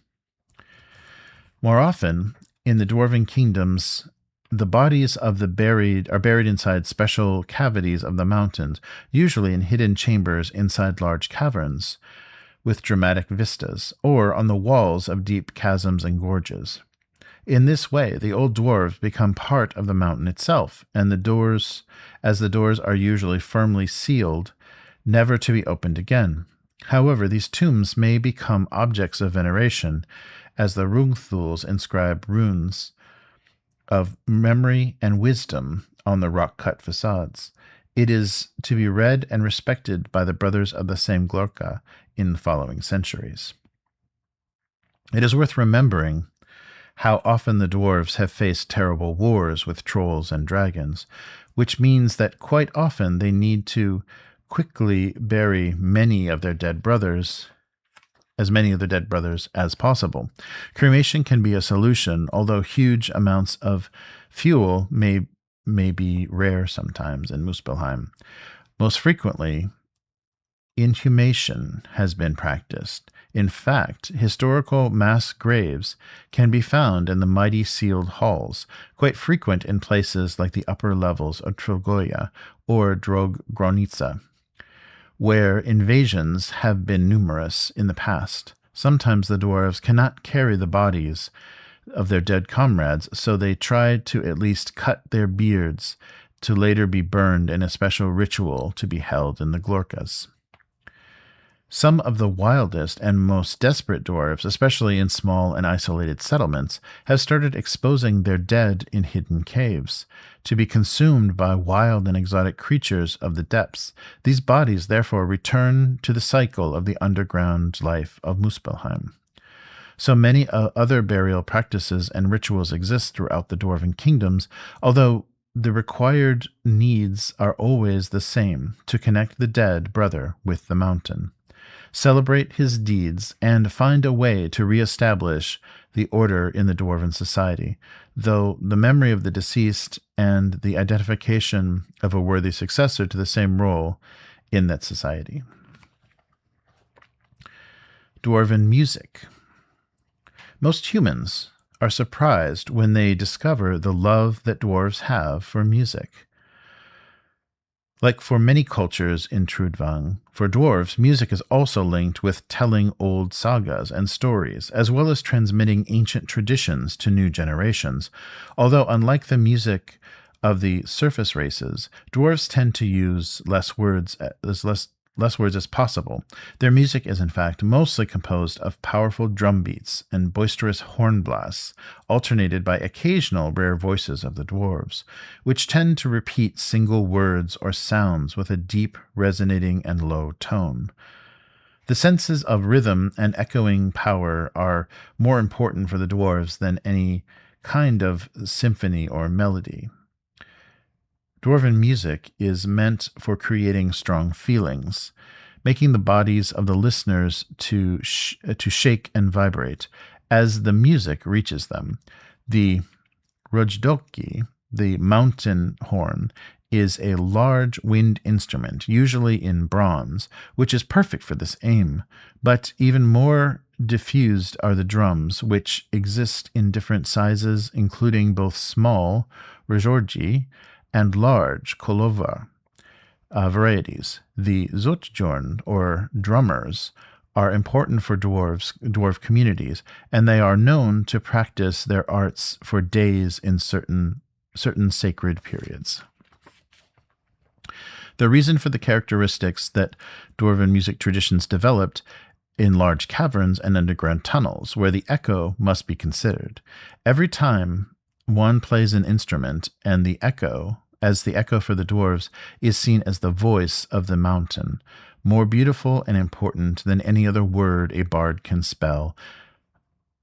More often, in the dwarven kingdoms, the bodies of the buried are buried inside special cavities of the mountains, usually in hidden chambers inside large caverns with dramatic vistas, or on the walls of deep chasms and gorges. In this way, the old dwarves become part of the mountain itself, and the doors are usually firmly sealed, never to be opened again. However, these tombs may become objects of veneration, as the Rungthuls inscribe runes of memory and wisdom on the rock-cut facades. It is to be read and respected by the brothers of the same Glorka in the following centuries. It is worth remembering how often the dwarves have faced terrible wars with trolls and dragons, which means that quite often they need to quickly bury as many of their dead brothers as possible. Cremation can be a solution, although huge amounts of fuel may be rare sometimes in Muspelheim. Most frequently, inhumation has been practiced. In fact, historical mass graves can be found in the mighty sealed halls, quite frequent in places like the upper levels of Trogoya or Drog-Gronitsa, where invasions have been numerous in the past. Sometimes the dwarves cannot carry the bodies of their dead comrades, so they try to at least cut their beards to later be burned in a special ritual to be held in the Glorkas. Some of the wildest and most desperate dwarves, especially in small and isolated settlements, have started exposing their dead in hidden caves, to be consumed by wild and exotic creatures of the depths. These bodies therefore return to the cycle of the underground life of Muspelheim. So many other burial practices and rituals exist throughout the dwarven kingdoms, although the required needs are always the same: to connect the dead brother with the mountain. celebrate his deeds, and find a way to reestablish the order in the dwarven society, though the memory of the deceased and the identification of a worthy successor to the same role in that society. Dwarven music. Most humans are surprised when they discover the love that dwarves have for music. Like for many cultures in Trudvang, for dwarves, music is also linked with telling old sagas and stories, as well as transmitting ancient traditions to new generations. Although, unlike the music of the surface races, dwarves tend to use less words as possible. Their music is in fact mostly composed of powerful drum beats and boisterous horn blasts, alternated by occasional rare voices of the dwarves, which tend to repeat single words or sounds with a deep, resonating, and low tone. The senses of rhythm and echoing power are more important for the dwarves than any kind of symphony or melody. Dwarven music is meant for creating strong feelings, making the bodies of the listeners to shake and vibrate as the music reaches them. The rojdoki, the mountain horn, is a large wind instrument, usually in bronze, which is perfect for this aim, but even more diffused are the drums, which exist in different sizes, including both small rojorgi and large kolova varieties. The zotjorn, or drummers, are important for dwarf communities, and they are known to practice their arts for days in certain sacred periods. The reason for the characteristics that dwarven music traditions developed in large caverns and underground tunnels, where the echo must be considered. Every time one plays an instrument, and the echo for the dwarves is seen as the voice of the mountain, more beautiful and important than any other word a bard can spell.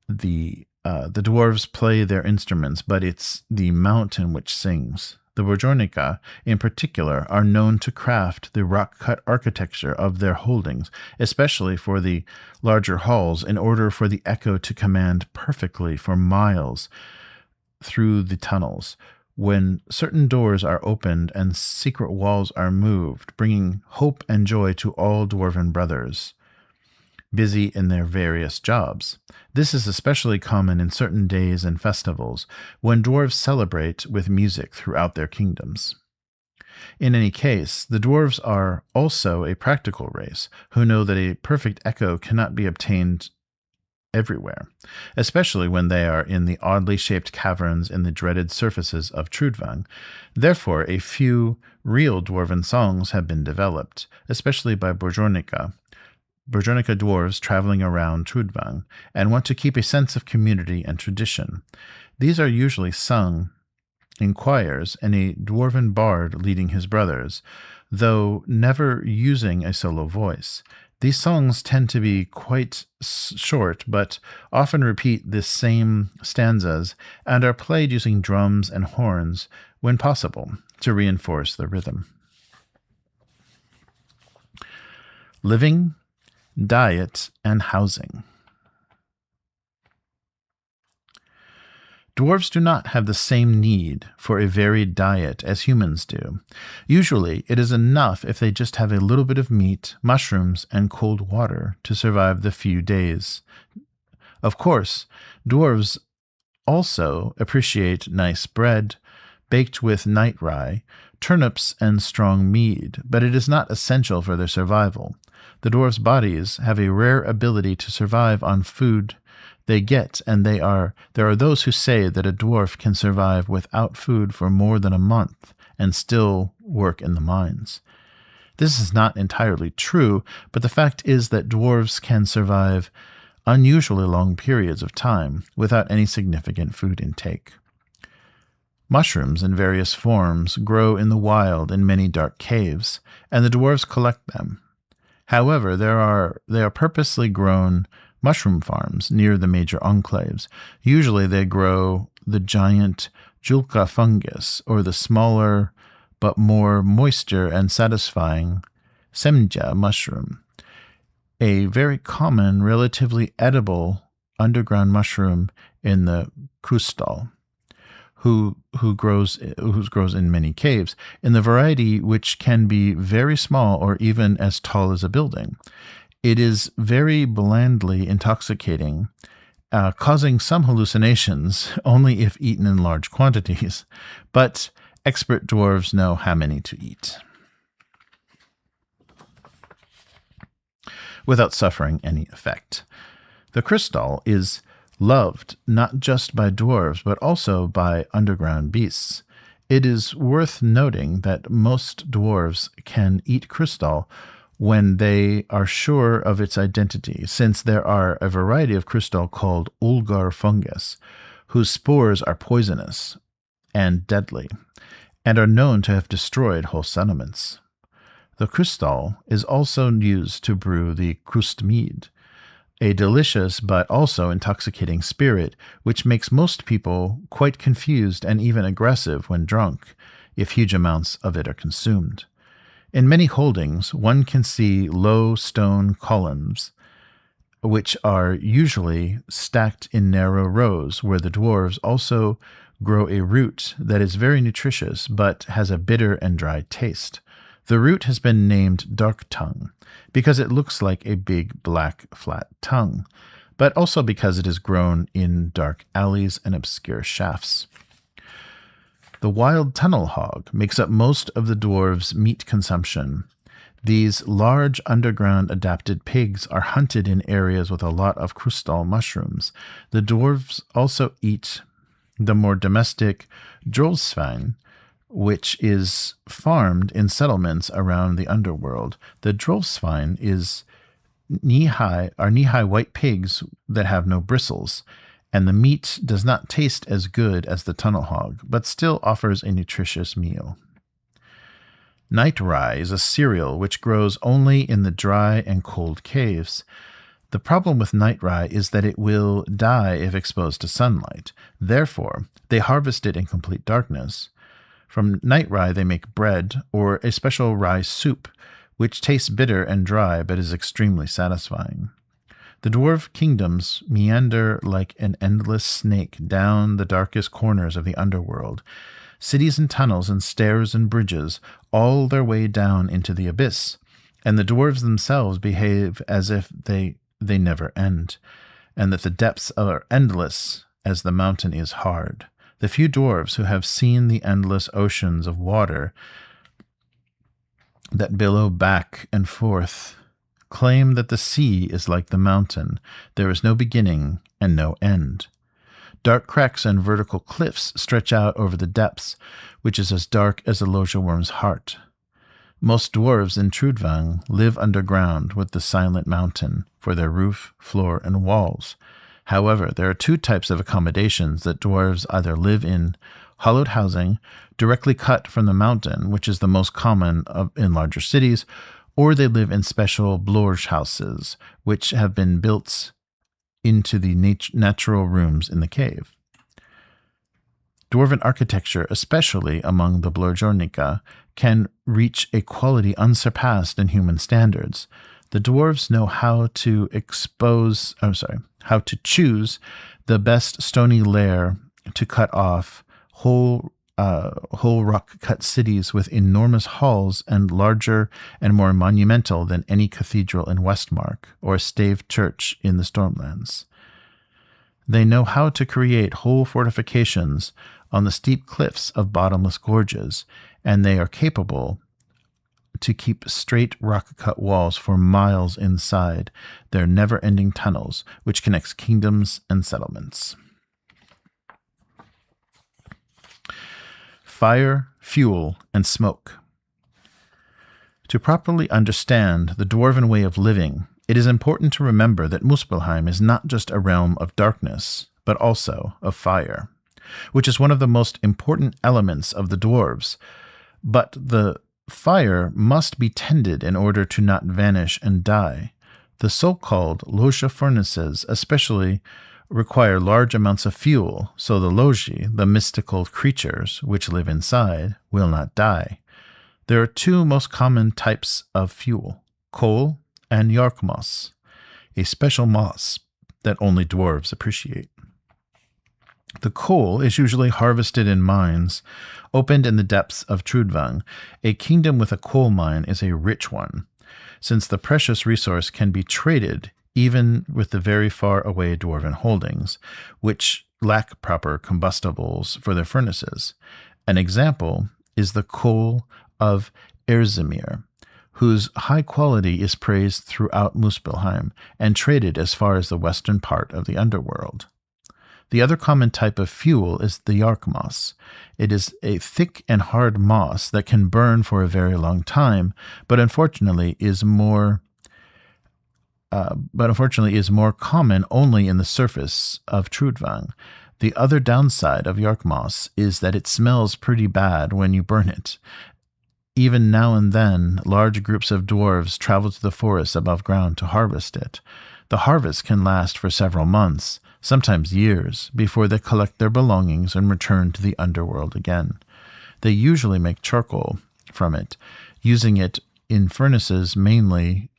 The dwarves play their instruments, but it's the mountain which sings. The Bjornika, in particular, are known to craft the rock-cut architecture of their holdings, especially for the larger halls, in order for the echo to command perfectly for miles through the tunnels. When certain doors are opened and secret walls are moved, bringing hope and joy to all dwarven brothers busy in their various jobs. This is especially common in certain days and festivals, when dwarves celebrate with music throughout their kingdoms. In any case, the dwarves are also a practical race, who know that a perfect echo cannot be obtained everywhere, especially when they are in the oddly shaped caverns in the dreaded surfaces of Trudvang. Therefore, a few real dwarven songs have been developed, especially by Bjornika dwarves traveling around Trudvang and want to keep a sense of community and tradition. These are usually sung in choirs and a dwarven bard leading his brothers, though never using a solo voice. These songs tend to be quite short, but often repeat the same stanzas and are played using drums and horns when possible to reinforce the rhythm. Living, diet, and housing. Dwarves do not have the same need for a varied diet as humans do. Usually, it is enough if they just have a little bit of meat, mushrooms, and cold water to survive the few days. Of course, dwarves also appreciate nice bread, baked with night rye, turnips, and strong mead, but it is not essential for their survival. The dwarves' bodies have a rare ability to survive on food they get, and there are those who say that a dwarf can survive without food for more than a month and still work in the mines. This is not entirely true, but the fact is that dwarves can survive unusually long periods of time without any significant food intake. Mushrooms in various forms grow in the wild in many dark caves, and the dwarves collect them. However, they are purposely grown mushroom farms near the major enclaves. Usually they grow the giant julka fungus or the smaller but more moisture and satisfying semja mushroom. a very common, relatively edible underground mushroom in the Krustal, who grows in many caves, in the variety which can be very small or even as tall as a building. It is very blandly intoxicating, causing some hallucinations only if eaten in large quantities, but expert dwarves know how many to eat without suffering any effect. The crystal is loved not just by dwarves, but also by underground beasts. It is worth noting that most dwarves can eat crystal when they are sure of its identity, since there are a variety of crystal called ulgar fungus, whose spores are poisonous and deadly, and are known to have destroyed whole settlements. The crystal is also used to brew the krustmead, a delicious but also intoxicating spirit, which makes most people quite confused and even aggressive when drunk, if huge amounts of it are consumed. In many holdings, one can see low stone columns, which are usually stacked in narrow rows, where the dwarves also grow a root that is very nutritious but has a bitter and dry taste. The root has been named Dark Tongue because it looks like a big black flat tongue, but also because it is grown in dark alleys and obscure shafts. The wild tunnel hog makes up most of the dwarves' meat consumption. These large underground adapted pigs are hunted in areas with a lot of crystal mushrooms. The dwarves also eat the more domestic Drollsvein, which is farmed in settlements around the underworld. The Drollsvein are knee-high white pigs that have no bristles, and the meat does not taste as good as the tunnel hog, but still offers a nutritious meal. Night rye is a cereal which grows only in the dry and cold caves. The problem with night rye is that it will die if exposed to sunlight. Therefore, they harvest it in complete darkness. From night rye they make bread or a special rye soup, which tastes bitter and dry but is extremely satisfying. The dwarf kingdoms meander like an endless snake down the darkest corners of the underworld. Cities and tunnels and stairs and bridges all their way down into the abyss, and the dwarves themselves behave as if they never end, and that the depths are endless as the mountain is hard. The few dwarves who have seen the endless oceans of water that billow back and forth claim that the sea is like the mountain. There is no beginning and no end. Dark cracks and vertical cliffs stretch out over the depths, which is as dark as a lozja worm's heart. Most dwarves in Trudvang live underground with the silent mountain for their roof, floor, and walls. However, there are two types of accommodations that dwarves either live in: hollowed housing, directly cut from the mountain, which is the most common in larger cities, or they live in special blorge houses, which have been built into the natural rooms in the cave. Dwarven architecture, especially among the Blorjornika, can reach a quality unsurpassed in human standards. The dwarves know how to choose the best stony layer to cut off whole rock-cut cities with enormous halls and larger and more monumental than any cathedral in Westmark or a staved church in the Stormlands. They know how to create whole fortifications on the steep cliffs of bottomless gorges, and they are capable to keep straight rock-cut walls for miles inside their never-ending tunnels, which connects kingdoms and settlements. Fire, fuel, and smoke. To properly understand the dwarven way of living, it is important to remember that Muspelheim is not just a realm of darkness, but also of fire, which is one of the most important elements of the dwarves. But the fire must be tended in order to not vanish and die. The so-called lozja furnaces especially require large amounts of fuel, so the lozji, the mystical creatures which live inside, will not die. There are two most common types of fuel: coal and Yark moss, a special moss that only dwarves appreciate. The coal is usually harvested in mines opened in the depths of Trudvang. A kingdom with a coal mine is a rich one, since the precious resource can be traded even with the very far away dwarven holdings, which lack proper combustibles for their furnaces. An example is the coal of Erzimir, whose high quality is praised throughout Muspelheim and traded as far as the western part of the underworld. The other common type of fuel is the yark moss. It is a thick and hard moss that can burn for a very long time, but unfortunately is more common only in the surface of Trudvang. The other downside of yark moss is that it smells pretty bad when you burn it. Even now and then, large groups of dwarves travel to the forests above ground to harvest it. The harvest can last for several months, sometimes years, before they collect their belongings and return to the underworld again. They usually make charcoal from it, using it in furnaces, mainly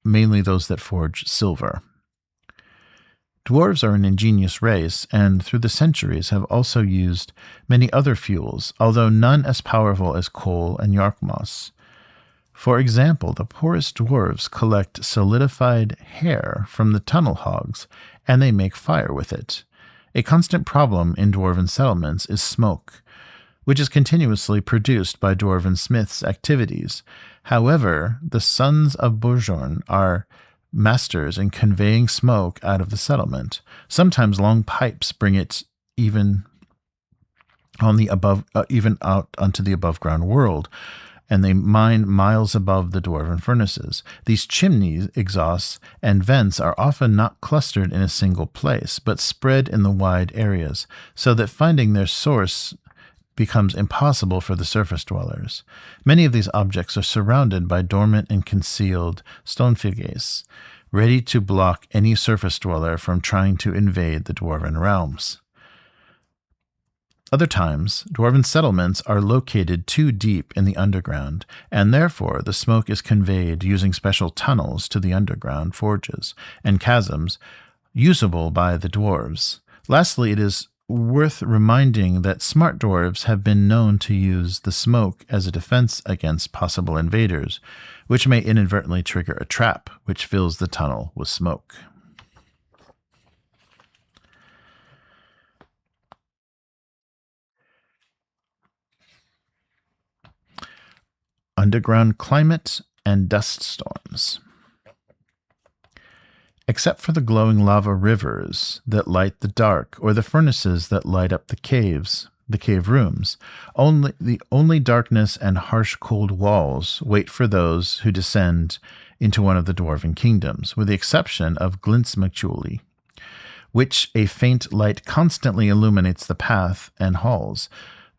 those that forge silver. Dwarves are an ingenious race, and through the centuries have also used many other fuels, although none as powerful as coal and yark moss. For example, the poorest dwarves collect solidified hair from the tunnel hogs, and they make fire with it. A constant problem in dwarven settlements is smoke, which is continuously produced by dwarven smiths' activities. However, the sons of Borjorn are masters in conveying smoke out of the settlement. Sometimes long pipes bring it even out onto the above-ground world, and they mine miles above the dwarven furnaces. These chimneys, exhausts, and vents are often not clustered in a single place, but spread in the wide areas, so that finding their source becomes impossible for the surface dwellers. Many of these objects are surrounded by dormant and concealed stone figures, ready to block any surface dweller from trying to invade the dwarven realms. Other times, dwarven settlements are located too deep in the underground, and therefore the smoke is conveyed using special tunnels to the underground forges and chasms usable by the dwarves. Lastly, it is worth reminding that smart dwarves have been known to use the smoke as a defense against possible invaders, which may inadvertently trigger a trap which fills the tunnel with smoke. Underground climate and dust storms. Except for the glowing lava rivers that light the dark, or the furnaces that light up the cave rooms, only darkness and harsh cold walls wait for those who descend into one of the dwarven kingdoms, with the exception of Glintsmachuli, which a faint light constantly illuminates the path and halls.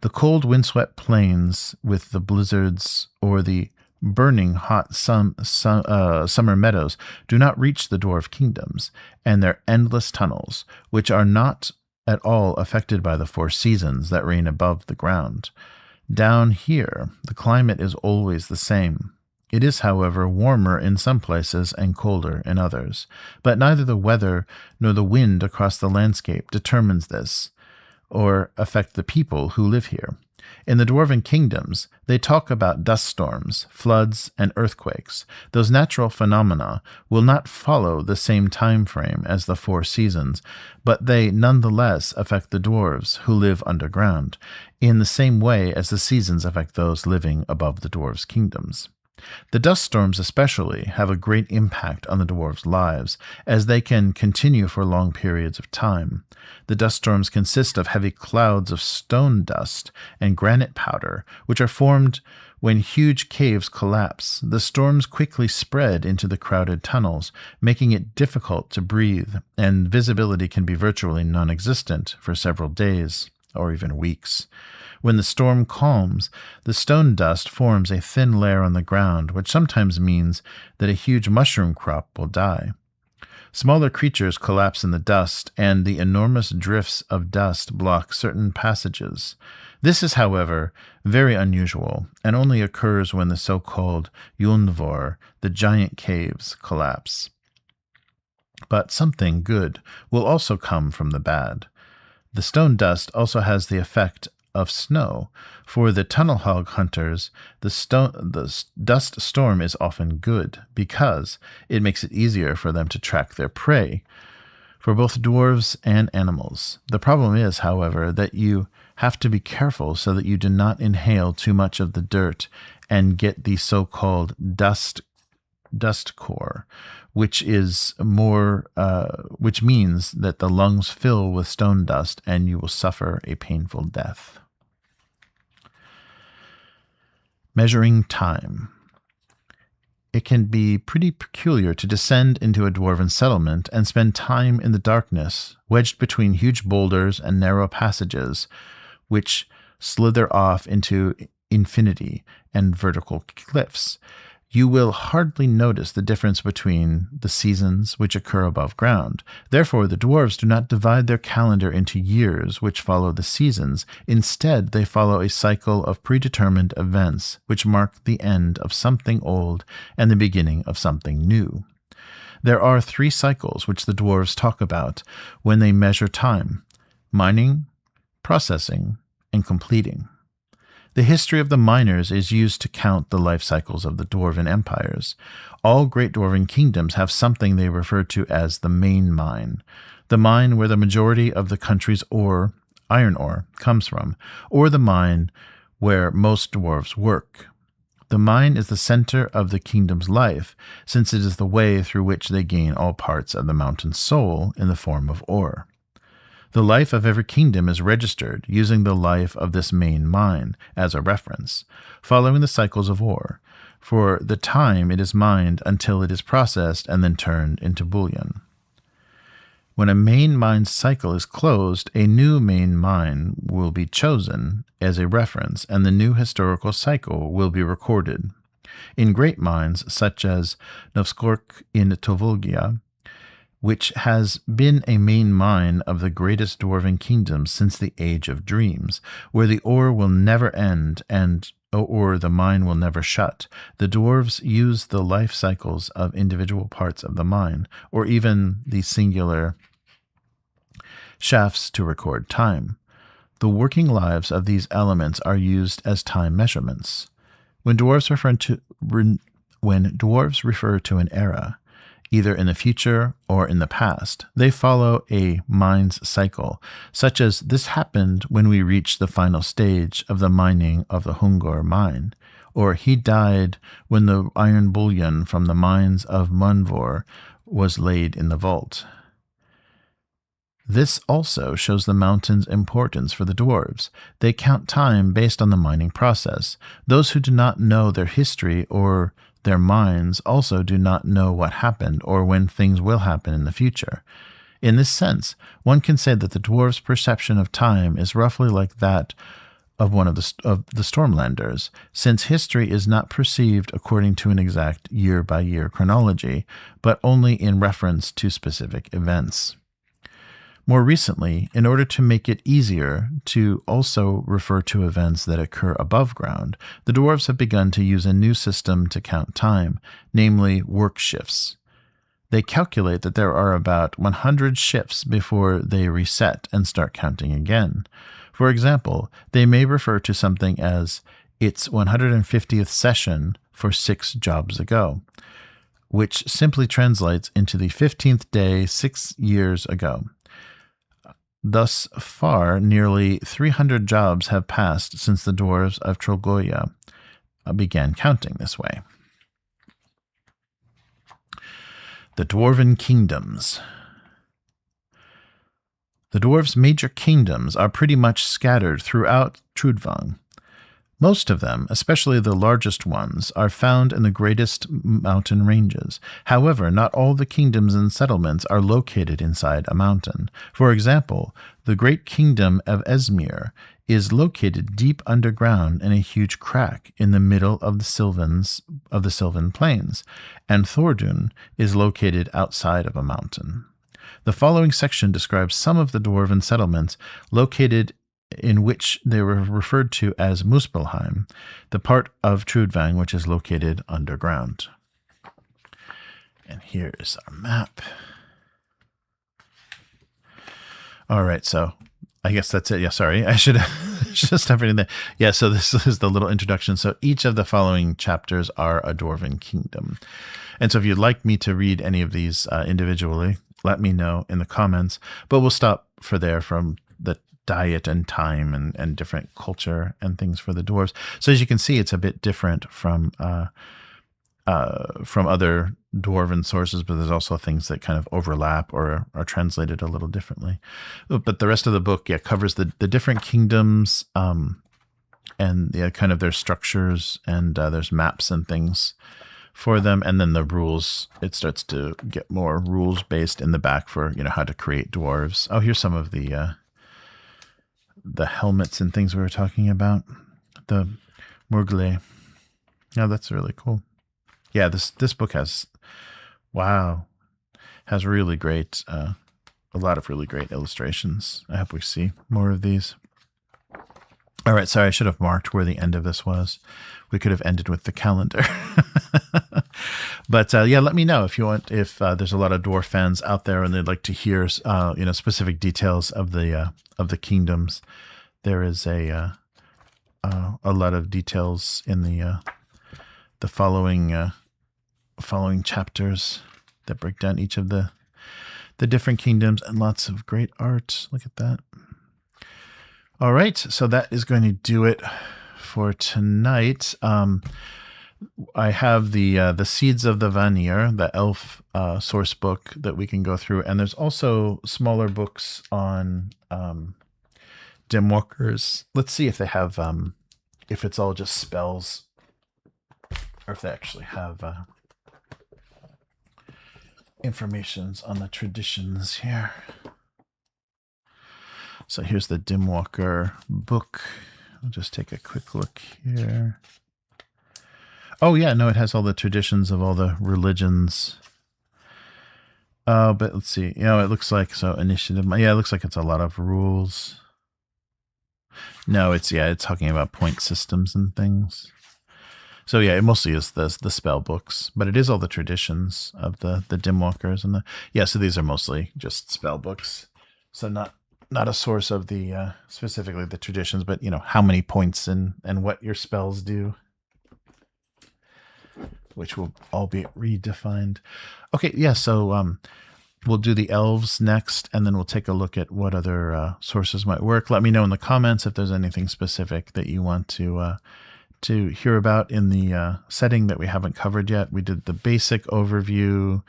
The cold windswept plains with the blizzards or the burning hot summer meadows do not reach the dwarf kingdoms and their endless tunnels, which are not at all affected by the four seasons that reign above the ground. Down here, the climate is always the same. It is, however, warmer in some places and colder in others, but neither the weather nor the wind across the landscape determines this or affect the people who live here. In the dwarven kingdoms, they talk about dust storms, floods, and earthquakes. Those natural phenomena will not follow the same time frame as the four seasons, but they nonetheless affect the dwarves who live underground, in the same way as the seasons affect those living above the dwarves' kingdoms. The dust storms especially have a great impact on the dwarves' lives, as they can continue for long periods of time. The dust storms consist of heavy clouds of stone dust and granite powder, which are formed when huge caves collapse. The storms quickly spread into the crowded tunnels, making it difficult to breathe, and visibility can be virtually non-existent for several days or even weeks. When the storm calms, the stone dust forms a thin layer on the ground, which sometimes means that a huge mushroom crop will die. Smaller creatures collapse in the dust, and the enormous drifts of dust block certain passages. This is, however, very unusual, and only occurs when the so-called Yulnvor, the giant caves, collapse. But something good will also come from the bad. The stone dust also has the effect of snow. For the tunnel hog hunters, the dust storm is often good because it makes it easier for them to track their prey, for both dwarves and animals. The problem is, however, that you have to be careful so that you do not inhale too much of the dirt and get the so-called dust core, which means that the lungs fill with stone dust and you will suffer a painful death. Measuring time. It can be pretty peculiar to descend into a dwarven settlement and spend time in the darkness, wedged between huge boulders and narrow passages, which slither off into infinity and vertical cliffs. You will hardly notice the difference between the seasons which occur above ground. Therefore, the dwarves do not divide their calendar into years which follow the seasons. Instead, they follow a cycle of predetermined events which mark the end of something old and the beginning of something new. There are 3 cycles which the dwarves talk about when they measure time: mining, processing, and completing. The history of the miners is used to count the life cycles of the dwarven empires. All great dwarven kingdoms have something they refer to as the main mine, the mine where the majority of the country's ore, iron ore, comes from, or the mine where most dwarves work. The mine is the center of the kingdom's life, since it is the way through which they gain all parts of the mountain's soul in the form of ore. The life of every kingdom is registered using the life of this main mine as a reference, following the cycles of ore. For the time it is mined until it is processed and then turned into bullion. When a main mine cycle is closed, a new main mine will be chosen as a reference, and the new historical cycle will be recorded. In great mines, such as Novskork in Tovolgia, which has been a main mine of the greatest dwarven kingdoms since the Age of Dreams, where the ore will never end or the mine will never shut. The dwarves use the life cycles of individual parts of the mine, or even the singular shafts to record time. The working lives of these elements are used as time measurements. When dwarves refer to an era, either in the future or in the past, they follow a mine's cycle, such as this happened when we reached the final stage of the mining of the Hungor mine, or he died when the iron bullion from the mines of Munvor was laid in the vault. This also shows the mountain's importance for the dwarves. They count time based on the mining process. Those who do not know their history or their mines also do not know what happened or when things will happen in the future. In this sense, one can say that the dwarves' perception of time is roughly like that of one of the Stormlanders, since history is not perceived according to an exact year-by-year chronology, but only in reference to specific events. More recently, in order to make it easier to also refer to events that occur above ground, the dwarves have begun to use a new system to count time, namely work shifts. They calculate that there are about 100 shifts before they reset and start counting again. For example, they may refer to something as its 150th session for 6 jobs ago, which simply translates into the 15th day 6 years ago. Thus far, nearly 300 jobs have passed since the dwarves of Trogoya began counting this way. The Dwarven Kingdoms. The dwarves' major kingdoms are pretty much scattered throughout Trudvang. Most of them, especially the largest ones, are found in the greatest mountain ranges. However, not all the kingdoms and settlements are located inside a mountain. For example, the great kingdom of Esmir is located deep underground in a huge crack in the middle of the Sylvan Plains, and Thordun is located outside of a mountain. The following section describes some of the dwarven settlements located in which they were referred to as Muspelheim, the part of Trudvang which is located underground. And here is our map. All right, so I guess that's it. Yeah, sorry, I should just have everything there. Yeah, so this is the little introduction. So each of the following chapters are a dwarven kingdom. And so if you'd like me to read any of these individually, let me know in the comments. But we'll stop for there from the diet and time and different culture and things for the dwarves. So as you can see, it's a bit different from other dwarven sources, but there's also things that kind of overlap or are translated a little differently. But the rest of the book, yeah, covers the different kingdoms and yeah, kind of their structures, and there's maps and things for them, and then the rules. It starts to get more rules based in the back for, you know, how to create dwarves. Oh, here's some of the helmets and things we were talking about. The Murgle. Yeah, that's really cool. Yeah, this book has, wow, has really great, a lot of really great illustrations. I hope we see more of these. All right, sorry, I should have marked where the end of this was. We could have ended with the calendar. But yeah, let me know if you want, if there's a lot of dwarf fans out there and they'd like to hear, you know, specific details of the kingdoms. There is a lot of details in the following chapters that break down each of the different kingdoms, and lots of great art. Look at that. All right, so that is going to do it for tonight. I have the Seeds of the Vanir, the elf source book that we can go through, and there's also smaller books on Dimwalkers. Let's see if they have if it's all just spells, or if they actually have informations on the traditions here. So here's the Dimwalker book. I'll just take a quick look here. Oh yeah, no, it has all the traditions of all the religions. But let's see. You know, it looks like, so initiative. Yeah, it looks like it's a lot of rules. No, it's talking about point systems and things. So yeah, it mostly is the spell books, but it is all the traditions of the Dimwalkers and so these are mostly just spell books. So not a source of the specifically the traditions, but you know, how many points and what your spells do, which will all be redefined. Okay, yeah, so we'll do the elves next, and then we'll take a look at what other sources might work. Let me know in the comments if there's anything specific that you want to hear about in the setting that we haven't covered yet. We did the basic overview.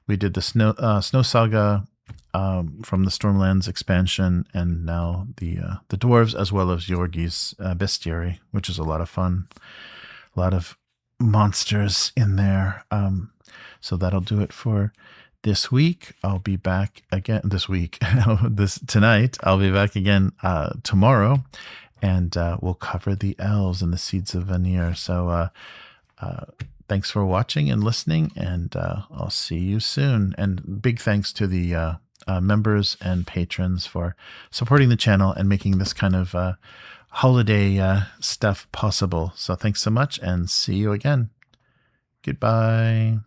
We did the Snowsaga from the Stormlands expansion, and now the Dwarves, as well as Yorgi's Bestiary, which is a lot of fun. A lot of monsters in there. So that'll do it for this week. I'll be back again tonight. I'll be back again tomorrow. And we'll cover the elves and the Seeds of Vanir. So thanks for watching and listening, and I'll see you soon. And big thanks to the members and patrons for supporting the channel and making this kind of holiday stuff possible. So thanks so much, and see you again. Goodbye.